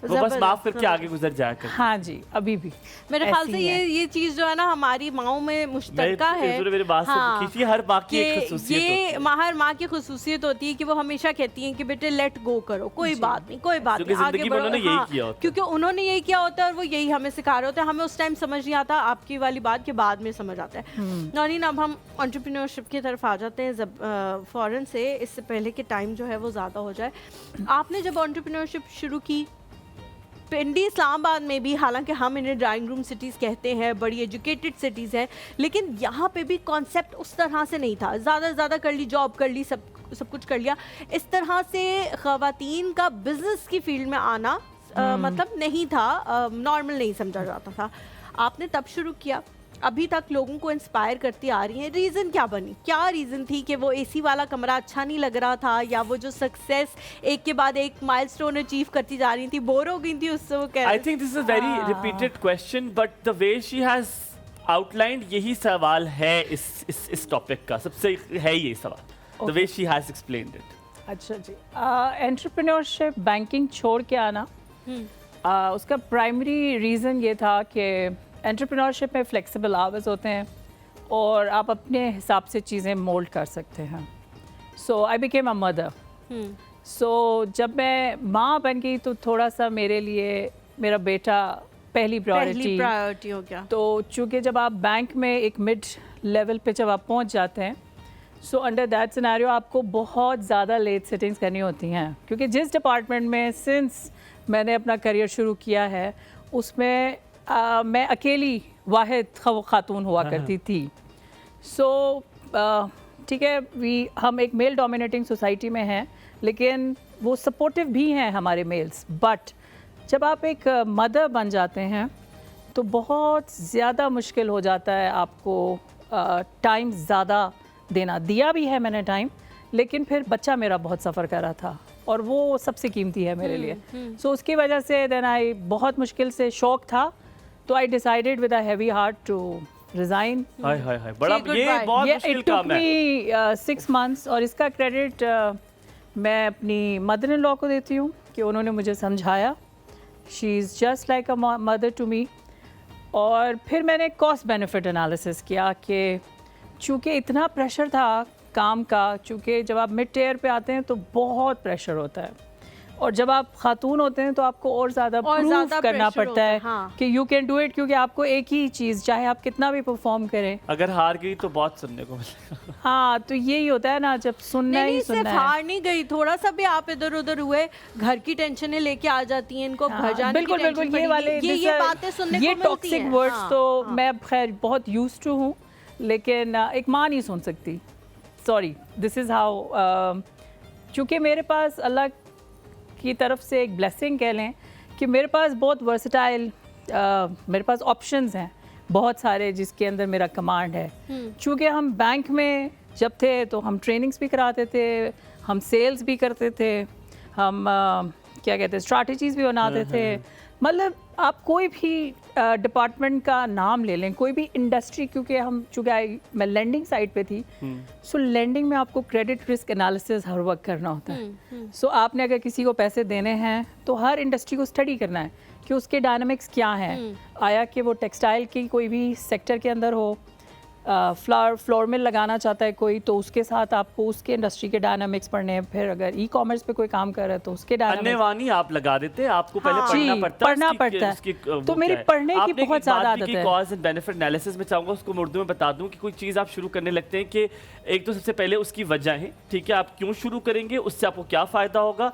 वो बस माफ करके आगे गुजर जाया कर। हाँ जी, अभी भी मेरे ख्याल से ये चीज़ जो है ना हमारी माओं में मुश्तरका है। मेरी बात से खींचिए, हर माँ की एक खुसूसियत होती है। हर माँ की खुसूसियत होती है कि वो हमेशा कहती हैं कि बेटे लेट गो करो, कोई बात नहीं, कोई बात नहीं, आगे बढ़ो। क्योंकि उन्होंने यही किया होता है और वो यही हमें सिखा रहे होते हैं। हमें उस टाइम समझ नहीं आता, आपकी वाली बात के बाद में समझ आता है। नौरीन, अब हम एंटरप्रेन्योरशिप की तरफ आ जाते हैं फ़ौरन से, इससे पहले कि टाइम जो है वो ज़्यादा हो जाए। आपने जब एंटरप्रेन्योरशिप शुरू की पिंडी इस्लामाबाद में भी, हालांकि हम इन्हें ड्राइंग रूम सिटीज़ कहते हैं, बड़ी एजुकेटेड सिटीज़ हैं, लेकिन यहाँ पे भी कॉन्सेप्ट उस तरह से नहीं था। ज़्यादा से ज़्यादा कर ली, जॉब कर ली, सब कुछ कर लिया। इस तरह से ख़वातीन का बिज़नेस की फील्ड में आना मतलब नहीं था, नॉर्मल नहीं समझा जाता था। आपने तब शुरू किया, अभी तक लोगों को इंस्पायर करती आ रही हैं। रीज़न क्या बनी? क्या रीज़न थी कि वो एसी वाला कमरा अच्छा नहीं लग रहा था, या वो जो सक्सेस एक के बाद एक माइलस्टोन अचीव करती जा रही थी, बोर हो गई थी उससे? वो कह I think this is very repeated question, but the way she has outlined, यही सवाल है इस टॉपिक का, सबसे है ये सवाल, the way she has explained it. अच्छा जी, एंटरप्रेन्योरशिप बैंकिंग छोड़ के आना, उसका प्राइमरी रीज़न ये था कि एंटरप्रेन्योरशिप में फ्लेक्सिबल आवर्स होते हैं और आप अपने हिसाब से चीज़ें मोल्ड कर सकते हैं। सो आई बिकेम अ मदर। सो जब मैं माँ बन गई तो थोड़ा सा मेरे लिए मेरा बेटा पहली प्रायोरिटी हो गया। तो चूँकि जब आप बैंक में एक मिड लेवल पे जब आप पहुँच जाते हैं, सो अंडर दैट सिनेरियो आपको बहुत ज़्यादा लेट सेटिंग्स करनी होती हैं, क्योंकि जिस डिपार्टमेंट में सिंस मैंने अपना करियर शुरू किया है उसमें मैं अकेली वाहिद खातून हुआ करती थी। सो ठीक है, हम एक मेल डोमिनेटिंग सोसाइटी में हैं, लेकिन वो सपोर्टिव भी हैं हमारे मेल्स, बट जब आप एक मदर बन जाते हैं तो बहुत ज़्यादा मुश्किल हो जाता है आपको टाइम ज़्यादा देना। दिया भी है मैंने टाइम, लेकिन फिर बच्चा मेरा बहुत सफ़र कर रहा था और वो सबसे कीमती है मेरे लिए। सो उसकी वजह से देन आई बहुत मुश्किल से शौक था, तो I decided with a heavy heart to resign. हाय हाय हाय, बड़ा ये बहुत मुश्किल काम है। इट टुक मी 6 months और इसका क्रेडिट मैं अपनी मदर इन लॉ को देती हूँ कि उन्होंने मुझे समझाया। She is just like a mother to me. और फिर मैंने कॉस्ट बेनिफिट एनालिसिस किया कि चूँकि इतना प्रेशर था काम का, चूँकि जब आप मिड टेयर पे आते हैं तो बहुत प्रेशर होता है, और जब आप खातून होते हैं तो आपको और ज़्यादा प्रूफ करना पड़ता है कि यू कैन डू इट, क्योंकि आपको एक ही चीज़ चाहे आप कितना भी परफॉर्म करें, अगर हार गई तो बहुत सुनने को मिलेगा। हाँ, तो यही होता है ना, जब सुनना ही सुनना है। हार नहीं गई, थोड़ा सा भी आप इधर उधर हुए, घर की टेंशनें लेके आ जाती हैं इनको, घर जाने बिल्कुल की बिल्कुल, ये वाले ये बातें सुनने को ये मिलती टॉक्सिक हैं। वर्ड्स तो मैं खैर बहुत यूज्ड टू हूँ, लेकिन एक माँ नहीं सुन सकती। सॉरी, दिस इज़ हाउ, चूँकि मेरे पास अल्लाह की तरफ से एक ब्लेसिंग कह लें कि मेरे पास बहुत वर्सटाइल, मेरे पास ऑप्शंस हैं बहुत सारे जिसके अंदर मेरा कमांड है। चूँकि हम बैंक में जब थे तो हम ट्रेनिंग्स भी कराते थे, हम सेल्स भी करते थे, हम क्या कहते हैं स्ट्रैटेजीज भी बनाते थे। मतलब आप कोई भी डिपार्टमेंट का नाम ले लें, कोई भी इंडस्ट्री, क्योंकि हम चूँकि मैं लेंडिंग साइड पे थी, सो लेंडिंग में आपको क्रेडिट रिस्क एनालिसिस हर वक्त करना होता है। सो आपने अगर किसी को पैसे देने हैं तो हर इंडस्ट्री को स्टडी करना है कि उसके डायनामिक्स क्या हैं। आया कि वो टेक्सटाइल की कोई भी सेक्टर के अंदर हो, फ्लोर मिल लगाना चाहता है कोई, तो उसके साथ आपको उसके इंडस्ट्री के डायनामिक्स पढ़ने हैं। फिर अगर ई कॉमर्स पे कोई काम कर रहा है तो उसके अन्यवानी आप लगा देते हैं, आपको पहले पढ़ना पड़ता है। तो मेरी पढ़ने की बहुत ज़्यादा आदत है। कॉज एंड बेनिफिट एनालिसिस में चाहूँगा उसको उर्दू में बता दूं कि कोई चीज़ आप शुरू करने लगते हैं कि एक तो सबसे पहले उसकी वजह है, ठीक है, आप क्यों शुरू करेंगे, उससे आपको क्या फ़ायदा होगा,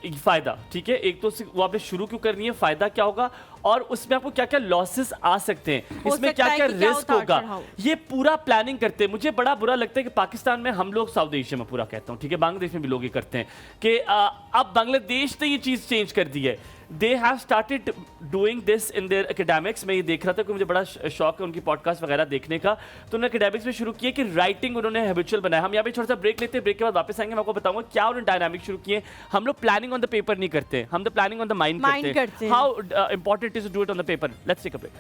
फ़ायदा, ठीक है, एक तो वो आपने शुरू क्यों करनी है, फ़ायदा क्या होगा, और उसमें आपको क्या क्या लॉसेस आ सकते हैं, इसमें क्या क्या रिस्क होगा, ये पूरा प्लानिंग करते हैं। मुझे बड़ा बुरा लगता है कि पाकिस्तान में हम लोग, साउथ एशिया में पूरा कहता हूँ, ठीक है, बांग्लादेश में भी लोग ये करते हैं कि अब बांग्लादेश ने ये चीज़ चेंज कर दी है। They have started doing this in their academics. मैं ये देख रहा था कि मुझे बड़ा शौक है उनकी पॉडकास्ट वगैरह देखने का, तो उन्होंने एकेडमिक्स में शुरू किया कि राइटिंग उन्होंने हैबिचुअल बनाया। हम यहाँ पे छोटा सा ब्रेक लेते हैं, ब्रेक के बाद वापस आएंगे, मैं आपको बताऊंगा क्या उन्होंने डायनामिक शुरू किए। हम लोग प्लानिंग ऑन द पेपर नहीं करते, हम the planning on the mind करते हैं। How important is to do it on the paper. Let's take a break.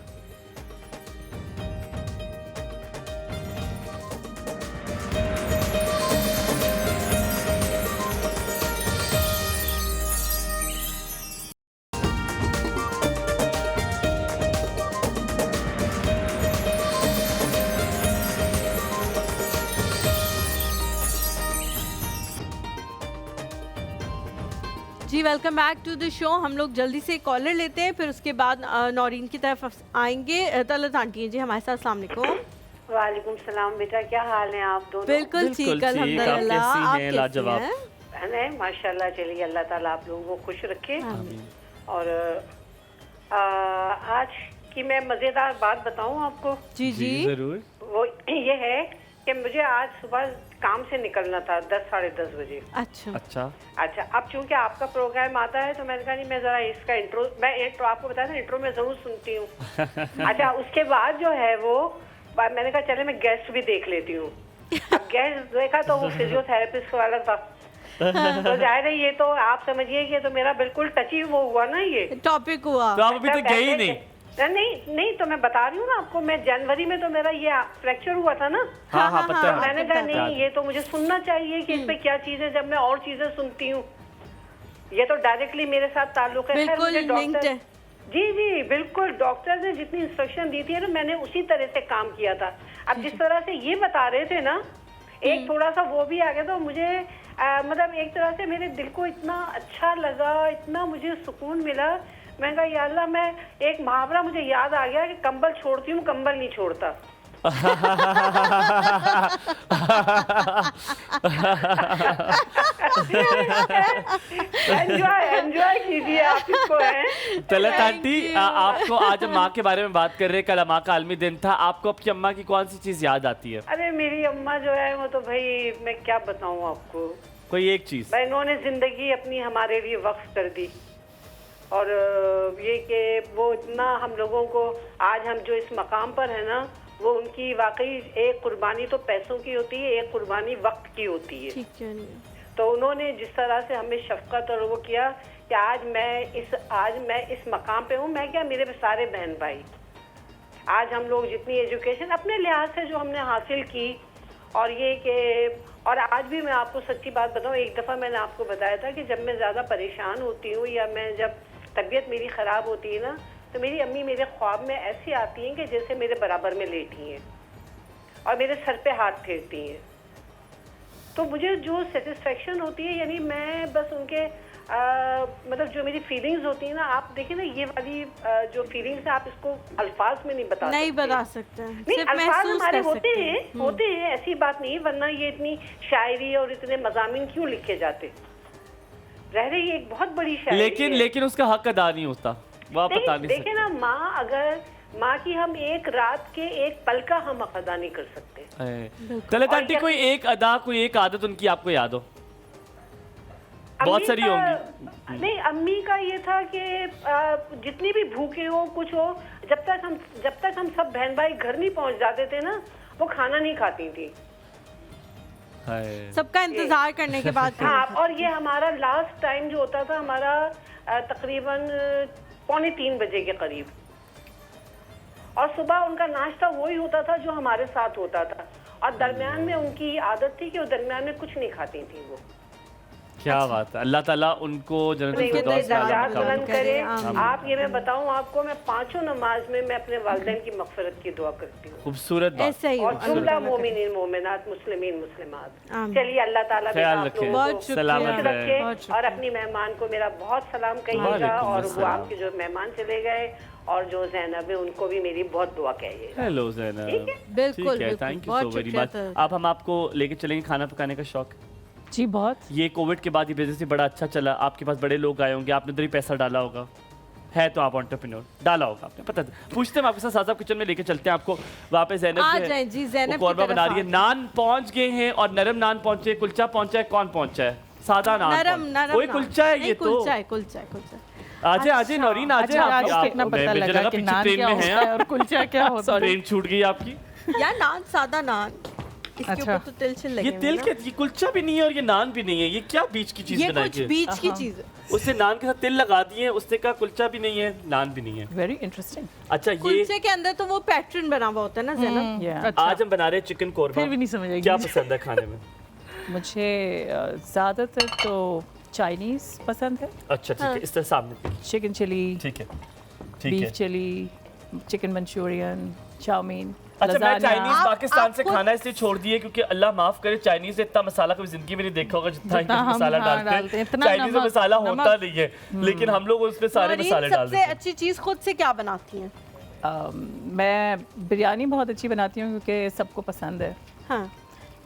जी welcome back to the show. हम लोग जल्दी से कॉलर लेते हैं, फिर उसके बाद नौरीन की तरफ आएंगे। तलत आंटी हैं जी हमारे साथ। अस्सलाम वालेकुम। वालेकुम सलाम बेटा, क्या हाल है आप दोनों? बिल्कुल ठीक, अल्हम्दुलिल्लाह। आप कैसी हैं? माशाल्लाह, चलिए अल्लाह ताला आप लोगों को खुश रखे। और आज की मैं मज़ेदार बात बताऊं आपको। जी जी जरूर। वो ये है कि मुझे आज सुबह काम से निकलना था 10 साढ़े 10 बजे। अच्छा। अब चूंकि आपका प्रोग्राम आता है तो मैंने कहा नहीं, मैं जरा इसका इंट्रो, मैं इंट्रो आपको बताया था, इंट्रो में जरूर सुनती हूँ। अच्छा, उसके बाद जो है वो मैंने कहा चले मैं गेस्ट भी देख लेती हूँ। अब गेस्ट देखा तो वो फिजियोथेरेपिस्ट वाला था। तो जाहिर है ये तो आप समझिए कि तो मेरा बिल्कुल टची वो हुआ ना, ये टॉपिक हुआ। तो आप अभी तक गई नहीं? नहीं, तो मैं बता रही हूँ ना आपको, मैं जनवरी में तो मेरा ये फ्रैक्चर हुआ था ना। हाँ, पता है। मैंने कहा नहीं, ये तो मुझे सुनना चाहिए कि इसमें क्या चीजें, जब मैं और चीजें सुनती हूँ ये तो डायरेक्टली मेरे साथ ताल्लुक है। बिल्कुल लिंक्ड है। जी बिल्कुल, डॉक्टर ने जितनी इंस्ट्रक्शन दी थी ना, मैंने उसी तरह से काम किया था। अब जिस तरह से ये बता रहे थे ना, एक थोड़ा सा वो भी आ गया, तो मुझे मतलब एक तरह से मेरे दिल को इतना अच्छा लगा, इतना मुझे सुकून मिला। मैं कहा या अल्लाह, मैं एक मुहावरा मुझे याद आ गया कि कंबल छोड़ती हूँ, कंबल नहीं छोड़ता। एंजॉय कीजिए आप इसको। तलत आंटी, आपको आज माँ के बारे में बात कर रहे हैं, कल माँ का आलमी दिन था, आपको आपकी अम्मा की कौन सी चीज याद आती है? अरे मेरी अम्मा जो है वो तो भाई मैं क्या बताऊँ आपको, कोई एक चीज। इन्होंने जिंदगी अपनी हमारे लिए वक्फ कर दी, और ये कि वो इतना हम लोगों को, आज हम जो इस मकाम पर है ना, वो उनकी वाकई एक कुर्बानी तो पैसों की होती है, एक कुर्बानी वक्त की होती है। ठीक है। तो उन्होंने जिस तरह से हमें शफकत और वो किया कि आज मैं इस मकाम पे हूँ, मैं क्या, मेरे सारे बहन भाई, आज हम लोग जितनी एजुकेशन अपने लिहाज से जो हमने हासिल की, और ये कि और आज भी मैं आपको सच्ची बात बताऊँ, एक दफ़ा मैंने आपको बताया था कि जब मैं ज़्यादा परेशान होती हूँ या मैं जब तबीयत मेरी ख़राब होती है ना, तो मेरी अम्मी मेरे ख्वाब में ऐसी आती हैं कि जैसे मेरे बराबर में लेटी हैं और मेरे सर पे हाथ फेरती हैं। तो मुझे जो सेटिस्फेक्शन होती है, यानी मैं बस उनके मतलब जो मेरी फीलिंग्स होती है ना, आप देखिए ना, ये वाली जो फीलिंग्स है, आप इसको अल्फाज में नहीं बता सकते। नहीं, अल्फाज हमारे होते हैं, ऐसी बात नहीं, वरना ये इतनी शायरी और इतने मज़ामीन क्यों लिखे जाते रह रही है, एक बहुत बड़ी शायरी लेकिन उसका हक अदा नहीं होता, वो आप बता नहीं सकते। देखिए ना, माँ की हम एक रात के एक पल का हम हक अदा नहीं कर सकते। तलत आंटी, कोई एक अदा, कोई एक आदत उनकी आपको याद हो? बहुत सारी होंगी। नहीं, अम्मी का ये था कि जितनी भी भूखे हो कुछ हो, जब तक हम सब बहन भाई घर नहीं पहुंच जाते थे ना, वो खाना नहीं खाती थी। सबका इंतजार करने के बाद। हाँ, और ये हमारा लास्ट टाइम जो होता था हमारा तकरीबन 2:45 बजे के करीब, और सुबह उनका नाश्ता वही होता था जो हमारे साथ होता था, और दरमियान में उनकी आदत थी कि वो दरमियान में कुछ नहीं खाती थी वो। क्या बात है, अल्लाह ताला उनको जन्नत बुलंद करे। आप ये मैं बताऊं आपको, मैं 5 नमाज में मैं अपने वालिदैन की मग़फ़िरत की दुआ करती हूँ। खूबसूरत बात। और जुमला मोमिनीन मोमिनात मुस्लिमीन मुस्लिमात। चलिए, अल्लाह ताला सलामत रखे, और अपनी मेहमान को मेरा बहुत सलाम कहिएगा, और वो आपके जो मेहमान चले गए और जो ज़ैनब है उनको भी मेरी बहुत दुआ कहिए। हेलो ज़ैनब, बिल्कुल, thank you so very much. आप आपको लेके चलेंगे खाना पकाने का शौक? जी बहुत। ये कोविड के बाद ये बिजनेस भी बड़ा अच्छा चला, आपके पास बड़े लोग आए होंगे, आपने उधर ही पैसा डाला होगा, है तो आप एंटरप्रेन्योर, डाला होगा आपने, पता है। पूछते हैं आपके साथ साथ किचन में लेके चलते हैं आपको वहाँ पे। ज़ैनब कौरमा बना रही है, नान पहुँच गए हैं, और नरम नान पहुँचे, कुलचा पहुँचा है, कौन पहुँचा है? सादा नान, नरम कोई कुलचा है, ये तो कुलचा। आजे नौरीन, आजे कितना पता लगा कि नान क्या होता है और कुलचा क्या होता है। ट्रेन छूट गई आपकी यार। नान सादा नान, इसके ऊपर तो तिल छिल लगे। ये तिल के, ये कुलचा भी नहीं है और ये नान भी नहीं है, ये क्या बीच की चीज बनाई है? ये कुछ बीच की चीज है। उससे नान के साथ तिल लगा दिए, उससे का कुलचा भी नहीं है, नान भी नहीं है। Very interesting. अच्छा, ये कुलचे के अंदर तो वो पैटर्न बना हुआ होता है ना ज़ैनब। आज हम बना रहे हैं चिकन कोरमा। फिर भी नहीं समझ आएगी। क्या पसंद है खाने में? मुझे ज़्यादातर तो चाइनीज़ पसंद है। अच्छा, ठीक है, इस तरह सामने चिकन चिली, ठीक है, beef chilli, chicken manchurian, chow mein. अच्छा, मैं चाइनीज पाकिस्तान से खाना इसलिए छोड़ दिए क्योंकि अल्लाह माफ करे, चाइनीज से इतना मसाला कभी जिंदगी में नहीं देखा होगा जितना मसाला डालते हैं। चाइनीज में मसाला होता नहीं है, लेकिन हम लोग उसमें सारे मसाले डालते हैं। सबसे अच्छी चीज खुद से क्या बनाती हैं? मैं बिरयानी बहुत अच्छी बनाती हूँ क्योंकि सबको पसंद है। हाँ।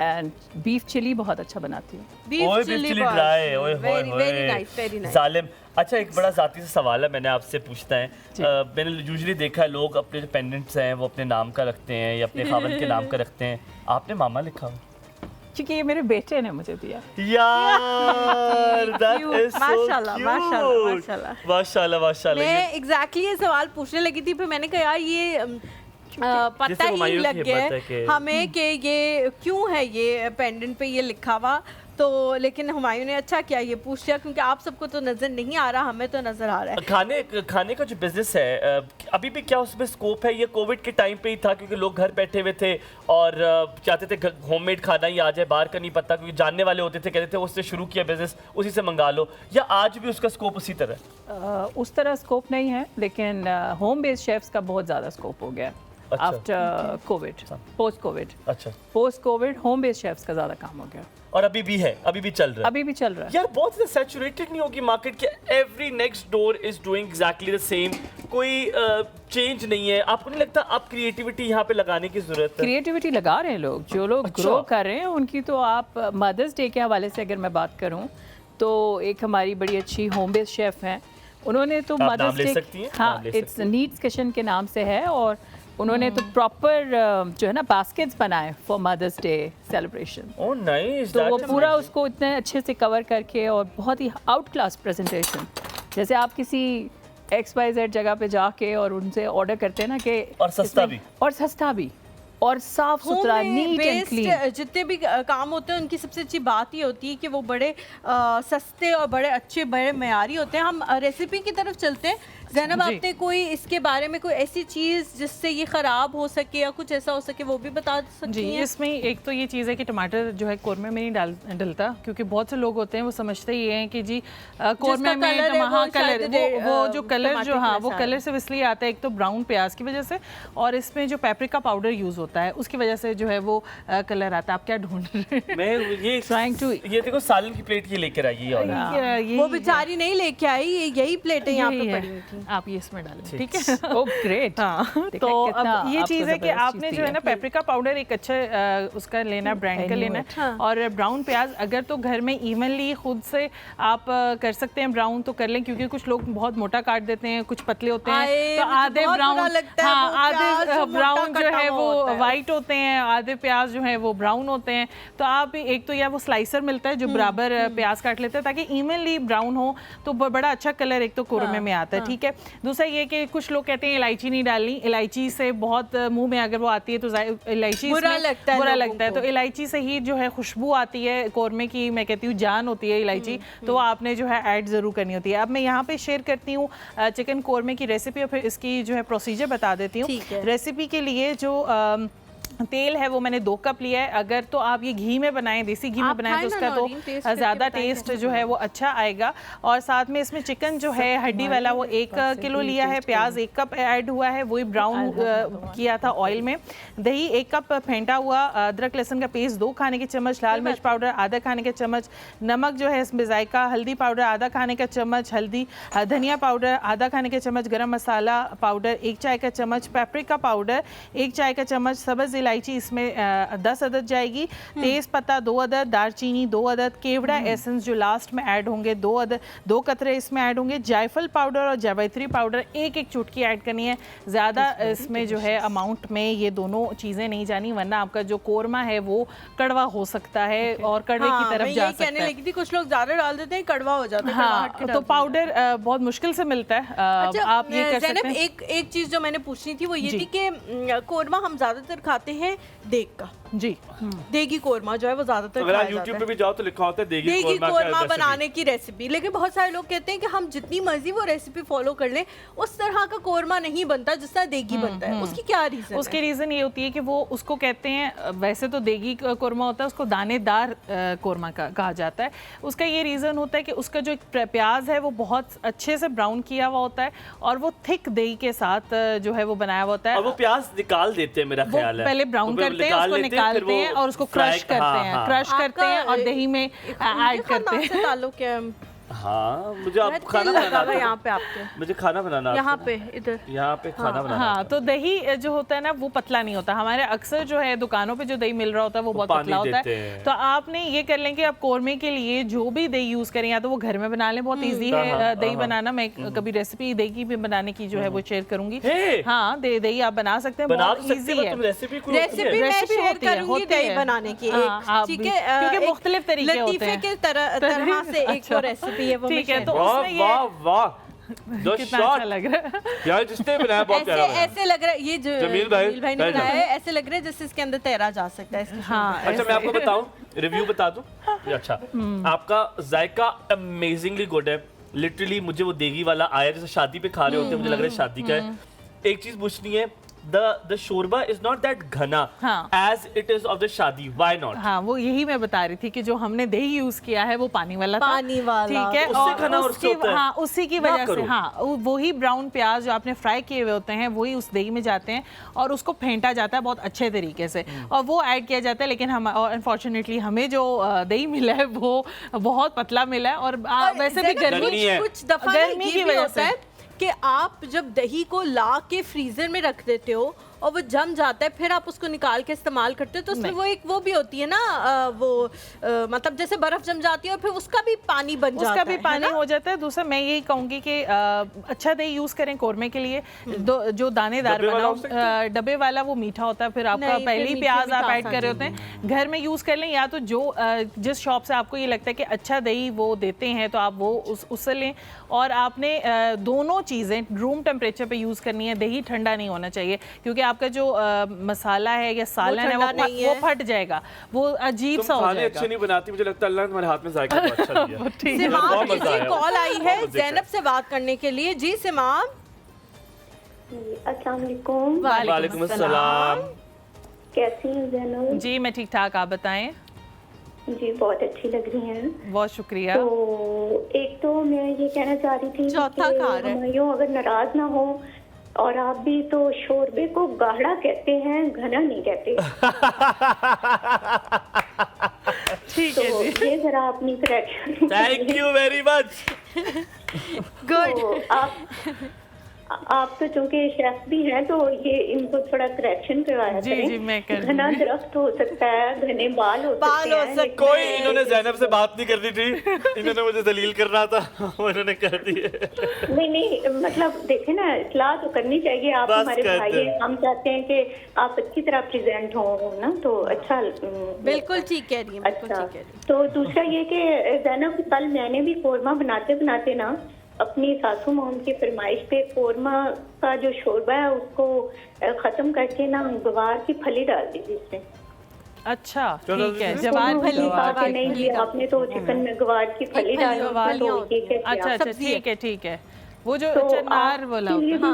एंड बीफ चिली बहुत अच्छा बनाती हूँ। बीफ चिली ड्राई, ओए वेरी नाइस। जालिम। अच्छा, एक बड़ा ज़ाती सा सवाल है, मैंने आपसे पूछता है। मैंने यूजुअली देखा है लोग अपने जो पेंडेंट्स हैं वो अपने नाम का रखते हैं या अपने खावंद के नाम का रखते हैं, आपने मामा लिखा हो? क्योंकि ये मेरे बेटे ने मुझे दिया। यार, that is so cute। माशाल्लाह। मैं एग्जैक्टली ये सवाल पूछने लगी थी, फिर मैंने कहा यार ये पता ही लग गया हमें कि ये क्यों है ये पेंडेंट पे ये लिखा हुआ। तो लेकिन हुमायूं ने अच्छा किया ये पूछ लिया, क्योंकि आप सबको तो नजर नहीं आ रहा, हमें तो नजर आ रहा है। खाने का जो बिजनेस है अभी भी क्या उसमें स्कोप है? ये कोविड के टाइम पे ही था क्योंकि लोग घर बैठे हुए थे और चाहते थे होममेड खाना ही आ जाए, बाहर का नहीं पता, क्योंकि जानने वाले होते थे, कहते थे उससे शुरू किया बिजनेस, उसी से मंगा लो, या आज भी उसका स्कोप उसी तरह? उस तरह स्कोप नहीं है, लेकिन होम बेस्ड शेफ्स का बहुत ज़्यादा स्कोप हो गया आफ्टर कोविड, पोस्ट कोविड। अच्छा, post Covid home based chefs का ज़्यादा काम हो गया, और अभी भी है, अभी भी चल रहा है। अभी भी चल रहा है। यार बहुत ज़्यादा सैचुरेटेड नहीं होगी मार्केट के? Every next door is doing exactly the same, कोई चेंज नहीं है? आपको नहीं लगता आप क्रिएटिविटी यहाँ पे लगाने की जरूरत है? क्रिएटिविटी लगा रहे हैं लोग, जो लोग ग्रो कर रहे हैं उनकी। तो आप मदर्स डे के हवाले से अगर मैं बात करूँ तो एक हमारी बड़ी अच्छी होम बेस्ड शेफ हैं, उन्होंने तो मदर्स डे, हाँ, इट्स नीड्स किचन के नाम से है, और उन्होंने तो प्रॉपर जो है ना बास्केट्स बनाए for mother's day celebration. Oh nice. तो वो पूरा उसको इतने अच्छे से कवर करके, और बहुत ही आउट क्लास प्रेजेंटेशन, जैसे आप किसी XYZ जगह पे जाके और उनसे ऑर्डर करते हैं ना कि और सस्ता भी, और सस्ता भी, और साफ सुथरा, नीट एंड क्लीन। जितने भी काम होते हैं उनकी सबसे अच्छी बात ये होती है कि वो बड़े सस्ते और बड़े अच्छे, बड़े मयारी होते हैं। हम रेसिपी की तरफ चलते हैं। ज़ैनब, आपने कोई इसके बारे में कोई ऐसी चीज़ जिससे ये ख़राब हो सके या कुछ ऐसा हो सके वो भी बता सकती हैं? इसमें एक तो ये चीज़ है कि टमाटर जो है कौरमे में नहीं डलता, क्योंकि बहुत से लोग होते हैं वो समझते ही हैं कि जी कौरमे में कलर वो जो कलर जो हाँ वो कलर सिर्फ इसलिए आता है, एक तो ब्राउन प्याज की वजह से, और इसमें जो पेपरिका पाउडर यूज़ होता है उसकी वजह से जो है वो कलर आता है। आप क्या ढूंढ रहे हैं? मैं ये देखो सालन की प्लेट ये लेकर आई है, वो बेचारी नहीं लेके आई, यही प्लेटें यहाँ पे पड़ी हुई थी। आप ये इसमें डालें, ठीक है? Oh great. हाँ, तो अब ये चीज़ है कि आपने जो है ना पेपरिका पाउडर एक अच्छा उसका लेना, ब्रांड का लेना है। और ब्राउन प्याज अगर तो घर में इवनली खुद से आप कर सकते हैं ब्राउन तो कर लें, क्योंकि कुछ लोग बहुत मोटा काट देते हैं, कुछ पतले होते हैं, तो आधे ब्राउन, हाँ आधे ब्राउन जो है वो वाइट होते हैं, आधे प्याज जो है वो ब्राउन होते हैं। तो आप एक तो या वो स्लाइसर मिलता है जो बराबर प्याज काट लेते हैं ताकि इवनली ब्राउन हो, तो बड़ा अच्छा कलर एक तो कौरमे में आता है, ठीक है? दूसरा ये कि कुछ लोग कहते हैं इलायची नहीं डालनी, इलायची से बहुत मुंह में अगर वो आती है तो इलायची बुरा लगता है, तो इलायची से ही जो है खुशबू आती है, कौरमे की मैं कहती हूँ जान होती है इलायची, तो आपने जो है ऐड ज़रूर करनी होती है। अब मैं यहाँ पे शेयर करती हूँ चिकन कौरमे की रेसिपी और फिर इसकी जो है प्रोसीजर बता देती हूँ। रेसिपी के लिए जो तेल है वो मैंने 2 कप लिया है। अगर तो आप ये घी में बनाएं, देसी घी में बनाएं, तो उसका तो ज़्यादा टेस्ट जो है वो अच्छा आएगा। और साथ में इसमें चिकन जो है हड्डी वाला वो 1 किलो लिया है, प्याज 1 कप ऐड हुआ है, वही ब्राउन किया था ऑयल में। दही 1 कप फेंटा हुआ, अदरक लहसुन का पेस्ट 2 खाने के चम्मच, लाल मिर्च पाउडर आधा खाने के चम्मच, नमक जो है इसमें जायका, हल्दी पाउडर आधा खाने का चम्मच, हल्दी धनिया पाउडर आधा खाने के चम्मच, गरम मसाला पाउडर 1 चाय का चम्मच, पेपरिका पाउडर 1 चाय का चम्मच, सब्ज़ इलायची इसमें 10 अदद जाएगी, तेज पत्ता 2 अदद, दालचीनी 2 अदद, केवड़ा एसेंस जो लास्ट में ऐड होंगे 2 कतरे इसमें ऐड होंगे, जायफल पाउडर और जावित्री पाउडर 1 चुटकी ऐड करनी है। ज़्यादा इसमें जो है अमाउंट में ये दोनों चीज़ें नहीं जानी, वरना आपका जो कौरमा है वो कड़वा हो सकता है और कड़वे की तरफ जा सकता है। कहने लगी थी कुछ लोग ज़्यादा डाल देते हैं, कड़वा हो जाता है। हाँ, तो पाउडर बहुत मुश्किल से मिलता है। आप ये कर सकते हैं। एक चीज़ जो मैंने पूछनी थी वो ये थी कि कौरमा हम ज़्यादातर खाते हैं देग का, जी देगी कौरमा जो है वो ज्यादातर अगर आप YouTube पे भी जाओ तो लिखा होता है देगी कौरमा बनाने की रेसिपी, लेकिन बहुत सारे लोग कहते हैं कि हम जितनी मर्जी वो रेसिपी फॉलो कर लें उस तरह का कौरमा नहीं बनता जिस तरह देगी बनता है। उसकी क्या रीजन? उसकी रीजन ये होती है कि वो उसको कहते हैं, वैसे तो देगी कौरमा होता है, उसको दानेदार कौरमा कहा जाता है। उसका ये रीजन होता है कि उसका जो प्याज है वो बहुत अच्छे से ब्राउन किया हुआ होता है और वो थिक दही के साथ जो है वो बनाया हुआ होता है। और वो प्याज निकाल देते हैं, मेरा ख्याल है पहले ब्राउन करते हैं, उसको निकालते हैं और उसको क्रश करते हैं, क्रश करते हैं और दही में ऐड करते हैं। ताल्लुक है? हाँ, मुझे आप खाना बनाना यहाँ पे आपके, मुझे खाना बनाना यहाँ पे इधर यहाँ पे खाना बनाना। हाँ, तो दही जो होता है ना वो पतला नहीं होता। हमारे अक्सर जो है दुकानों पे जो दही मिल रहा होता है वो बहुत पतला होता है। तो आपने ये कर लें कि आप कौरमे के लिए जो भी दही यूज करें या तो वो घर में बना लें, बहुत ईजी है दही बनाना। मैं कभी रेसिपी दही की भी बनाने की जो है वो शेयर करूंगी। हाँ, दही आप बना सकते हैं, बहुत ईजी है। रेसिपी मैं शेयर करूंगी दही बनाने की, ठीक है, क्योंकि मुख्तलिफ तरीके होते हैं, के तरह से एक रेसिपी है वो। ठीक है, तो वाह वाह कितना अच्छा लग रहा है यार, जिसने बनाया बहुत प्यारा बनाया। ऐसे लग रहा है ये जो जमील भाई ने बनाया है, ऐसे लग रहा है जैसे इसके अंदर तैरा जा सकता है। हाँ, अच्छा मैं आपको बताऊं, रिव्यू बता दूं। अच्छा, आपका जायका अमेजिंगली गुड है। लिटरली मुझे वो देगी वाला आया जैसे शादी पे खा रहे होते हैं, मुझे लग रहा है शादी का है। एक चीज पूछनी है, the शोरबा is not that घना as it is of the शादी, why not? हाँ, वो यही मैं बता रही थी कि जो हमने दही यूज किया है वो पानी वाला था, ठीक है, उससे घना और उससे होता है। हाँ, उसी की वजह से, हाँ, वही ब्राउन प्याज जो आपने फ्राई किए हुए होते हैं वही उस दही में जाते हैं और उसको फेंटा जाता है बहुत अच्छे तरीके से और वो ऐड किया जाता है। लेकिन हम अनफॉर्चुनेटली हमें जो दही मिला है वो बहुत पतला मिला है और वैसे भी गर्मी की वजह से कि आप जब दही को ला के फ्रीजर में रख देते हो और वो जम जाता है, फिर आप उसको निकाल के इस्तेमाल करते हो तो उसमें वो एक वो भी होती है ना, मतलब जैसे बर्फ जम जाती है और फिर उसका भी पानी बन जाता है, उसका भी पानी हो जाता है। दूसरा मैं यही कहूँगी कि अच्छा दही यूज़ करें कौरमे के लिए, जो दानेदार बनाओ। डब्बे वाला वो मीठा होता है, फिर आपका पहले ही प्याज आप ऐड कर रहे होते हैं, घर में यूज़ कर लें, या तो जो जिस शॉप से आपको ये लगता है कि अच्छा दही वो देते हैं तो आप वो उससे लें। और आपने दोनों चीज़ें रूम टेम्परेचर पे यूज़ करनी है। दही ठंडा नहीं होना चाहिए क्योंकि आपका जो मसाला है या सालन है वो फट जाएगा, वो अजीब सा हो जाएगा। अच्छे नहीं बनाती, मुझे लगता है अल्लाह ने तुम्हारे हाथ में जायका बहुत अच्छा दिया। कॉल आई है ज़ैनब से बात करने के लिए। जी सिमाम, अस्सलाम वालेकुम। वालेकुम अस्सलाम। कैसी हैं ज़ैनब? जी मैं ठीक ठाक, आप बताएं। जी बहुत अच्छी लग रही हैं। बहुत शुक्रिया। तो एक तो मैं ये कहना चाह रही थी कि हमायूं अगर नाराज ना हो, और आप भी, तो शोरबे को गाढ़ा कहते हैं, घना नहीं कहते। ठीक है जी, ये जरा अपनी correction. Thank you very much. Good. आप तो चूंकि शेफ भी हैं तो ये इनको थोड़ा करेक्शन करवाया करें। जी मैं कर घना दरख्त हो सकता है, घने बाल हो सकते हैं। कोई इन्होंने ज़ैनब से बात नहीं करनी थी, इन्होंने मुझे दलील करना था, उन्होंने कर दिए। नहीं मतलब देखे ना, इस्लाह तो करनी चाहिए। आप हमारे भाई हैं, हम चाहते हैं कि आप अच्छी तरह प्रेजेंट हो ना, तो अच्छा। बिल्कुल ठीक कह रही है। अच्छा, तो दूसरा ये कि ज़ैनब, कल मैंने भी कोरमा बनाते बनाते ना अपनी सासू माँ की फरमाइश पे कोरमा का जो शोरबा है उसको खत्म करके ना गवार की फली डाल दीजिए इसमें। अच्छा ठीक है, जवार फली नहीं जी, आपने तो चिकन में गवार की फली डाली। अच्छा अच्छा ठीक है, वो जो चनार वाला होता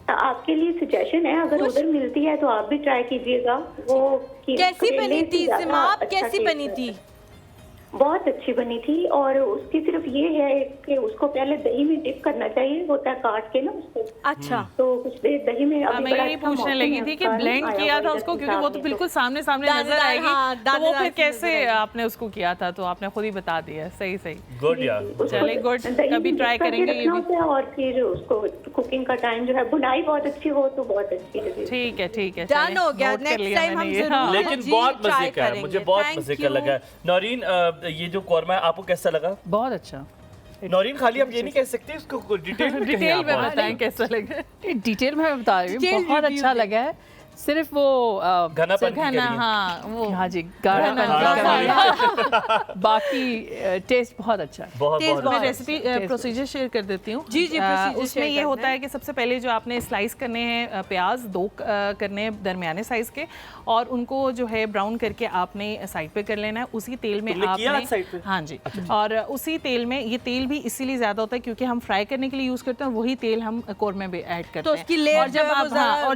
है। आपके लिए सजेशन है, अगर उधर मिलती है तो आप भी ट्राई कीजिएगा। वो कैसी बनी थी सिमाम, कैसी बनी थी? बहुत अच्छी बनी थी। और उसकी सिर्फ ये है कि उसको पहले दही में डिप करना चाहिए, होता है काट के ना उसको। अच्छा, तो कुछ देर दही में। मैं यही पूछने लगी थी कि ब्लेंड किया था उसको, क्योंकि वो तो बिल्कुल सामने नजर आएगी, तो वो फिर कैसे आपने उसको किया था? तो आपने खुद ही बता दिया। सही गुड यार, चलिए गुड, कभी ट्राई करेंगे ये भी। और फिर उसको कुकिंग का टाइम जो है, बुनाई बहुत अच्छी हो तो बहुत अच्छी लगी। ठीक है, डन हो गया। नेक्स्ट टाइम हम जरूर। लेकिन बहुत मजे का है, मुझे बहुत मजे का लगा। नौरीन, ये जो कोरमा है आपको कैसा लगा? बहुत अच्छा। नौरीन, खाली आप ये नहीं कह सकते, उसको डिटेल में बताएं कैसा लगा। डिटेल में बता रही हूँ, बहुत अच्छा लगा है। सिर्फ वो घना, हाँ जी, बाकी टेस्ट बहुत अच्छा है। मैं रेसिपी प्रोसीजर शेयर कर देती हूँ। जी उसमें ये होता है कि सबसे पहले जो आपने स्लाइस करने हैं प्याज, 2 करने हैं दरमियाने साइज के, और उनको जो है ब्राउन करके आपने साइड पे कर लेना है। उसी तेल में आपने, हाँ जी, और उसी तेल में, ये तेल भी इसीलिए ज्यादा होता है क्योंकि हम फ्राई करने के लिए यूज करते हैं, वही तेल हम कोरमा में ऐड करते हैं। और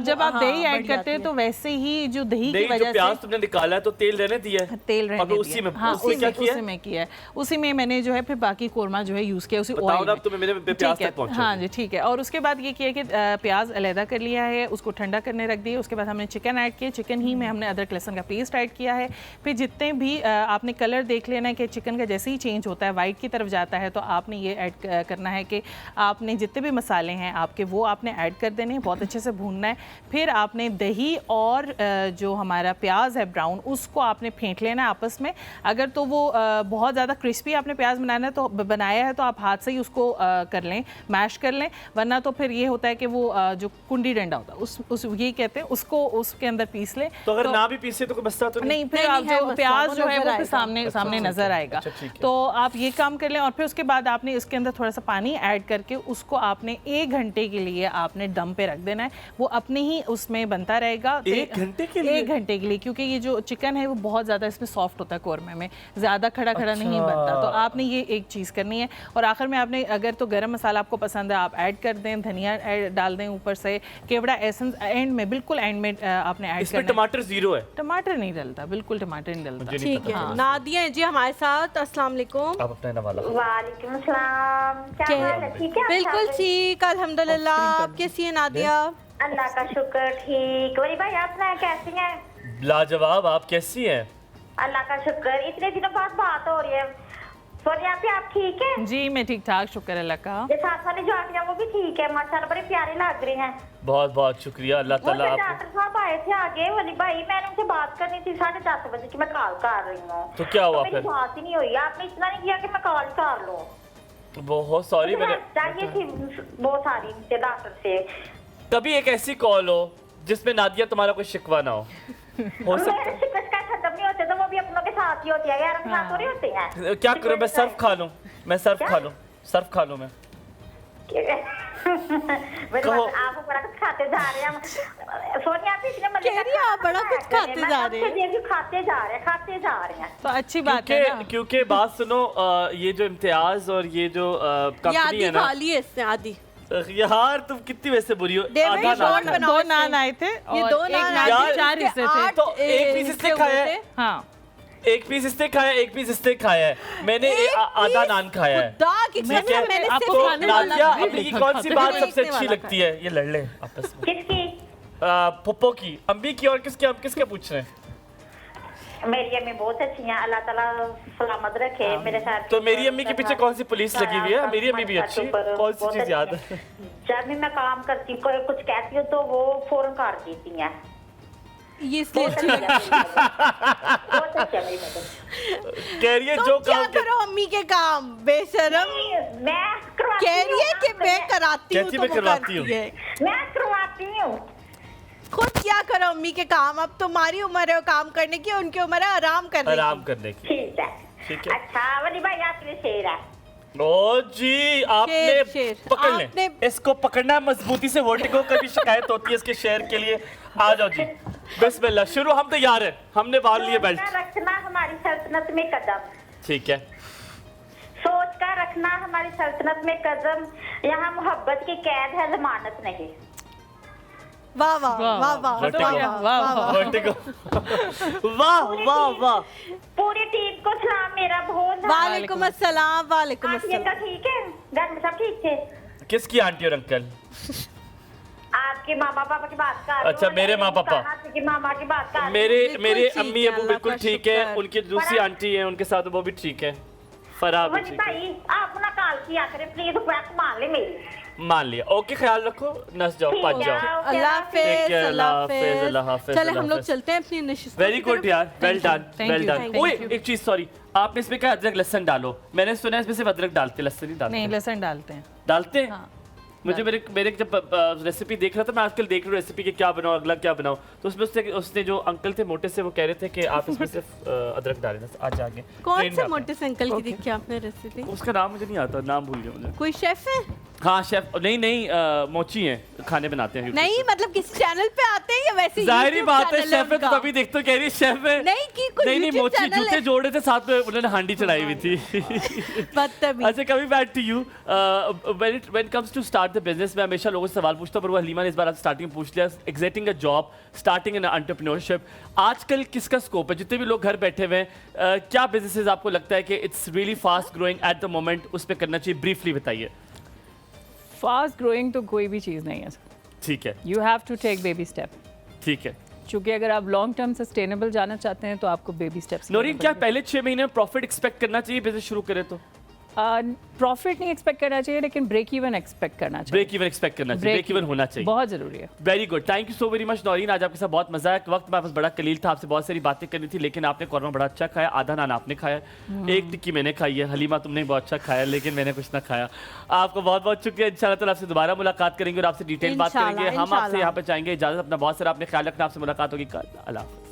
जब आप दही ऐड करते हैं तो वैसे ही जो दही की वजह से प्याज तुमने निकाला है तो तेल रहने दिया है, तेल रहने दिया, उसी में, हाँ, उसी में किया है। उसी में मैंने जो है फिर बाकी कोरमा जो है यूज किया उसी ऑयल में। तो मेरे प्याज तक पहुंचा। हाँ जी ठीक है। और उसके बाद ये किया कि प्याज अलहदा कर लिया है, उसको ठंडा करने रख दिया। उसके बाद हमने चिकन ऐड किया, चिकन ही में हमने अदरक लहसुन का पेस्ट ऐड किया है। फिर जितने भी आपने कलर देख लेना है कि चिकन का जैसे ही चेंज होता है, वाइट की तरफ जाता है, तो आपने ये ऐड करना है कि आपने जितने भी मसाले हैं आपके, वो आपने ऐड कर देने हैं, बहुत अच्छे से भूनना है। फिर आपने दही और जो हमारा प्याज है ब्राउन, उसको आपने फेंट लेना है आपस में। अगर तो वो बहुत ज़्यादा क्रिस्पी आपने प्याज बनाया है तो आप हाथ से ही उसको कर लें, मैश कर लें, वरना तो फिर ये होता है कि वो जो कुंडी डंडा होता है उस ये कहते हैं, उसको उसके अंदर पीस लें। तो अगर ना भी पीसे तो कोई मसला तो नहीं, फिर आप जो प्याज जो है वो फिर सामने नजर आएगा। तो आप ये काम कर लें। और फिर उसके बाद आपने इसके अंदर थोड़ा सा पानी ऐड करके उसको आपने 1 घंटे के लिए आपने दम पे रख देना है। वो अपने ही उसमें बनता रहेगा 1 घंटे के लिए? 1 घंटे के लिए, क्योंकि ये जो चिकन है वो बहुत ज़्यादा इसमें सॉफ्ट होता है कोरमे में, ज़्यादा खड़ा नहीं बनता। तो आपने ये एक चीज़ करनी है। और आखिर में आपने, अगर तो गरम मसाला आपको पसंद है आप ऐड कर दें, धनिया डाल दें ऊपर से, केवड़ा एसेंस एंड में, बिल्कुल एंड में आपने ऐड करना है। टमाटर 0 है? टमाटर नहीं डलता, बिल्कुल टमाटर नहीं डलता। ठीक है। नादिया जी हमारे साथ, अस्सलाम वालेकुम। आप अपना नाम वाला। वालेकुम अस्सलाम, क्या हाल है? ठीक है, बिल्कुल ठीक, अल्हम्दुलिल्लाह। आप कैसी हैं नादिया? अल्लाह का शुक्र, ठीक। वही भाई, आप कैसी हैं? लाजवाब, आप कैसी हैं? अल्लाह का शुक्र, इतने दिनों बाद बात हो रही है। सोनिया आप ठीक है? जी मैं ठीक ठाक, शुक्र अल्लाह का। ये साथ वाली जो आंटियां वो भी ठीक है माशाल्लाह, बड़ी प्यारी लग रही हैं। बहुत बहुत शुक्रिया, अल्लाह ताला आपको। डॉक्टर साहब आए थे आगे वाली भाई, मैंने उनसे बात करनी थी 10:30 बजे की, मैं कॉल कर रही हूँ। तो क्या हुआ फिर? मेरी बात ही नहीं हुई, आपने इतना नहीं किया कि मैं कॉल कर लूँ। बहुत सॉरी, मैंने चाहिए थी बहुत सारी डॉक्टर से। कभी एक ऐसी कॉल हो जिसमें नादिया तुम्हारा कोई शिकवा ना हो सकता है। शिकवा खत्म नहीं होते तो वो साथ ही होती है यार, के साथ थोड़ी होते हैं। क्या करूं मैं, सर्फ खा लूं, मैं सर्फ खा लूं, सर्फ खा लूं मैं। कहो आप बड़ा कुछ खाते जा रहे हैं सोनिया, पिछले महीने कह रही है आप बड़ा कुछ खाते जा रहे हैं, खाते जा रहे हैं। तो अच्छी बात है ना। क्योंकि बात सुनो, ये जो इम्तियाज और ये जो कंपनी है ना, खा ली है इसने आधी। यार तुम कितनी वैसे बुरी हो। दो नान आए थे ये और 2 एक नान नान आए के 4 हिस्से थे। तो एक पीस इसने खाया है, हाँ एक पीस इसने खाया, एक पीस इसने खाया है, मैंने आधा नान खाया है। मैंने आपको खाने वाला नादिया, अम्मी की कौन सी बात सबसे अच्छी लगती है? ये लड़ ले आपस में। किसकी? पप्पो की, अम्मी की, और किसके? हम किसके पूछ रहे हैं? मेरी अम्मी बहुत अच्छी हैं, अल्लाह ताला सलामत रखे मेरे साथ। तो मेरी अम्मी के पीछे कौन सी पुलिस लगी हुई है? मेरी अम्मी भी अच्छी है, कौन सी चीज याद है? जब भी मैं काम करती हूँ, कुछ कहती हूँ तो वो फौरन कर देती हैं। ये इसलिए बहुत अच्छा मेरी मदद। कह रही है तुम जो क्या काम करो अम्मी के काम, बेशरम। मैं कह रही है कि मैं कराती हूँ, कहती तो मैं वो करवाती हूँ। करती है। मैं करवाती हूँ। खुद क्या करो अम्मी के काम, अब तुम्हारी उम्र है काम करने की, उनकी उम्र है आराम करने की। आराम करने की। ठीक है, ठीक है। अच्छा वली भाई आपके लिए शेर है। ओ जी, आपने शेर, पकड़ ले, इसको पकड़ना है मजबूती से। वर्टिगो का भी शिकायत होती है इसके शेर के लिए। आ जाओ जी, बिस्मिल्लाह, शुरू। हम तैयार हैं, हमने बांध लिए बेल्ट। रखना हमारी सल्तनत में कदम, ठीक है। सोच कर रखना हमारी सल्तनत में कदम, यहाँ मोहब्बत की कैद है, जमानत नहीं। वाह वाह वाह वाह वर्टिगो, वाह वाह वाह। पूरी टीम को सलाम मेरा बहुत। वालेकुम अस्सलाम। वालेकुम अस्सलाम। ठीक है, घर में सब ठीक थे? किसकी आंटी और अंकल? आपके मामा पापा की बात कर। अच्छा, मेरे माँ पापा, आपके मामा की बात कर। मेरे अम्मी अबू बिल्कुल ठीक है, उनकी दूसरी आंटी है, उनके साथ वो भी ठीक है। फराह भी ठीक है। भाई आप ना कॉल किया करें प्लीज, बात मान ले मेरी। मान लिया, ओके, ख्याल रखो, नस जाओ, पच जाओ। अल्लाह हाफिज, अल्लाह हाफिज, अल्लाह हाफिज। चले हम लोग चलते हैं अपनी नशिस्त। वेरी गुड यार, वेल डन, वेल डन। ओए एक चीज, सॉरी, आपने इसमें क्या अदरक लहसुन डालो? मैंने सुना है इसमें सिर्फ अदरक डालते, लहसुन नहीं डालते। नहीं, लहसुन डालते हैं। डालते हैं? मुझे मेरे जब रेसिपी देख रहा था, मैं आजकल देख रहा हूँ रेसिपी के क्या बनाओ, अगला क्या बनाओ, तो उसमें उसने जो अंकल थे मोटे से, वो कह रहे थे कि आप इसमें सिर्फ अदरक डालें। आज आगे कौन से मोटे से अंकल की देखी आपने रेसिपी? उसका नाम मुझे नहीं आता, नाम भूल गया मुझे। कोई शेफ है? हाँ शेफ, नहीं मोची हैं, खाने बनाते हैं। नहीं मतलब किसी चैनल पे आते हैं या वैसे? जाहिर बात है, शेफ है तो तभी देखते हो। कह रही शेफ है, नहीं कि कोई नहीं मोची जूते जोड़े थे साथ में, उन्होंने हांडी चढ़ाई हुई थी। अच्छा, coming back to you, when it comes to start the business, मैं हमेशा लोगों से सवाल पूछता हूँ, पर वो हलीमा ने इस बार आप स्टार्टिंग पूछ लिया। Exiting a job, starting N entrepreneurship, आजकल किसका स्कोप है? जितने भी लोग घर बैठे हुए हैं, क्या बिजनेसेस आपको लगता है कि it's really fast growing at the moment, उस पर करना चाहिए? ब्रीफली बताइए। फास्ट ग्रोइंग तो कोई भी चीज़ नहीं है। ठीक है, you have to take baby step. ठीक है, क्योंकि अगर आप लॉन्ग टर्म सस्टेनेबल जाना चाहते हैं तो आपको बेबी स्टेप्स। नौरीन, क्या पहले 6 महीने में प्रॉफिट एक्सपेक्ट करना चाहिए बिजनेस शुरू करें तो? प्रॉफिट नहीं एक्सपेक्ट करना चाहिए, लेकिन ब्रेक इवन एक्सपेक्ट करना चाहिए। ब्रेक इवन एक्सपेक्ट करना चाहिए, ब्रेक इवन होना चाहिए, बहुत जरूरी है। Very good, thank you so very much Naureen, आज आपके साथ बहुत मजा आया। वक्त मेरे पास बड़ा कलील था, आपसे बहुत सारी बातें करनी थी, लेकिन आपने कौरमा बड़ा अच्छा खाया, आधा नान आपने खाया, एक टिक्की मैंने खाई है, हलीमा तुमने बहुत अच्छा खाया, लेकिन मैंने कुछ ना खाया। आपको बहुत बहुत शुक्रिया। इंशाल्लाह ताला आपसे दोबारा मुलाकात करेंगे और आपसे डिटेल बात करेंगे। हम आपसे यहाँ पे चाहेंगे इजाजत, अपना बहुत सारा आपने ख्याल रखना, आपसे मुलाकात होगी कल। अल्लाह हाफ़िज़।